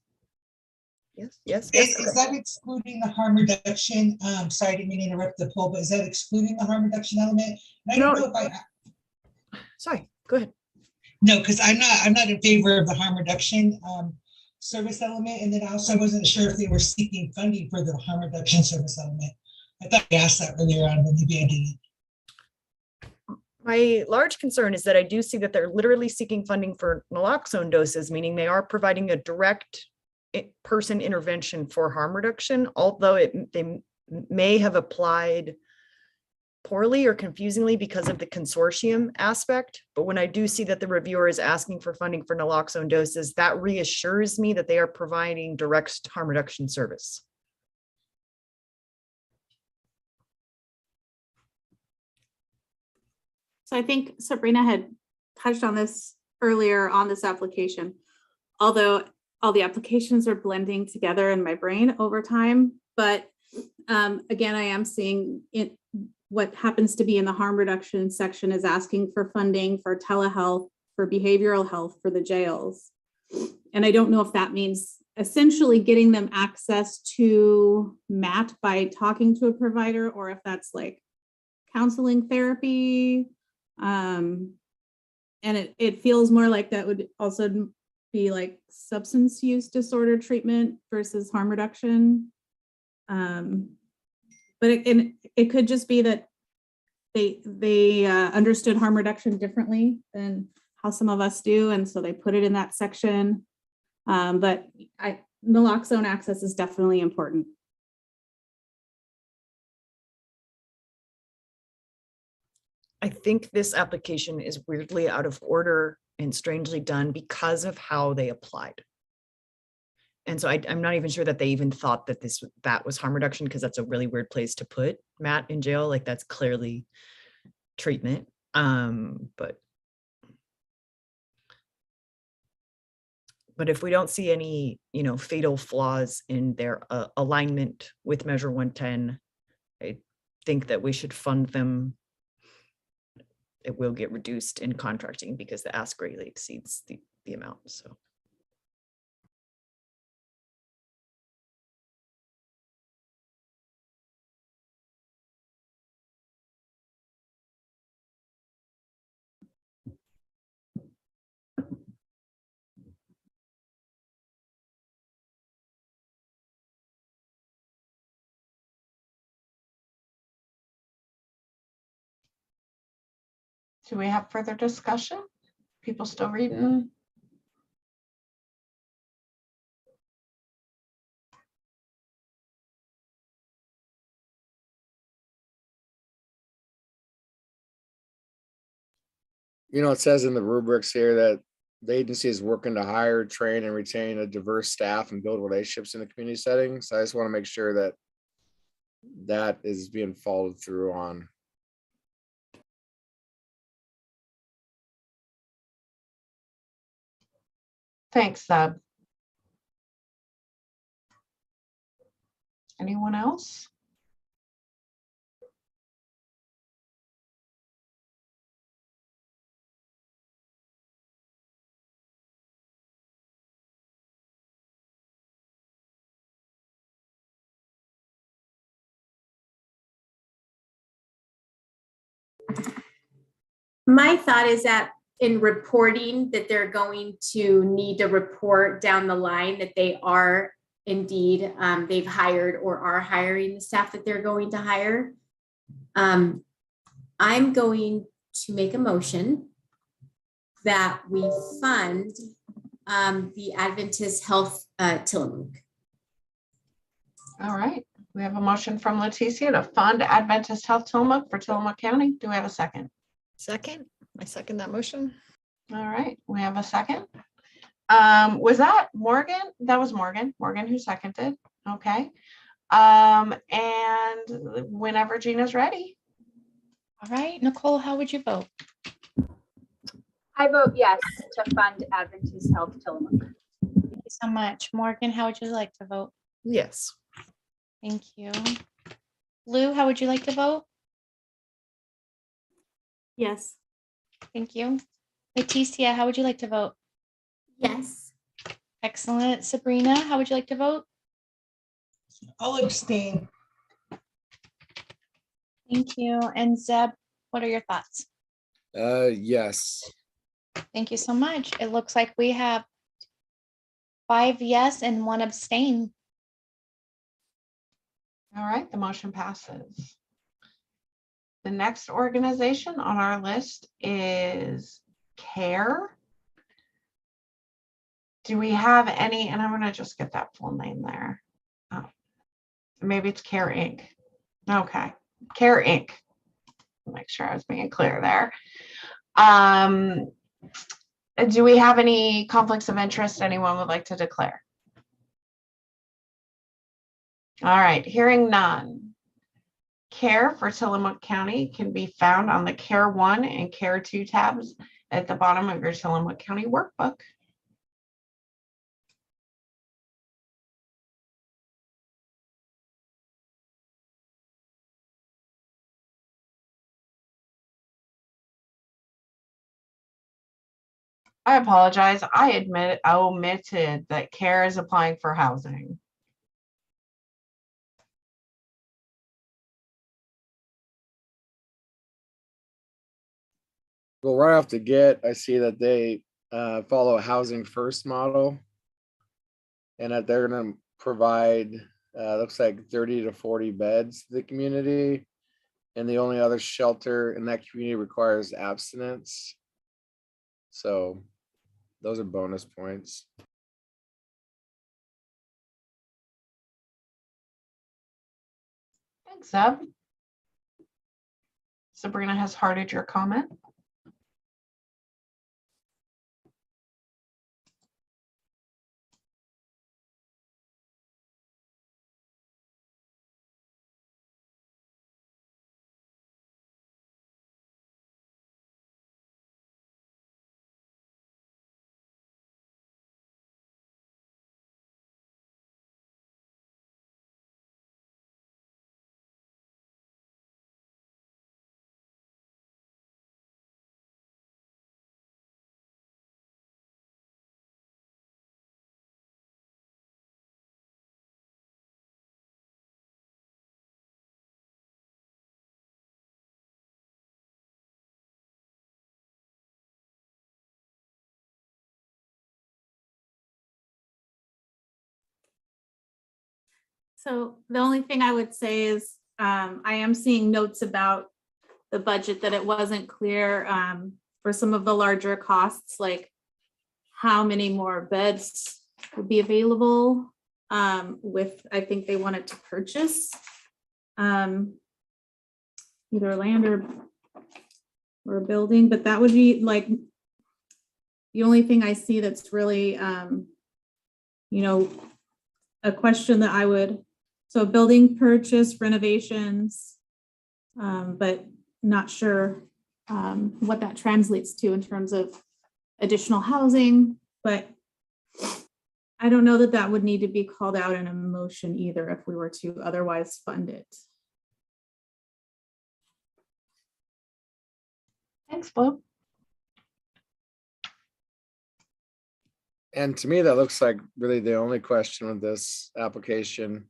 Yes. Is that excluding the harm reduction? Sorry, I didn't mean to interrupt the poll, but is that excluding the harm reduction element? I don't know if Sorry, go ahead. No, because I'm not in favor of the harm reduction service element. And then I also wasn't sure if they were seeking funding for the harm reduction service element. I thought I asked that earlier on, but maybe I didn't. My large concern is that I do see that they're literally seeking funding for naloxone doses, meaning they are providing a direct person intervention for harm reduction, although they may have applied poorly or confusingly because of the consortium aspect. But when I do see that the reviewer is asking for funding for naloxone doses, that reassures me that they are providing direct harm reduction service. So I think Sabrina had touched on this earlier on this application, although all the applications are blending together in my brain over time. But again, I am seeing it. What happens to be in the harm reduction section is asking for funding for telehealth, for behavioral health for the jails. And I don't know if that means essentially getting them access to MAT by talking to a provider, or if that's like counseling therapy. And it feels more like that would also be like substance use disorder treatment versus harm reduction. But it could just be that they understood harm reduction differently than how some of us do, and so they put it in that section. But naloxone access is definitely important. I think this application is weirdly out of order and strangely done because of how they applied. And so I'm not even sure that they even thought that that was harm reduction, because that's a really weird place to put Matt in jail. Like, that's clearly treatment. But if we don't see any, fatal flaws in their alignment with Measure 110, I think that we should fund them. It will get reduced in contracting because the ask greatly exceeds the amount. So. Do we have further discussion? People still reading? It says in the rubrics here that the agency is working to hire, train, and retain a diverse staff and build relationships in the community setting. So I just want to make sure that that is being followed through on. Thanks, Seb. Anyone else? My thought is that in reporting that they're going to need to report down the line that they are indeed, they've hired or are hiring the staff that they're going to hire. I'm going to make a motion that we fund the Adventist Health Tillamook. All right. We have a motion from Leticia to fund Adventist Health Tillamook for Tillamook County. Do we have a second? Second. I second that motion. All right. We have a second. Was that Morgan? That was Morgan. Morgan who seconded. Okay. And whenever Gina's ready. All right, Nicole, how would you vote? I vote yes to fund Adventist Health Tillamook. Thank you so much. Morgan, how would you like to vote? Yes. Thank you. Lou, how would you like to vote? Yes. Thank you. Leticia, how would you like to vote? Yes. Excellent. Sabrina, how would you like to vote? I'll abstain. Thank you. And Zeb, what are your thoughts? Yes. Thank you so much. It looks like we have 5 yes and 1 abstain. All right, the motion passes. The next organization on our list is CARE. Do we have any, and I'm gonna just get that full name there. Oh, maybe it's CARE Inc. Okay, CARE Inc. Make sure I was being clear there. Do we have any conflicts of interest anyone would like to declare? All right, hearing none. CARE for Tillamook County can be found on the CARE 1 and CARE 2 tabs at the bottom of your Tillamook County workbook. I apologize. I omitted that CARE is applying for housing. Well, right off the get, I see that they follow a housing first model, and that they're going to provide looks like 30 to 40 beds to the community, and the only other shelter in that community requires abstinence. So those are bonus points. Thanks, Zeb. Sabrina has hearted your comment. So the only thing I would say is I am seeing notes about the budget that it wasn't clear for some of the larger costs, like how many more beds would be available with, I think they wanted to purchase either land or a building, but that would be like the only thing I see that's really, a question that I would, so building purchase, renovations, but not sure what that translates to in terms of additional housing, but I don't know that that would need to be called out in a motion either if we were to otherwise fund it. Thanks, Blue. And to me, that looks like really the only question with this application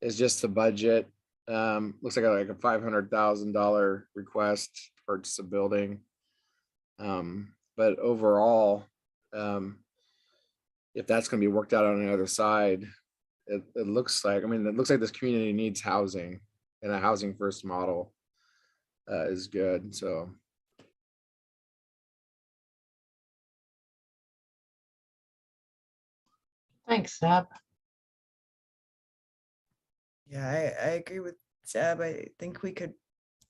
is just the budget. Looks like a $500,000 request to purchase a building. But overall, if that's going to be worked out on the other side, it looks like, it looks like this community needs housing, and a housing first model is good. So. Thanks, Zeb. Yeah, I agree with Zeb. I think we could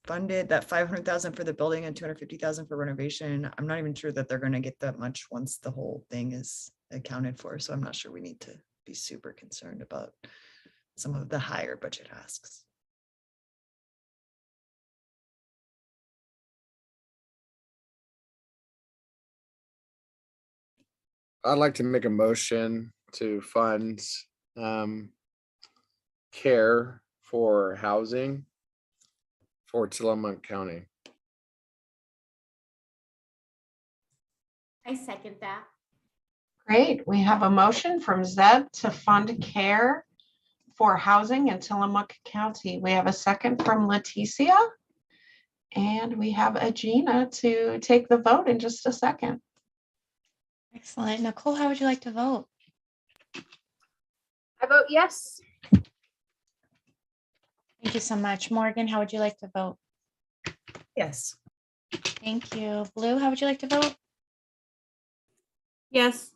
fund it, that 500,000 for the building and 250,000 for renovation. I'm not even sure that they're going to get that much once the whole thing is accounted for. So I'm not sure we need to be super concerned about some of the higher budget asks. I'd like to make a motion to fund CARE for housing for Tillamook County. I second that. Great. We have a motion from Zeb to fund CARE for housing in Tillamook County. We have a second from Leticia. And we have Agina to take the vote in just a second. Excellent. Nicole, how would you like to vote? I vote yes. Thank you so much. Morgan, how would you like to vote? Yes. Thank you. Blue, how would you like to vote? Yes.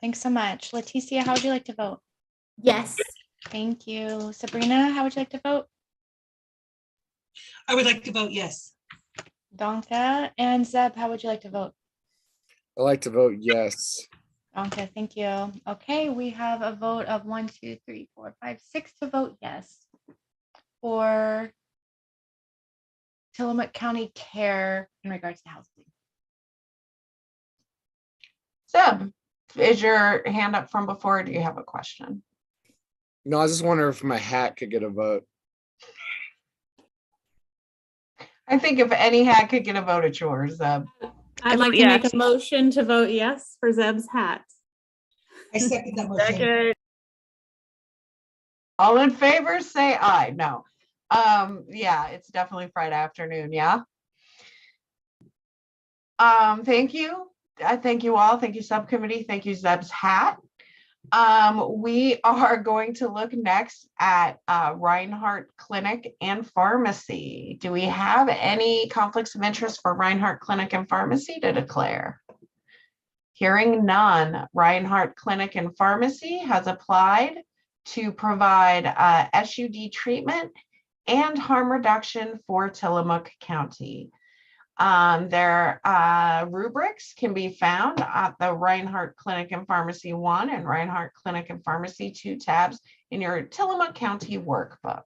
Thanks so much. Leticia, how would you like to vote? Yes. Thank you. Sabrina, how would you like to vote? I would like to vote yes. Donka and Zeb, how would you like to vote? I like to vote yes. Donka, thank you. Okay, we have a vote of 1, 2, 3, 4, 5, 6 to vote yes for Tillamook County Care in regards to housing. Zeb, is your hand up from before? Or do you have a question? No, I was just wondering if my hat could get a vote. I think if any hat could get a vote, it's yours, Zeb. I'd like vote to make yes. a motion to vote yes for Zeb's hat. I second that motion. Second. All in favor, say aye. No. Yeah, it's definitely Friday afternoon. Yeah. Thank you. I thank you all. Thank you, subcommittee. Thank you, Zeb's hat. We are going to look next at Reinhardt Clinic and Pharmacy. Do we have any conflicts of interest for Reinhardt Clinic and Pharmacy to declare? Hearing none, Reinhardt Clinic and Pharmacy has applied to provide SUD treatment and harm reduction for Tillamook County. Their rubrics can be found at the Reinhardt Clinic and Pharmacy 1 and Reinhardt Clinic and Pharmacy 2 tabs in your Tillamook County workbook.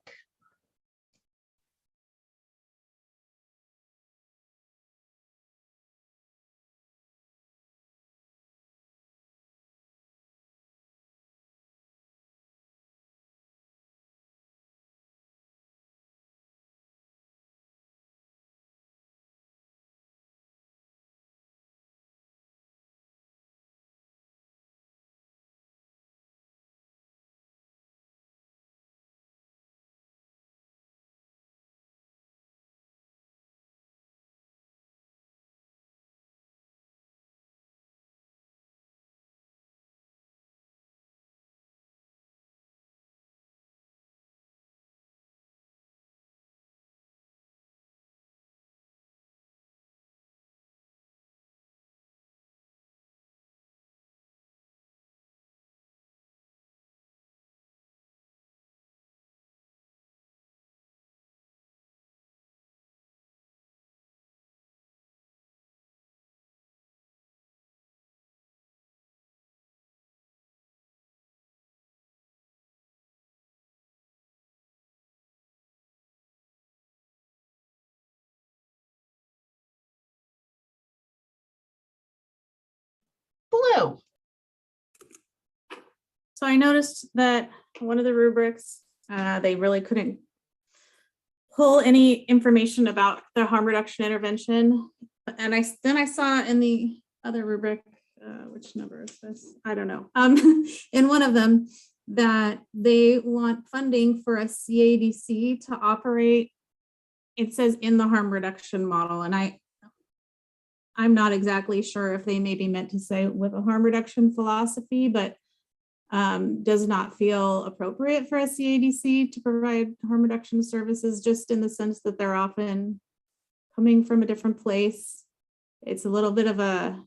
Blue. So I noticed that one of the rubrics, they really couldn't pull any information about the harm reduction intervention. And then I saw in the other rubric, which number is this? I don't know. In one of them, that they want funding for a CADC to operate. It says in the harm reduction model, and I'm not exactly sure if they maybe meant to say with a harm reduction philosophy, but does not feel appropriate for a CADC to provide harm reduction services, just in the sense that they're often coming from a different place. It's a little bit of a,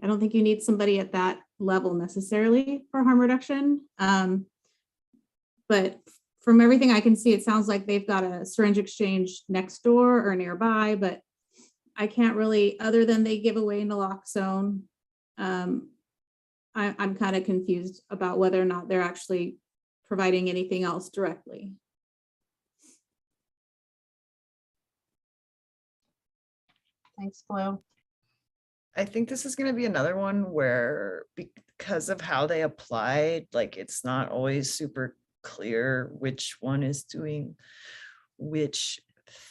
I don't think you need somebody at that level necessarily for harm reduction. But from everything I can see, it sounds like they've got a syringe exchange next door or nearby, but I can't really, other than they give away naloxone, I'm kind of confused about whether or not they're actually providing anything else directly. Thanks, Blue. I think this is going to be another one where, because of how they applied, like it's not always super clear which one is doing which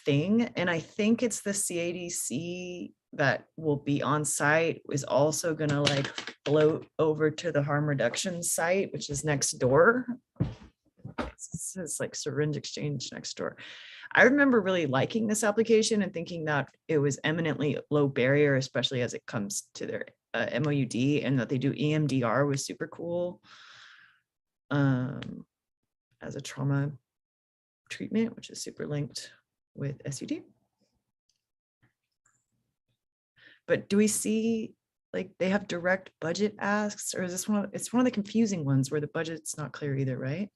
thing. And I think it's the CADC that will be on site is also going to like float over to the harm reduction site, which is next door. It says like syringe exchange next door. I remember really liking this application and thinking that it was eminently low barrier, especially as it comes to their MOUD, and that they do EMDR was super cool as a trauma treatment, which is super linked with SUD. But do we see like they have direct budget asks, or is this one? It's one of the confusing ones where the budget's not clear either, right?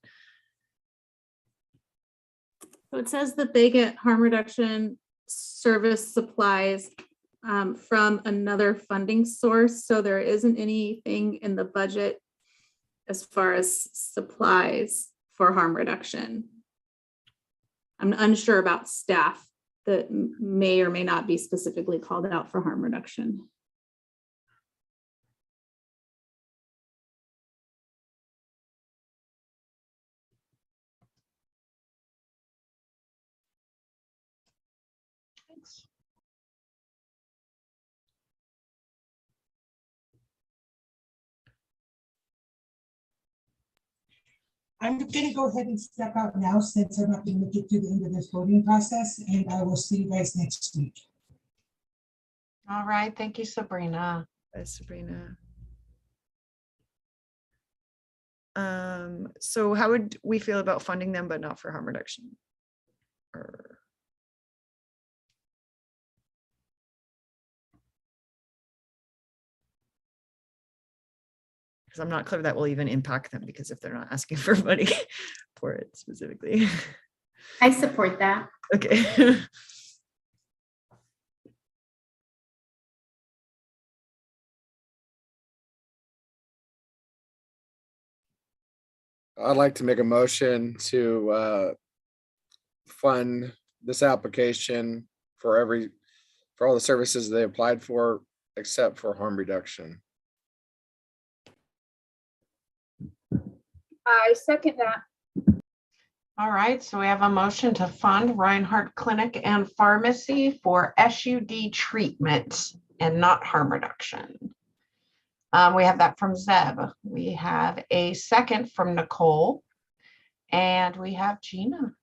So it says that they get harm reduction service supplies from another funding source. So there isn't anything in the budget as far as supplies for harm reduction. I'm unsure about staff that may or may not be specifically called out for harm reduction. Thanks. I'm gonna go ahead and step out now since I'm not gonna get to the end of this voting process, and I will see you guys next week. All right, thank you, Sabrina. Sabrina. So how would we feel about funding them, but not for harm reduction? Or because I'm not clear that will even impact them, because if they're not asking for money for it specifically. I support that. Okay. I'd like to make a motion to fund this application for all the services they applied for, except for harm reduction. I second that. All right, so we have a motion to fund Reinhardt Clinic and Pharmacy for SUD treatment and not harm reduction. We have that from Zeb. We have a second from Nicole, and we have Gina.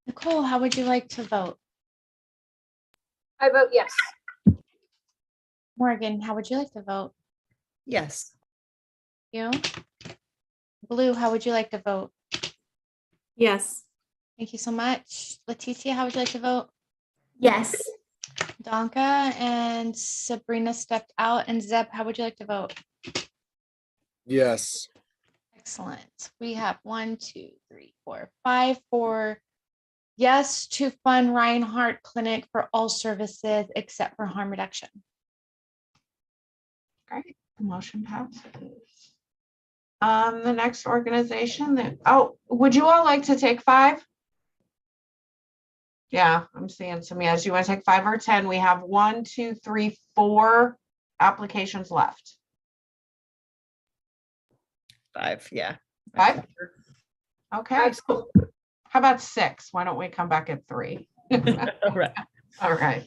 Nicole, how would you like to vote? I vote yes. Morgan, how would you like to vote? Yes. You? Blue, how would you like to vote? Yes. Thank you so much. Leticia, how would you like to vote? Yes. Donka and Sabrina stepped out. And Zeb, how would you like to vote? Yes. Excellent. We have 1, 2, 3, 4, 5 for yes to fund Reinhardt Clinic for all services except for harm reduction. Great, the motion passes. The next organization would you all like to take 5? Yeah, I'm seeing some yes. You want to take 5 or 10? We have 1, 2, 3, 4 applications left. 5, yeah. 5? Okay. How about 6? Why don't we come back at 3? All right. All right.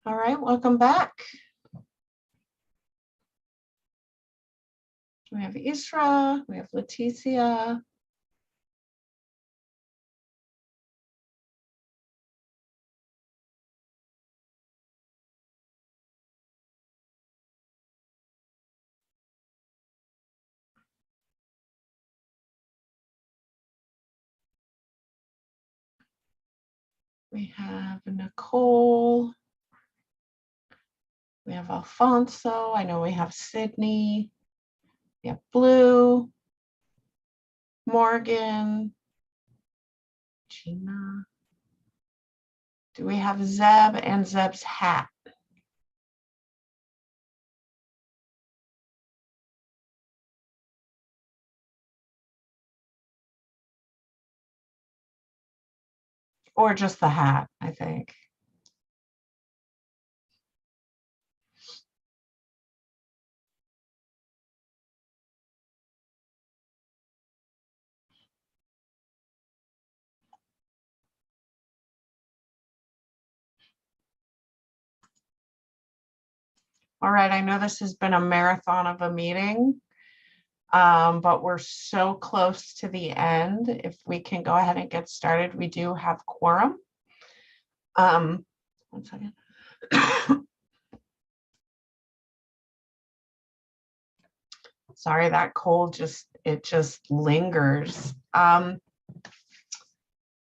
All right, welcome back. We have Isra, we have Leticia. We have Nicole. We have Alfonso. I know we have Sydney. We have Blue. Morgan. Gina. Do we have Zeb and Zeb's hat? Or just the hat, I think. All right, I know this has been a marathon of a meeting, but we're so close to the end. If we can go ahead and get started, we do have quorum. 1 second. Sorry, that cold just lingers.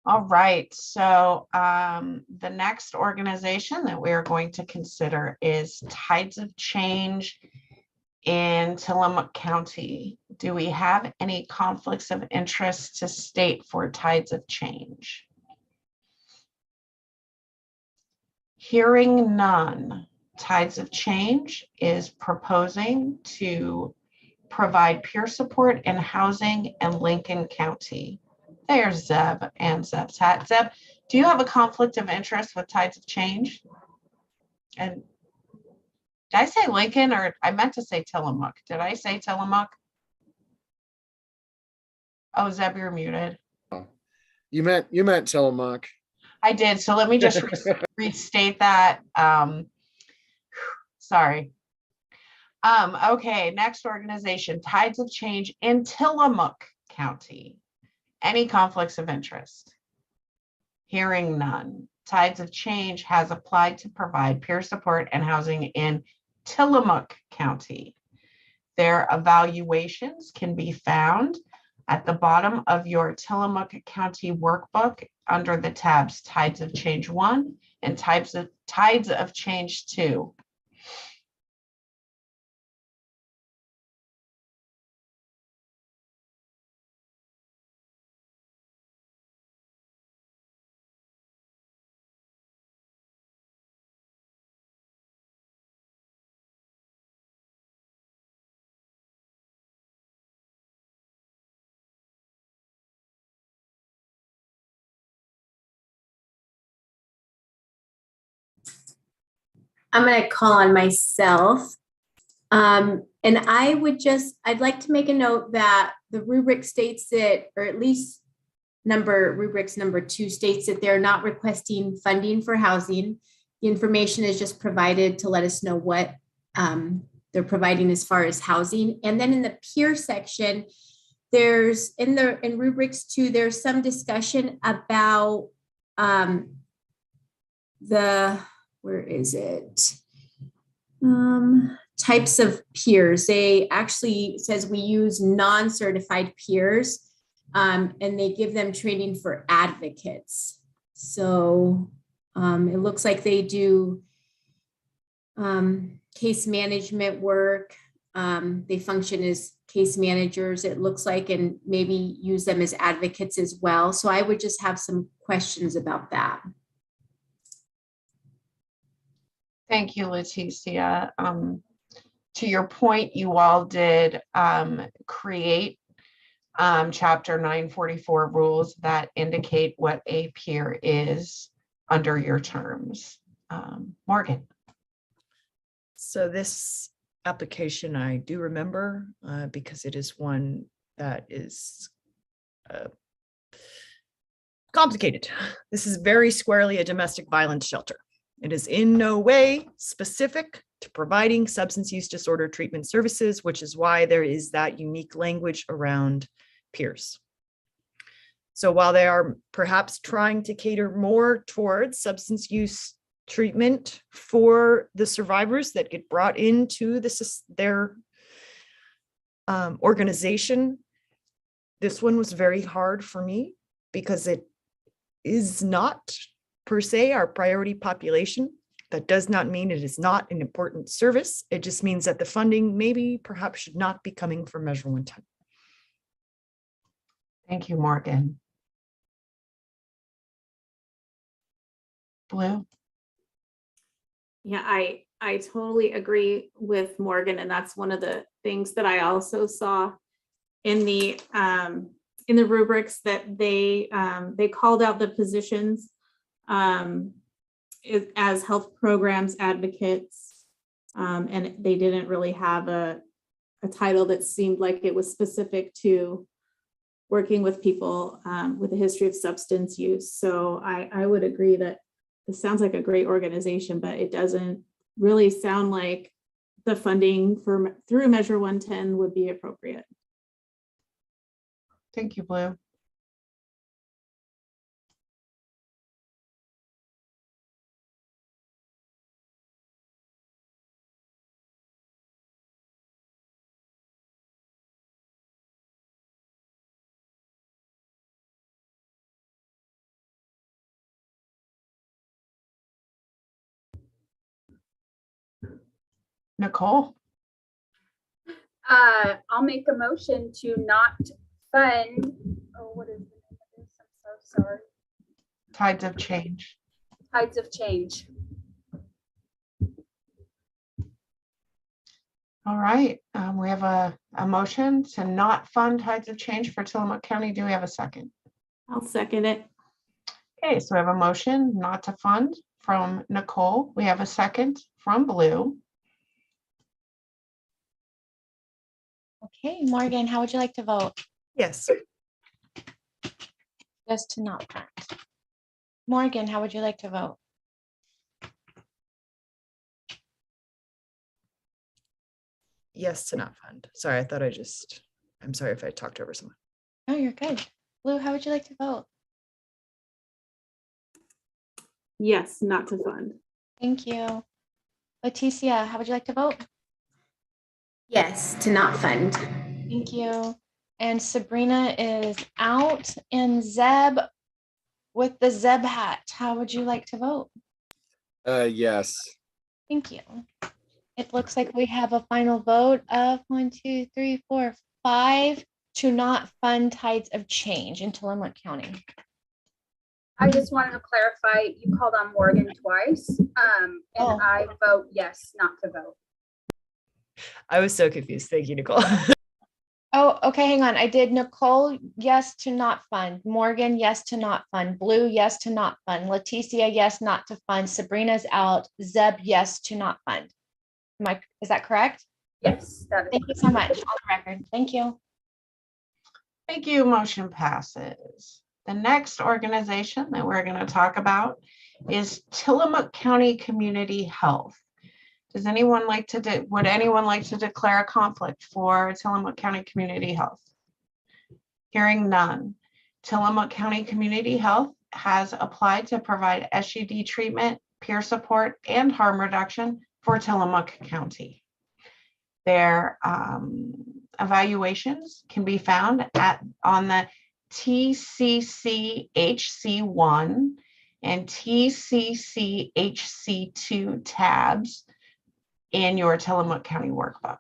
All right, so the next organization that we are going to consider is Tides of Change in Tillamook County. Do we have any conflicts of interest to state for Tides of Change? Hearing none, Tides of Change is proposing to provide peer support and housing in Lincoln County. There's Zeb and Zeb's hat. Zeb, do you have a conflict of interest with Tides of Change? And did I say Lincoln, or I meant to say Tillamook? Did I say Tillamook? Oh, Zeb, you're muted. You meant Tillamook. I did. So let me just restate that. Sorry. Okay, next organization, Tides of Change in Tillamook County. Any conflicts of interest? Hearing none. Tides of Change has applied to provide peer support and housing in Tillamook County. Their evaluations can be found at the bottom of your Tillamook County workbook under the tabs Tides of Change 1 and Tides of Change 2. I'm going to call on myself. And I'd like to make a note that the rubric states that, or at least rubrics number 2 states that they're not requesting funding for housing. The information is just provided to let us know what they're providing as far as housing. And then in the peer section, there's in rubrics 2, there's some discussion about where is it? Types of peers. They actually says we use non-certified peers, and they give them training for advocates. So it looks like they do case management work. They function as case managers, it looks like, and maybe use them as advocates as well. So I would just have some questions about that. Thank you, Leticia. To your point, you all did create Chapter 944 rules that indicate what a peer is under your terms. Morgan. So this application I do remember because it is one that is complicated. This is very squarely a domestic violence shelter. It is in no way specific to providing substance use disorder treatment services, which is why there is that unique language around peers. So while they are perhaps trying to cater more towards substance use treatment for the survivors that get brought into their organization, this one was very hard for me because it is not per se our priority population. That does not mean it is not an important service. It just means that the funding maybe perhaps should not be coming from Measure 110. Thank you, Morgan. Blue? Yeah, I totally agree with Morgan, and that's one of the things that I also saw in the rubrics that they called out the positions as health programs advocates, and they didn't really have a title that seemed like it was specific to working with people with a history of substance use. So I would agree that this sounds like a great organization, but it doesn't really sound like the funding through Measure 110 would be appropriate. Thank you, Blue. Nicole? I'll make a motion to not fund, oh, what is the name of this? I'm so sorry. Tides of Change. Tides of Change. All right, we have a motion to not fund Tides of Change for Tillamook County. Do we have a second? I'll second it. Okay, so we have a motion not to fund from Nicole. We have a second from Blue. Okay, Morgan, how would you like to vote? Yes. Just to not fund. Morgan, how would you like to vote? Yes to not fund. Sorry, I thought I'm sorry if I talked over someone. No, you're good. Blue, how would you like to vote? Yes, not to fund. Thank you. Leticia, how would you like to vote? Yes, to not fund. Thank you. And Sabrina is out. And Zeb, with the Zeb hat, how would you like to vote? Yes. Thank you. It looks like we have a final vote of 1, 2, 3, 4, 5 to not fund Tides of Change in Tillamook County. I just wanted to clarify, you called on Morgan twice, and I vote yes, not to vote. I was so confused. Thank you, Nicole. Oh, okay, hang on. I did Nicole, yes to not fund. Morgan, yes to not fund. Blue, yes to not fund. Leticia, yes not to fund. Sabrina's out. Zeb, yes to not fund. Is that correct? Yes, that is. Thank you so much. On the record. Thank you. Thank you. Motion passes. The next organization that we're going to talk about is Tillamook County Community Health. Would anyone like to declare a conflict for Tillamook County Community Health? Hearing none. Tillamook County Community Health has applied to provide SUD treatment, peer support, and harm reduction for Tillamook County. Their evaluations can be found on the TCCHC1 and TCCHC2 tabs in your Tillamook County workbook.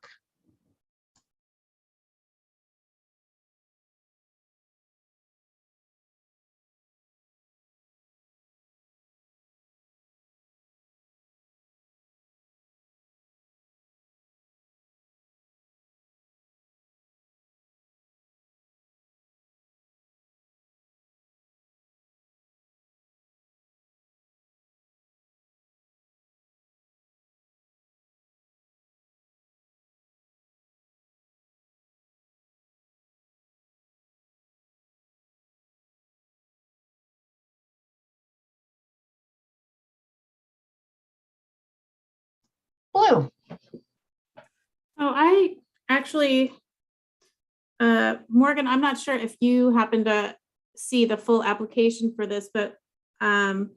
Blue. Oh, I actually, Morgan, I'm not sure if you happen to see the full application for this, but I'm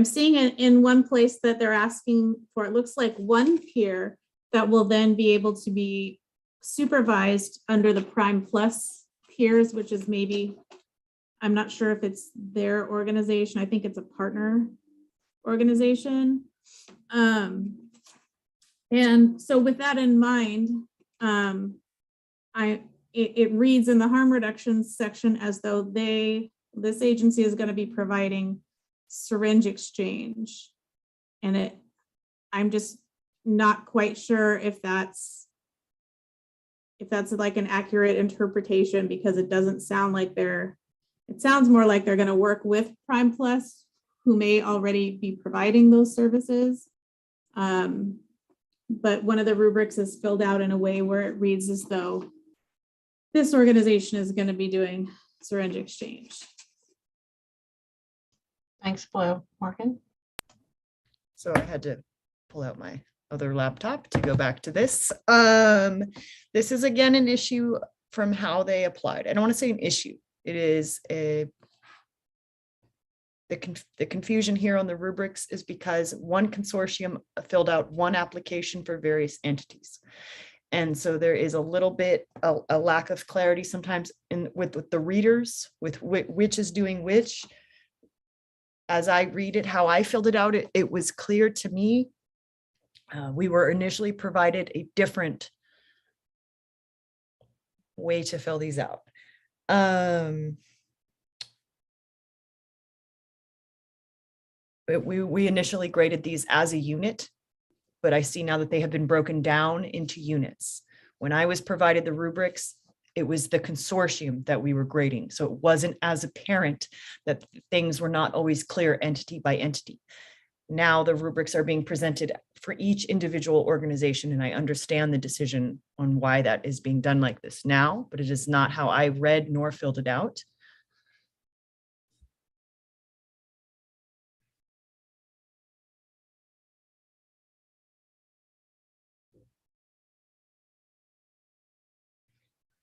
seeing it in one place that they're asking for, it looks like one peer that will then be able to be supervised under the Prime Plus peers, which is maybe, I'm not sure if it's their organization. I think it's a partner organization. And so with that in mind, it reads in the harm reduction section as though this agency is going to be providing syringe exchange. And I'm just not quite sure if that's like an accurate interpretation, because it doesn't sound like it sounds more like they're going to work with Prime Plus, who may already be providing those services. But one of the rubrics is filled out in a way where it reads as though this organization is going to be doing syringe exchange. Thanks, Blue. Morgan? So I had to pull out my other laptop to go back to this. This is again an issue from how they applied. I don't want to say an issue. It is the confusion here on the rubrics is because one consortium filled out one application for various entities. And so there is a little bit a lack of clarity sometimes with the readers, with which is doing which. As I read it, how I filled it out, it was clear to me. We were initially provided a different way to fill these out. We initially graded these as a unit, but I see now that they have been broken down into units. When I was provided the rubrics, it was the consortium that we were grading. So it wasn't as apparent that things were not always clear entity by entity. Now the rubrics are being presented for each individual organization, and I understand the decision on why that is being done like this now, but it is not how I read nor filled it out.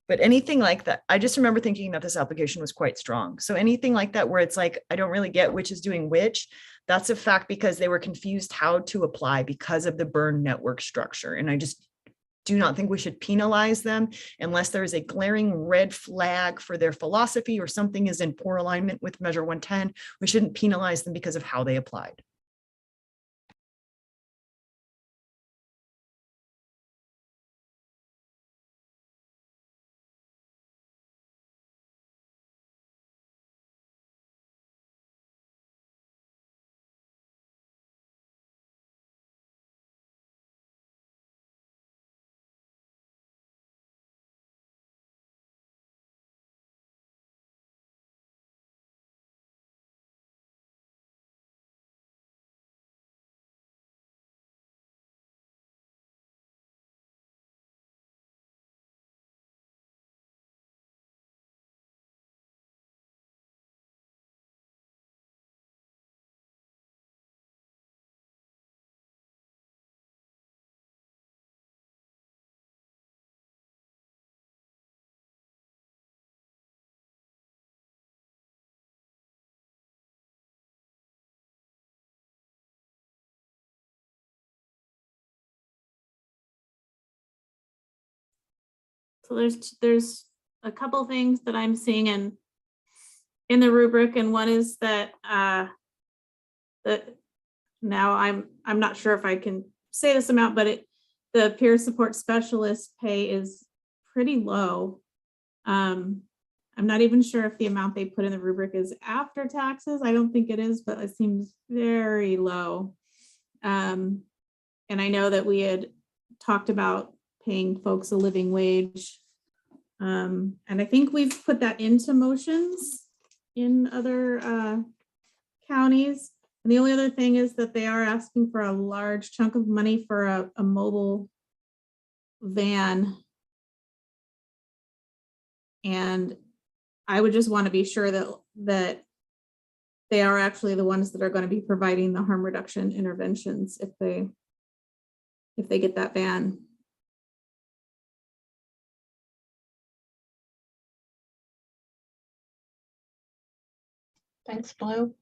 But anything like that, I just remember thinking that this application was quite strong. So anything like that, where it's like, I don't really get which is doing which, that's a fact because they were confused how to apply because of the burn network structure. And I just do not think we should penalize them unless there is a glaring red flag for their philosophy or something is in poor alignment with Measure 110. We shouldn't penalize them because of how they applied. So there's a couple things that I'm seeing in the rubric, and one is that now I'm not sure if I can say this amount, but the peer support specialist pay is pretty low. I'm not even sure if the amount they put in the rubric is after taxes. I don't think it is, but it seems very low. And I know that we had talked about paying folks a living wage. And I think we've put that into motions in other counties. And the only other thing is that they are asking for a large chunk of money for a mobile van. And I would just want to be sure that they are actually the ones that are going to be providing the harm reduction interventions if they if they get that van. Thanks, Blue.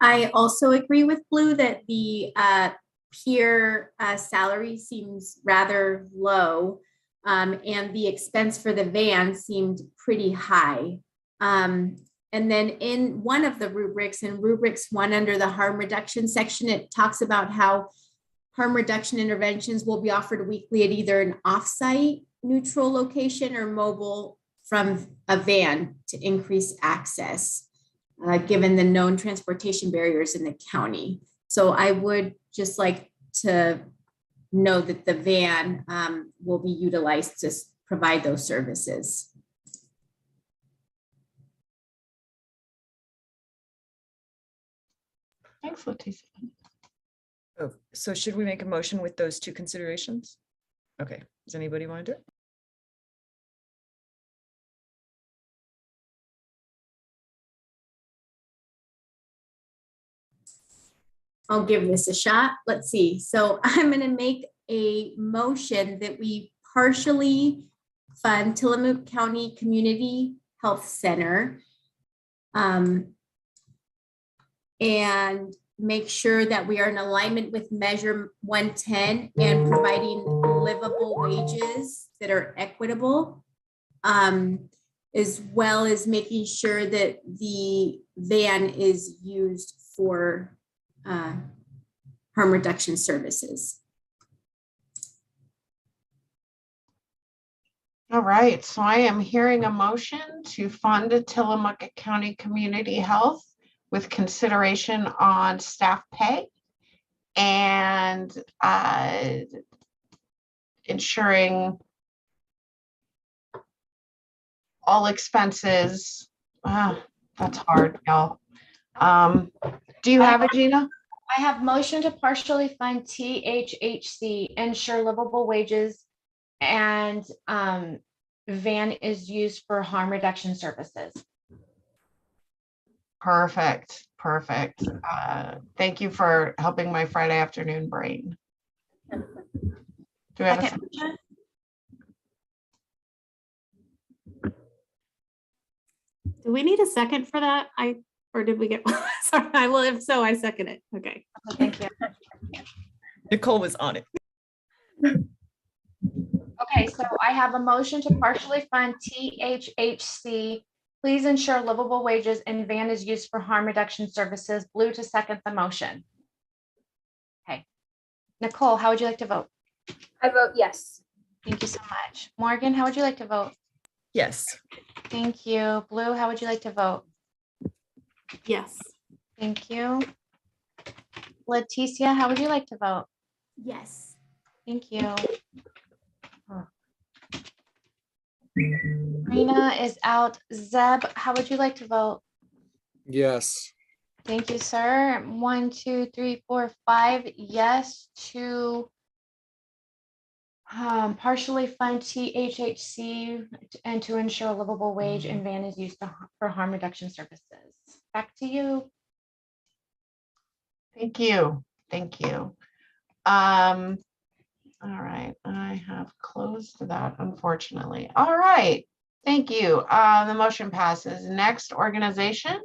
I also agree with Blue that the peer salary seems rather low, and the expense for the van seemed pretty high. And then in one of the rubrics, in rubrics 1 under the harm reduction section, it talks about how harm reduction interventions will be offered weekly at either an offsite neutral location or mobile from a van to increase access, given the known transportation barriers in the county. So I would just like to know that the van will be utilized to provide those services. Thanks, Leticia. Oh, so should we make a motion with those two considerations? Okay, does anybody want to do it? I'll give this a shot. Let's see. So I'm going to make a motion that we partially fund Tillamook County Community Health Center, and make sure that we are in alignment with Measure 110 and providing livable wages that are equitable, as well as making sure that the van is used for harm reduction services. All right, so I am hearing a motion to fund Tillamook County Community Health with consideration on staff pay and ensuring all expenses. That's hard, y'all. Do you have it, Gina? I have motion to partially fund THHC, ensure livable wages, and van is used for harm reduction services. Perfect, perfect. Thank you for helping my Friday afternoon brain. Do we have a Second. second? Do we need a second for that? Or did we get, sorry, well, if so, I second it. Okay. Thank you. Nicole was on it. Okay, so I have a motion to partially fund THHC. Please ensure livable wages and van is used for harm reduction services. Blue to second the motion. Okay. Nicole, how would you like to vote? I vote yes. Thank you so much. Morgan, how would you like to vote? Yes. Thank you. Blue, how would you like to vote? Yes. Thank you. Leticia, how would you like to vote? Yes. Thank you. Rena is out. Zeb, how would you like to vote? Yes. Thank you, sir. 1, 2, 3, 4, 5. Yes to partially fund THHC and to ensure a livable wage and van is used for harm reduction services. Back to you. Thank you. Thank you. All right, I have closed that, unfortunately. All right, thank you. The motion passes. Next organization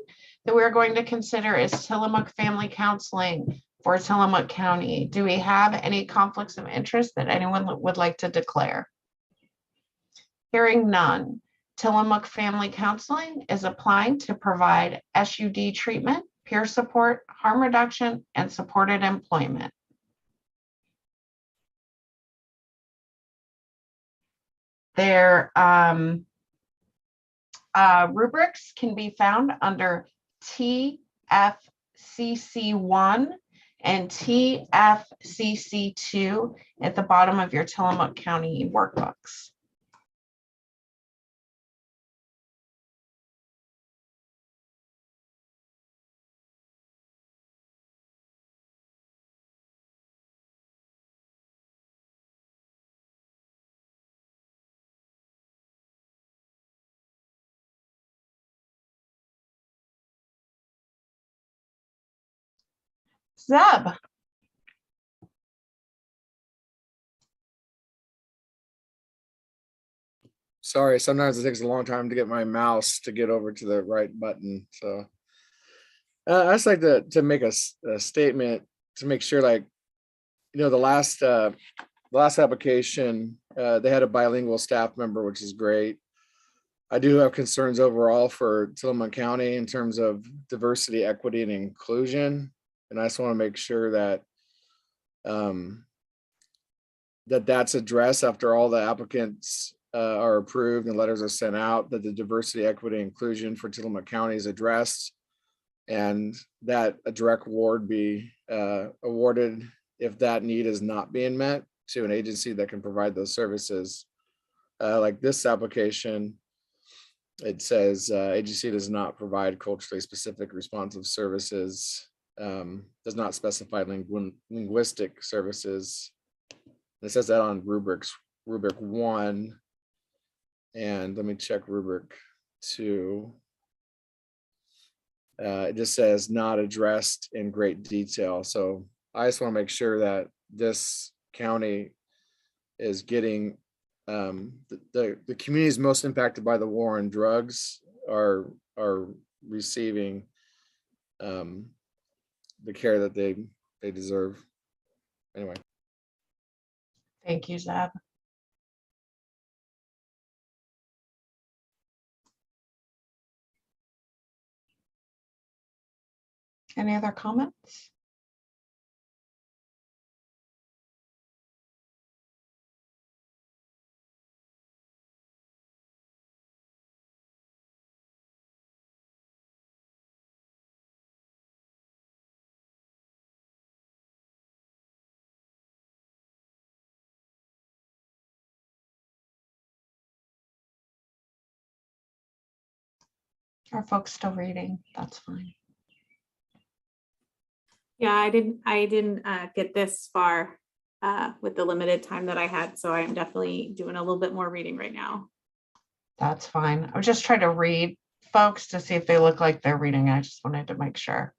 that we're going to consider is Tillamook Family Counseling for Tillamook County. Do we have any conflicts of interest that anyone would like to declare? Hearing none. Tillamook Family Counseling is applying to provide SUD treatment, peer support, harm reduction, and supported employment. Their rubrics can be found under TFCC1 and TFCC2 at the bottom of your Tillamook County workbooks. Zeb. Sorry, sometimes it takes a long time to get my mouse to get over to the right button. So I just like to make a statement to make sure, like, the last application, they had a bilingual staff member, which is great. I do have concerns overall for Tillamook County in terms of diversity, equity, and inclusion. And I just want to make sure that that's addressed after all the applicants are approved and letters are sent out, that the diversity, equity, inclusion for Tillamook County is addressed, and that a direct award be awarded if that need is not being met to an agency that can provide those services. Like this application, it says agency does not provide culturally specific responsive services, does not specify linguistic services. It says that on rubric 1. And let me check rubric 2. It just says not addressed in great detail. So I just want to make sure that this county is getting the communities most impacted by the war on drugs are receiving the care that they deserve. Anyway. Thank you, Zeb. Any other comments? Are folks still reading? That's fine. Yeah, I didn't get this far with the limited time that I had, so I'm definitely doing a little bit more reading right now. That's fine. I was just trying to read folks to see if they look like they're reading. I just wanted to make sure.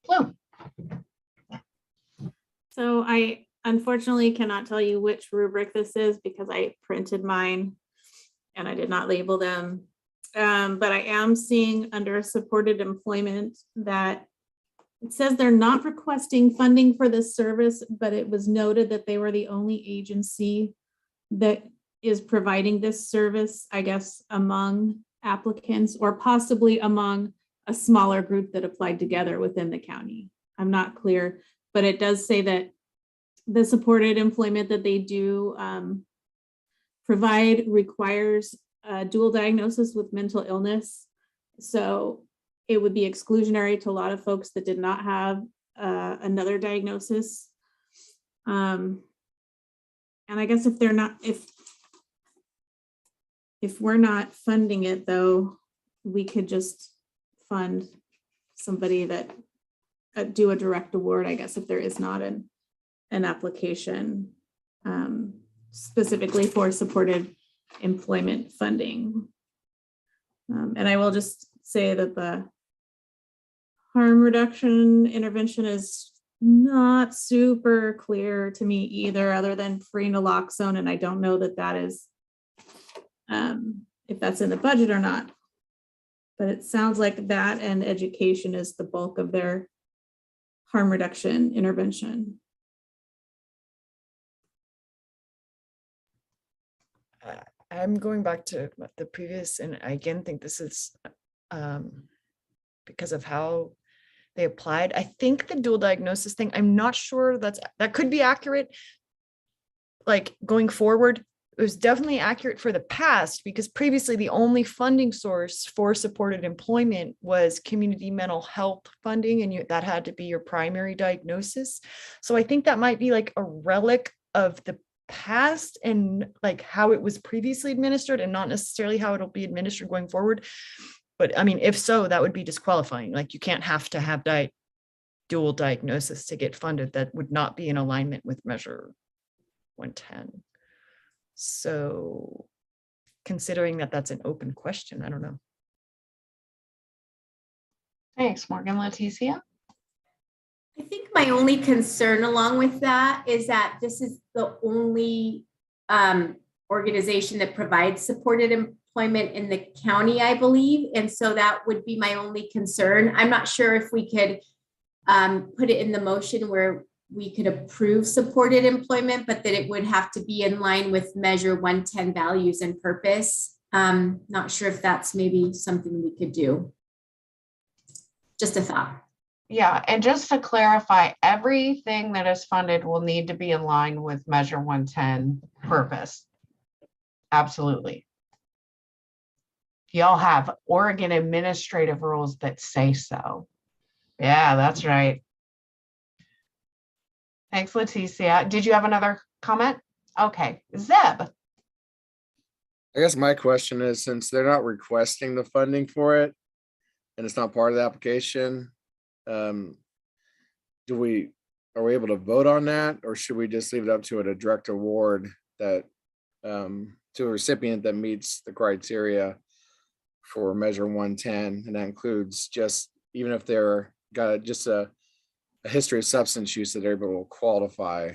Blue. So I unfortunately cannot tell you which rubric this is because I printed mine and I did not label them. But I am seeing under supported employment that it says they're not requesting funding for this service, but it was noted that they were the only agency that is providing this service, I guess, among applicants or possibly among a smaller group that applied together within the county. I'm not clear, but it does say that the supported employment that they do provide requires dual diagnosis with mental illness. So it would be exclusionary to a lot of folks that did not have another diagnosis. And I guess if they're not, if we're not funding it though, we could just fund somebody that do a direct award, I guess, if there is not an application specifically for supported employment funding. And I will just say that the harm reduction intervention is not super clear to me either, other than free naloxone. And I don't know that that is, if that's in the budget or not. But it sounds like that and education is the bulk of their harm reduction intervention. I'm going back to the previous, and I again think this is because of how they applied. I think the dual diagnosis thing, I'm not sure that could be accurate. Like going forward, it was definitely accurate for the past because previously the only funding source for supported employment was community mental health funding, and that had to be your primary diagnosis. So I think that might be like a relic of the past and like how it was previously administered and not necessarily how it'll be administered going forward. But I mean, if so, that would be disqualifying. Like you can't have to have dual diagnosis to get funded. That would not be in alignment with Measure 110. So considering that that's an open question, I don't know. Thanks, Morgan. Leticia? I think my only concern along with that is that this is the only organization that provides supported employment in the county, I believe. And so that would be my only concern. I'm not sure if we could put it in the motion where we could approve supported employment, but that it would have to be in line with Measure 110 values and purpose. Not sure if that's maybe something we could do. Just a thought. Yeah, and just to clarify, everything that is funded will need to be in line with Measure 110 purpose. Absolutely. Y'all have Oregon administrative rules that say so. Yeah, that's right. Thanks, Leticia. Did you have another comment? Okay, Zeb. I guess my question is, since they're not requesting the funding for it and it's not part of the application, are we able to vote on that, or should we just leave it up to a direct award that to a recipient that meets the criteria for Measure 110? And that includes just, even if they're got just a history of substance use, that they're able to qualify.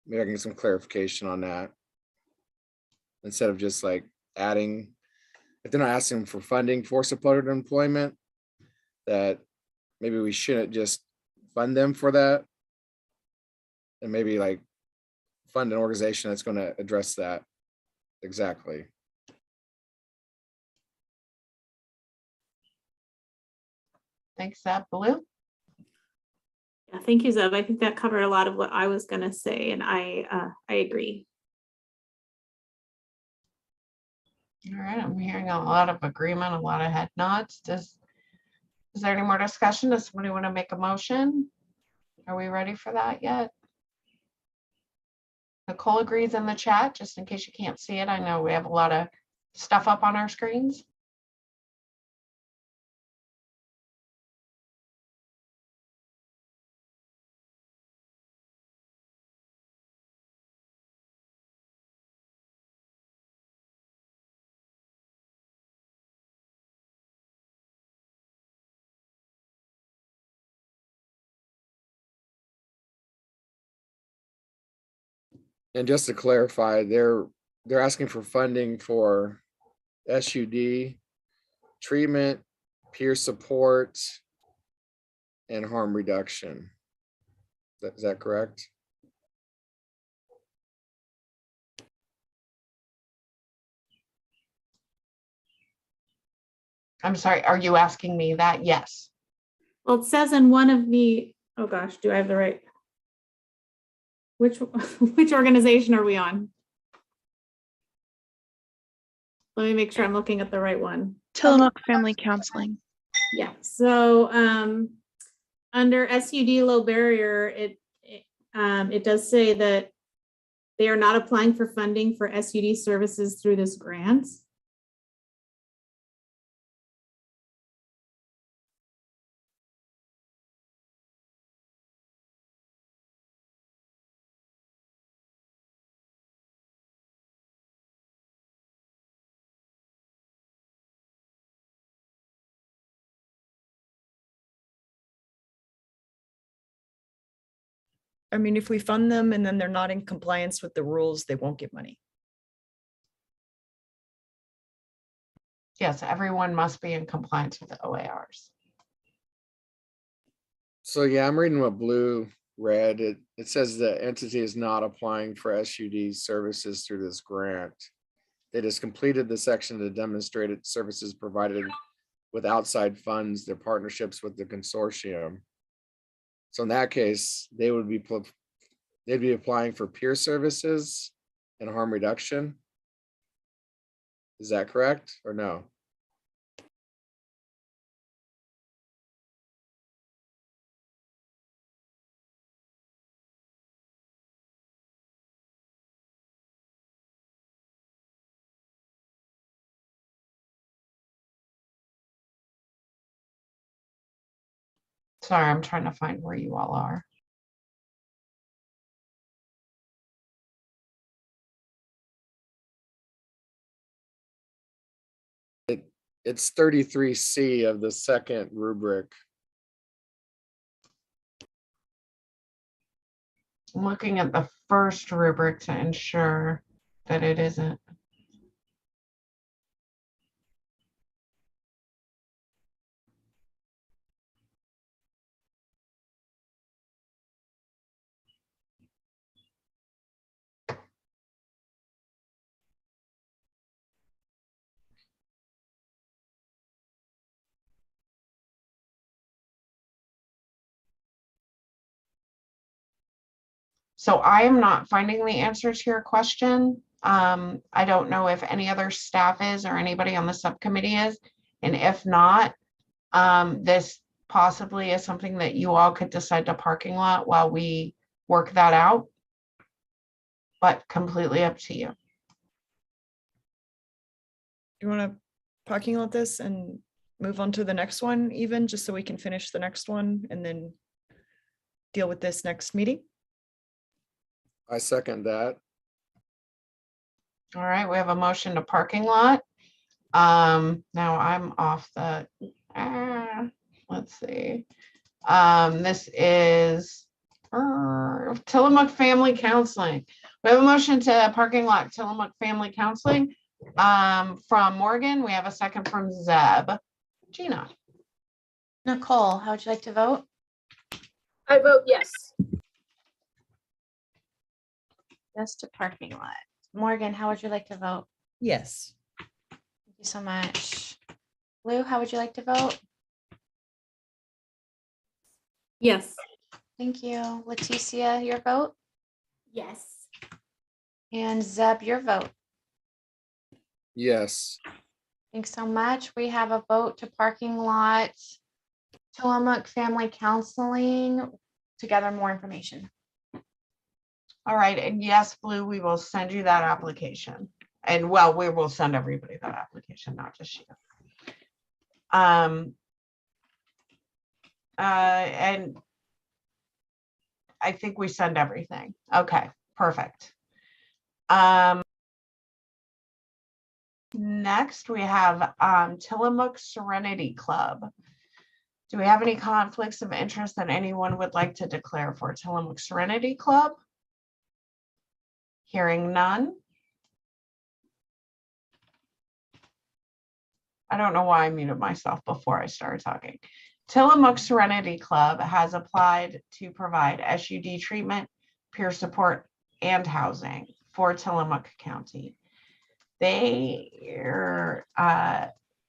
Maybe I can get some clarification on that, instead of just like adding, if they're not asking for funding for supported employment, that maybe we shouldn't just fund them for that, and maybe like fund an organization that's going to address that exactly. Thanks, Zeb. Blue? Yeah, thank you, Zeb. I think that covered a lot of what I was going to say, and I agree. All right, I'm hearing a lot of agreement, a lot of head nods. Is there any more discussion? Does somebody want to make a motion? Are we ready for that yet? Nicole agrees in the chat, just in case you can't see it. I know we have a lot of stuff up on our screens. And just to clarify, they're asking for funding for SUD treatment, peer support, and harm reduction. Is that correct? I'm sorry, are you asking me that? Yes. Well, it says in one of the, oh gosh, do I have the right? Which organization are we on? Let me make sure I'm looking at the right one. Tillamook Family Counseling. Yeah, so under SUD low barrier, it does say that they are not applying for funding for SUD services through this grant. I mean, if we fund them and then they're not in compliance with the rules, they won't get money. Yes, everyone must be in compliance with the OARs. So yeah, I'm reading what Blue read. It says the entity is not applying for SUD services through this grant. It has completed the section that demonstrated services provided with outside funds, their partnerships with the consortium. So in that case, they'd be applying for peer services and harm reduction. Is that correct or no? Sorry, I'm trying to find where you all are. It's 33C of the second rubric. I'm looking at the first rubric to ensure that it isn't. So I am not finding the answer to your question. I don't know if any other staff is or anybody on the subcommittee is. And if not, this possibly is something that you all could decide to parking lot while we work that out. But completely up to you. You want to parking lot this and move on to the next one even, just so we can finish the next one and then deal with this next meeting? I second that. All right, we have a motion to parking lot. Now I'm off the, let's see. This is Tillamook Family Counseling. We have a motion to parking lot Tillamook Family Counseling from Morgan. We have a second from Zeb. Gina. Nicole, how would you like to vote? I vote yes. Yes to parking lot. Morgan, how would you like to vote? Yes. Thank you so much. Lou, how would you like to vote? Yes. Thank you. Leticia, your vote? Yes. And Zeb, your vote? Yes. Thanks so much. We have a vote to parking lot Tillamook Family Counseling to gather more information. All right, and yes, Blue, we will send you that application. And well, we will send everybody that application, not just you. And I think we send everything. Okay, perfect. Next, we have Tillamook Serenity Club. Do we have any conflicts of interest that anyone would like to declare for Tillamook Serenity Club? Hearing none. I don't know why I muted myself before I started talking. Tillamook Serenity Club has applied to provide SUD treatment, peer support, and housing for Tillamook County. Their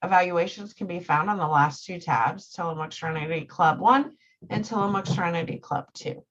evaluations can be found on the last two tabs, Tillamook Serenity Club 1 and Tillamook Serenity Club 2.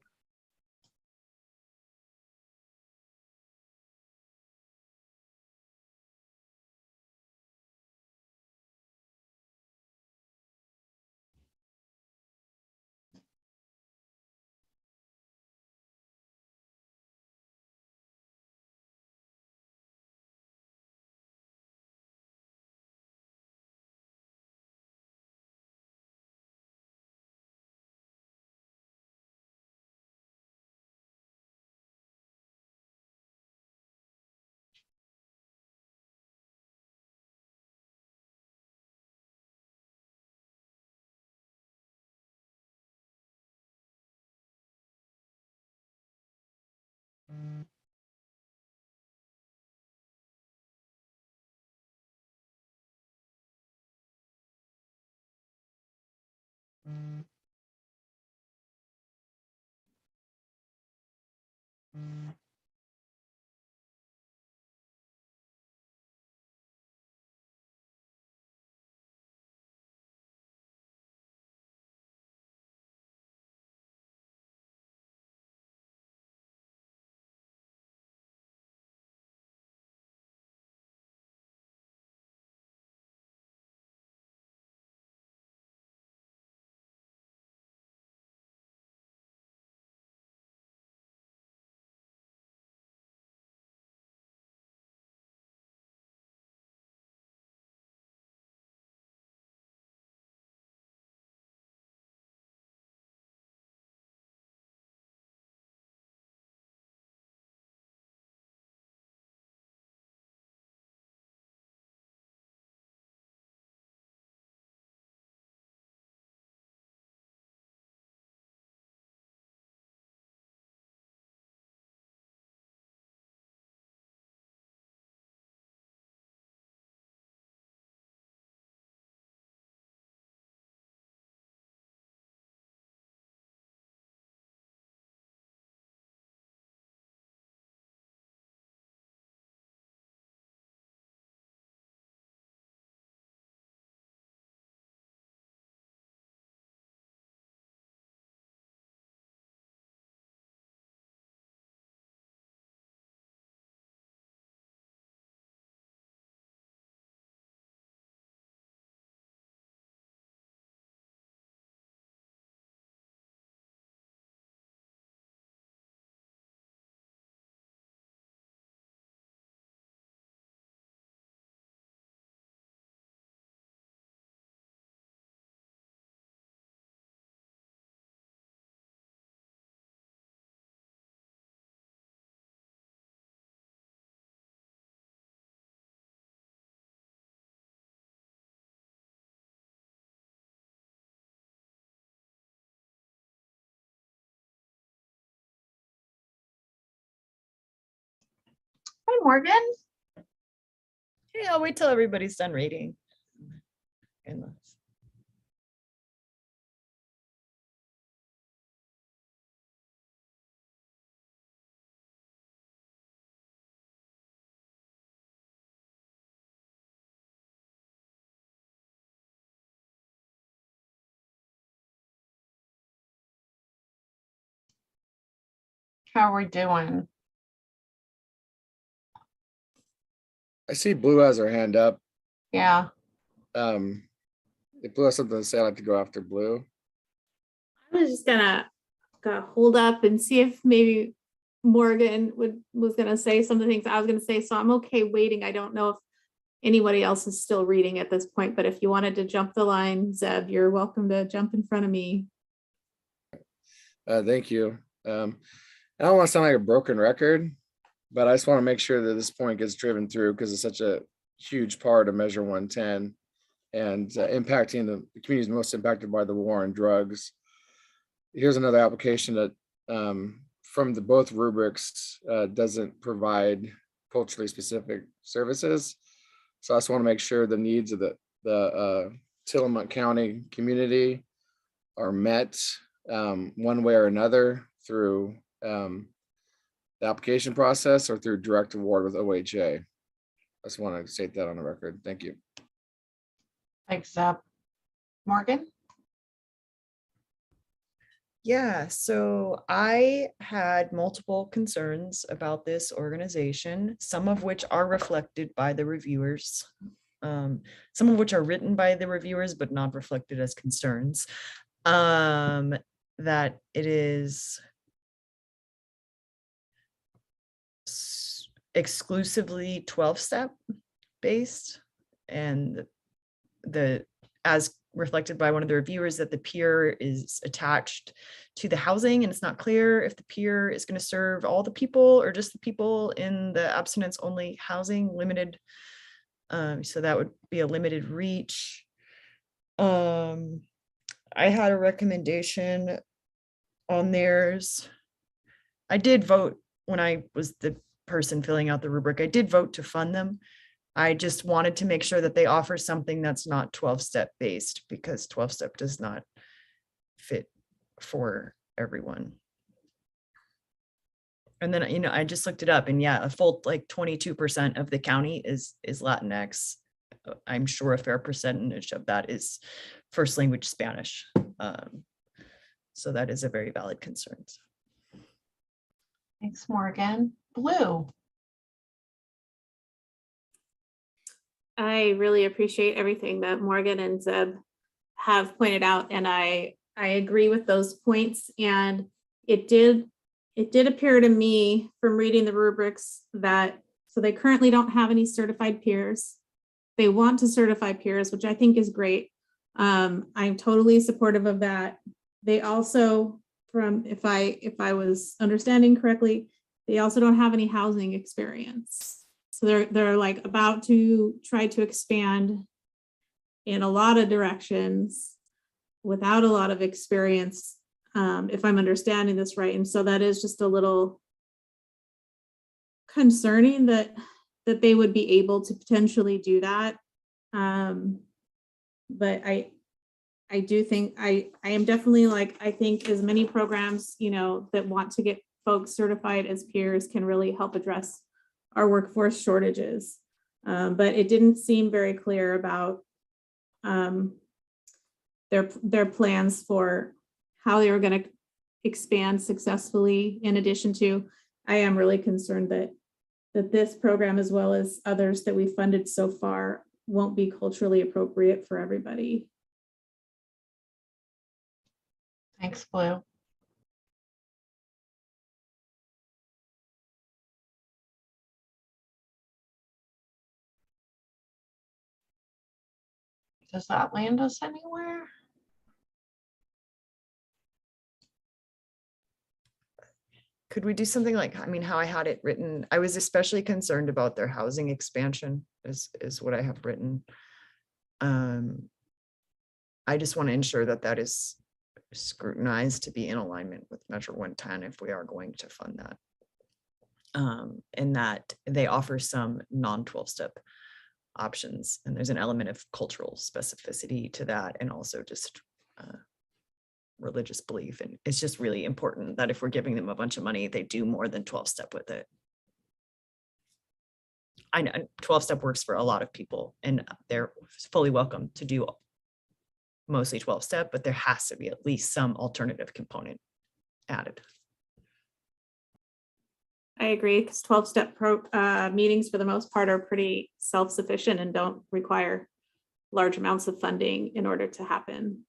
Hi, Morgan. Hey, I'll wait till everybody's done reading. Goodness. How are we doing? I see Blue has her hand up. Yeah. If Blue has something to say, I'd like to go after Blue. I was just gonna hold up and see if maybe Morgan was gonna say some of the things I was gonna say, so I'm okay waiting. I don't know if anybody else is still reading at this point, but if you wanted to jump the line, Zeb, you're welcome to jump in front of me. Thank you. I don't want to sound like a broken record, but I just want to make sure that this point gets driven through because it's such a huge part of Measure 110 and impacting the communities most impacted by the war on drugs. Here's another application that from the both rubrics doesn't provide culturally specific services. So I just want to make sure the needs of the Tillamook County community are met one way or another through the application process or through direct award with OHA. I just want to state that on the record. Thank you. Thanks, Morgan. Yeah, so I had multiple concerns about this organization, some of which are reflected by the reviewers, some of which are written by the reviewers, but not reflected as concerns. That it is exclusively 12-step based, and as reflected by one of the reviewers, that the pier is attached to the housing, and it's not clear if the pier is going to serve all the people or just the people in the abstinence only housing limited. So that would be a limited reach. I had a recommendation on theirs. I did vote when I was the person filling out the rubric. I did vote to fund them. I just wanted to make sure that they offer something that's not 12-step based, because 12-step does not fit for everyone. And then, you know, I just looked it up, and yeah, a full like 22% of the county is Latinx. I'm sure a fair percentage of that is first language Spanish. So that is a very valid concern. Thanks, Morgan. Blue. I really appreciate everything that Morgan and Zeb have pointed out, and I agree with those points. And it did appear to me from reading the rubrics that, so they currently don't have any certified peers. They want to certify peers, which I think is great. I'm totally supportive of that. They also, from if I was understanding correctly, they also don't have any housing experience. So they're like about to try to expand in a lot of directions without a lot of experience, if I'm understanding this right. And so that is just a little concerning that they would be able to potentially do that. But I do think I am definitely like, I think as many programs, you know, that want to get folks certified as peers can really help address our workforce shortages. But it didn't seem very clear about their plans for how they were going to expand successfully. In addition to, I am really concerned that this program, as well as others that we funded so far, won't be culturally appropriate for everybody. Thanks, Blue. Does that land us anywhere? Could we do something like, I mean, how I had it written? I was especially concerned about their housing expansion is what I have written. I just want to ensure that that is scrutinized to be in alignment with Measure 110 if we are going to fund that. And that they offer some non-12-step options. And there's an element of cultural specificity to that, and also just religious belief. And it's just really important that if we're giving them a bunch of money, they do more than 12-step with it. I know 12-step works for a lot of people, and they're fully welcome to do mostly 12-step, but there has to be at least some alternative component added. I agree, because 12-step meetings for the most part are pretty self-sufficient and don't require large amounts of funding in order to happen.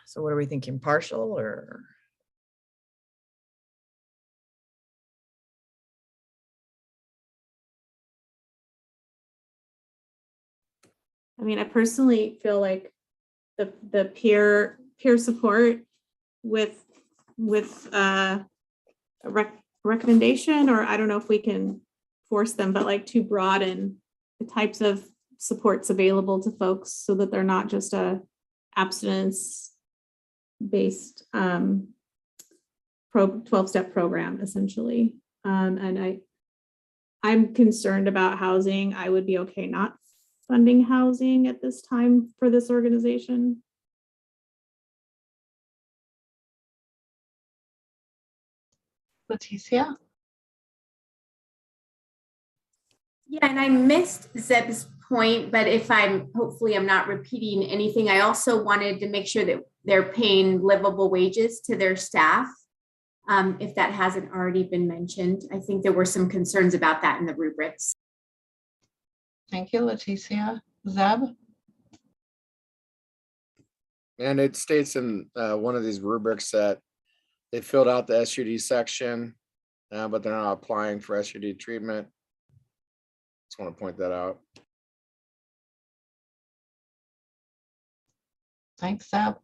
So what are we thinking, partial or? I mean, I personally feel like the peer support with a recommendation, or I don't know if we can force them, but like to broaden the types of supports available to folks so that they're not just a abstinence based 12-step program essentially. And I'm concerned about housing. I would be okay not funding housing at this time for this organization. Leticia? Yeah, and I missed Zeb's point, but hopefully I'm not repeating anything. I also wanted to make sure that they're paying livable wages to their staff. If that hasn't already been mentioned, I think there were some concerns about that in the rubrics. Thank you, Leticia. Zeb? And it states in one of these rubrics that they filled out the SUD section, but they're not applying for SUD treatment. Just want to point that out. Thanks, Zeb.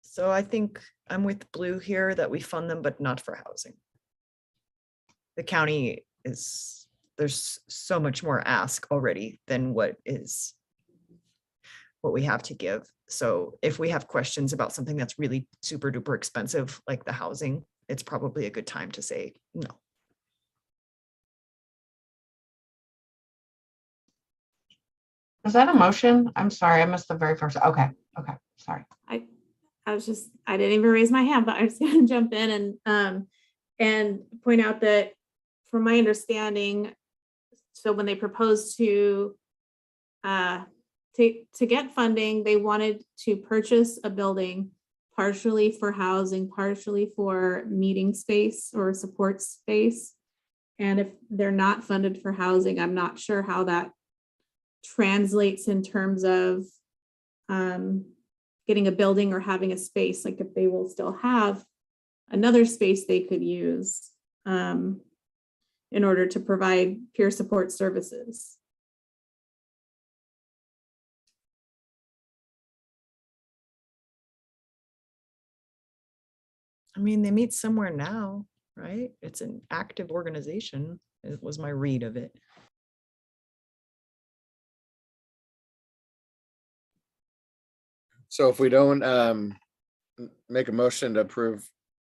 So I think I'm with Blue here that we fund them, but not for housing. The county there's so much more ask already than what what we have to give. So if we have questions about something that's really super duper expensive, like the housing, it's probably a good time to say no. Is that a motion? I'm sorry, I missed the very first. Okay, sorry. I didn't even raise my hand, but I was gonna jump in and point out that from my understanding, so when they proposed to get funding, they wanted to purchase a building partially for housing, partially for meeting space or support space. And if they're not funded for housing, I'm not sure how that translates in terms of getting a building or having a space, like if they will still have another space they could use in order to provide peer support services. I mean, they meet somewhere now, right? It's an active organization. It was my read of it. So if we don't make a motion to approve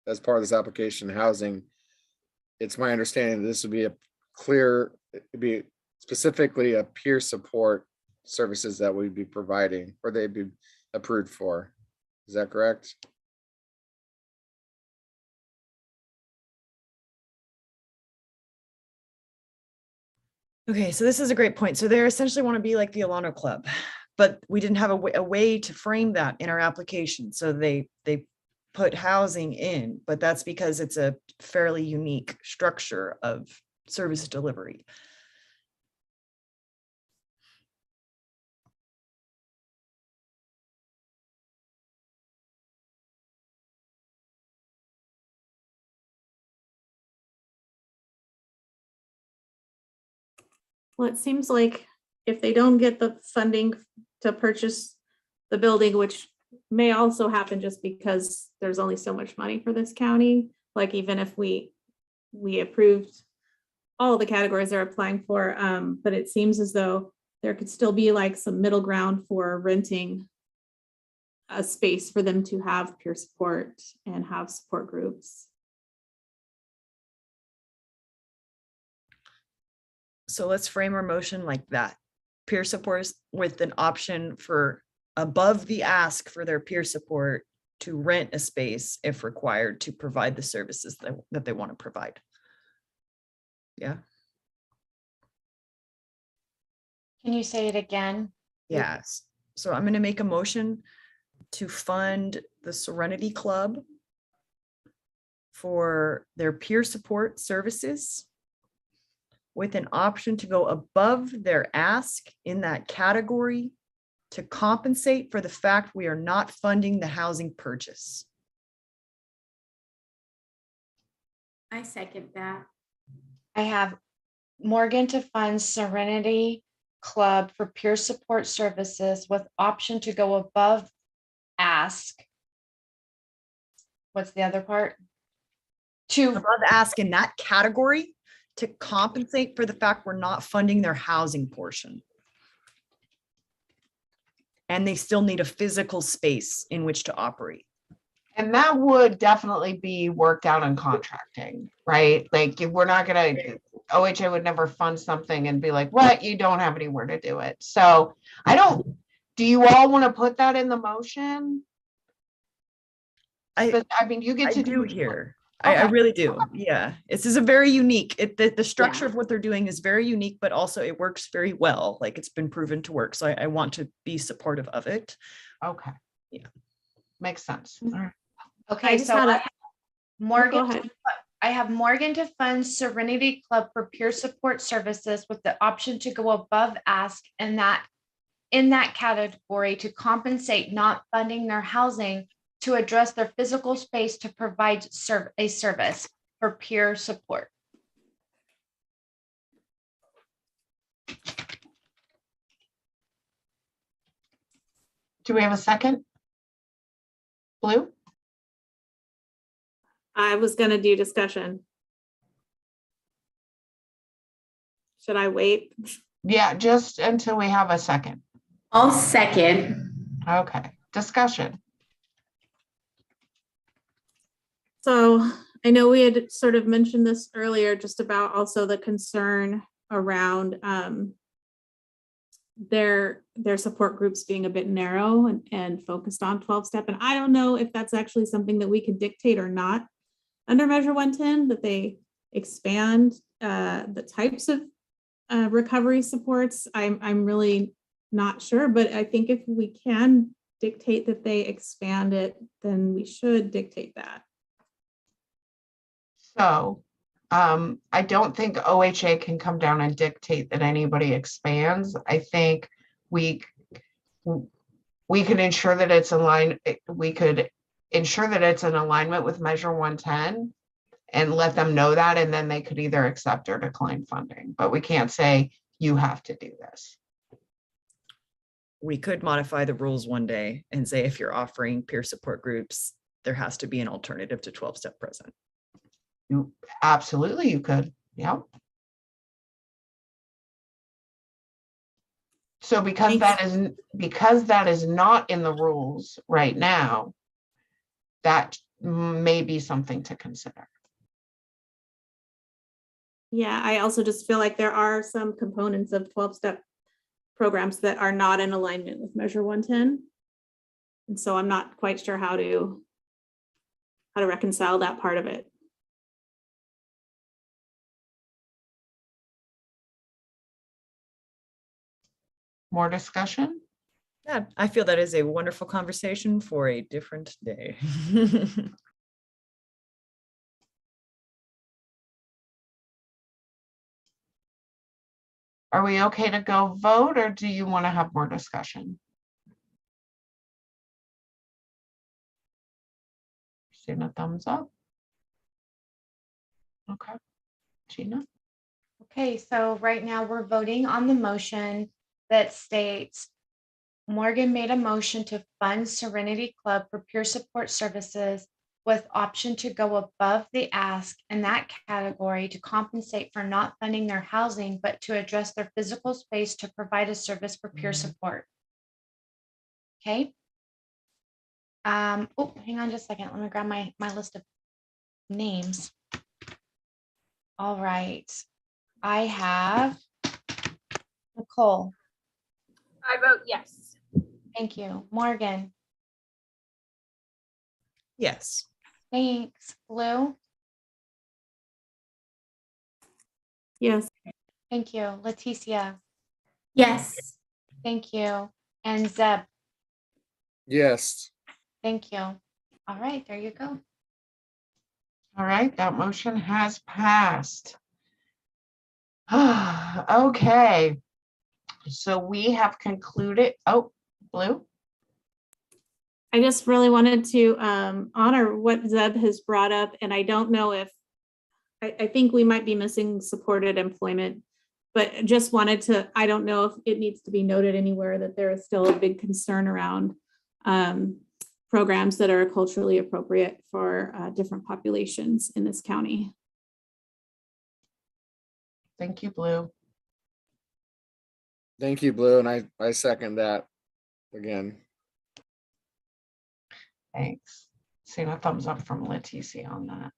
as part of this application housing, it's my understanding that this would be it'd be specifically a peer support services that we'd be providing or they'd be approved for. Is that correct? Okay, so this is a great point. So they essentially want to be like the Alano Club, but we didn't have a way to frame that in our application. So they put housing in, but that's because it's a fairly unique structure of service delivery. Well, it seems like if they don't get the funding to purchase the building, which may also happen just because there's only so much money for this county, like even if we approved all the categories they're applying for, but it seems as though there could still be like some middle ground for renting a space for them to have peer support and have support groups. So let's frame our motion like that. Peer support with an option for above the ask for their peer support to rent a space if required to provide the services that they want to provide. Yeah. Can you say it again? Yes. So I'm going to make a motion to fund the Serenity Club for their peer support services with an option to go above their ask in that category to compensate for the fact we are not funding the housing purchase. I second that. I have Morgan to fund Serenity Club for peer support services with option to go above ask. What's the other part? To Above ask in that category to compensate for the fact we're not funding their housing portion. And they still need a physical space in which to operate. And that would definitely be worked out in contracting, right? Like if we're not gonna, OHA would never fund something and be like, what, you don't have anywhere to do it. So do you all want to put that in the motion? I mean, you get to do here. Okay. I really do. Yeah. This is a very unique, the structure of what they're doing is very unique, but also it works very well. Like it's been proven to work. So I want to be supportive of it. Okay. Yeah. Makes sense. Mm-hmm. All right. okay, so I have Morgan. Go ahead. I have Morgan to fund Serenity Club for peer support services with the option to go above ask in that category to compensate not funding their housing to address their physical space to provide a service for peer support. Do we have a second? Blue? I was gonna do discussion. Should I wait? Yeah, just until we have a second. I'll second. Okay, discussion. So I know we had sort of mentioned this earlier, just about also the concern around their support groups being a bit narrow and focused on 12-step. And I don't know if that's actually something that we could dictate or not under Measure 110, that they expand the types of recovery supports. I'm really not sure, but I think if we can dictate that they expand it, then we should dictate that. So I don't think OHA can come down and dictate that anybody expands. I think we could ensure that it's aligned. We could ensure that it's in alignment with Measure 110 and let them know that, and then they could either accept or decline funding. But we can't say you have to do this. We could modify the rules one day and say if you're offering peer support groups, there has to be an alternative to 12-step present. You absolutely, you could. Yeah. So because that is not in the rules right now, that may be something to consider. Yeah, I also just feel like there are some components of 12-step programs that are not in alignment with Measure 110. And so I'm not quite sure how to reconcile that part of it. More discussion? Yeah, I feel that is a wonderful conversation for a different day. Are we okay to go vote, or do you want to have more discussion? Seeing a thumbs up. Okay, Gina? Okay, so right now we're voting on the motion that states Morgan made a motion to fund Serenity Club for peer support services with option to go above the ask in that category to compensate for not funding their housing, but to address their physical space to provide a service for peer support. Okay. Oh, hang on just a second. Let me grab my list of names. All right. I have Nicole. I vote yes. Thank you. Morgan. Yes. Thanks. Blue. Yes. Thank you. Leticia. Yes. Thank you. And Zeb. Yes. Thank you. All right, there you go. All right, that motion has passed. Okay, so we have concluded. Oh, Blue? I just really wanted to honor what Zeb has brought up, and I don't know if, I think we might be missing supported employment, but just wanted to, I don't know if it needs to be noted anywhere that there is still a big concern around programs that are culturally appropriate for different populations in this county. Thank you, Blue. Thank you, Blue. And I second that again. Thanks. Seeing a thumbs up from Leticia on that.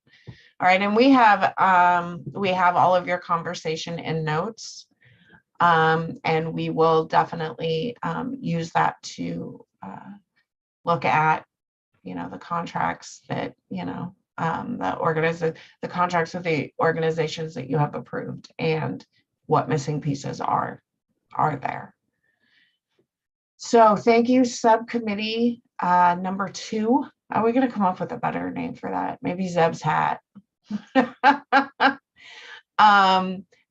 All right, and we have all of your conversation in notes, and we will definitely use that to look at, the contracts that the contracts with the organizations that you have approved and what missing pieces are there. So thank you, subcommittee number 2. Are we going to come up with a better name for that? Maybe Zeb's hat.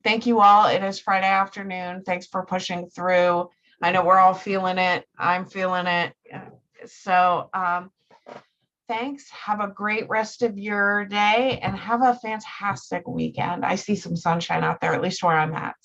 Thank you all. It is Friday afternoon. Thanks for pushing through. I know we're all feeling it. I'm feeling it. So thanks. Have a great rest of your day and have a fantastic weekend. I see some sunshine out there, at least where I'm at.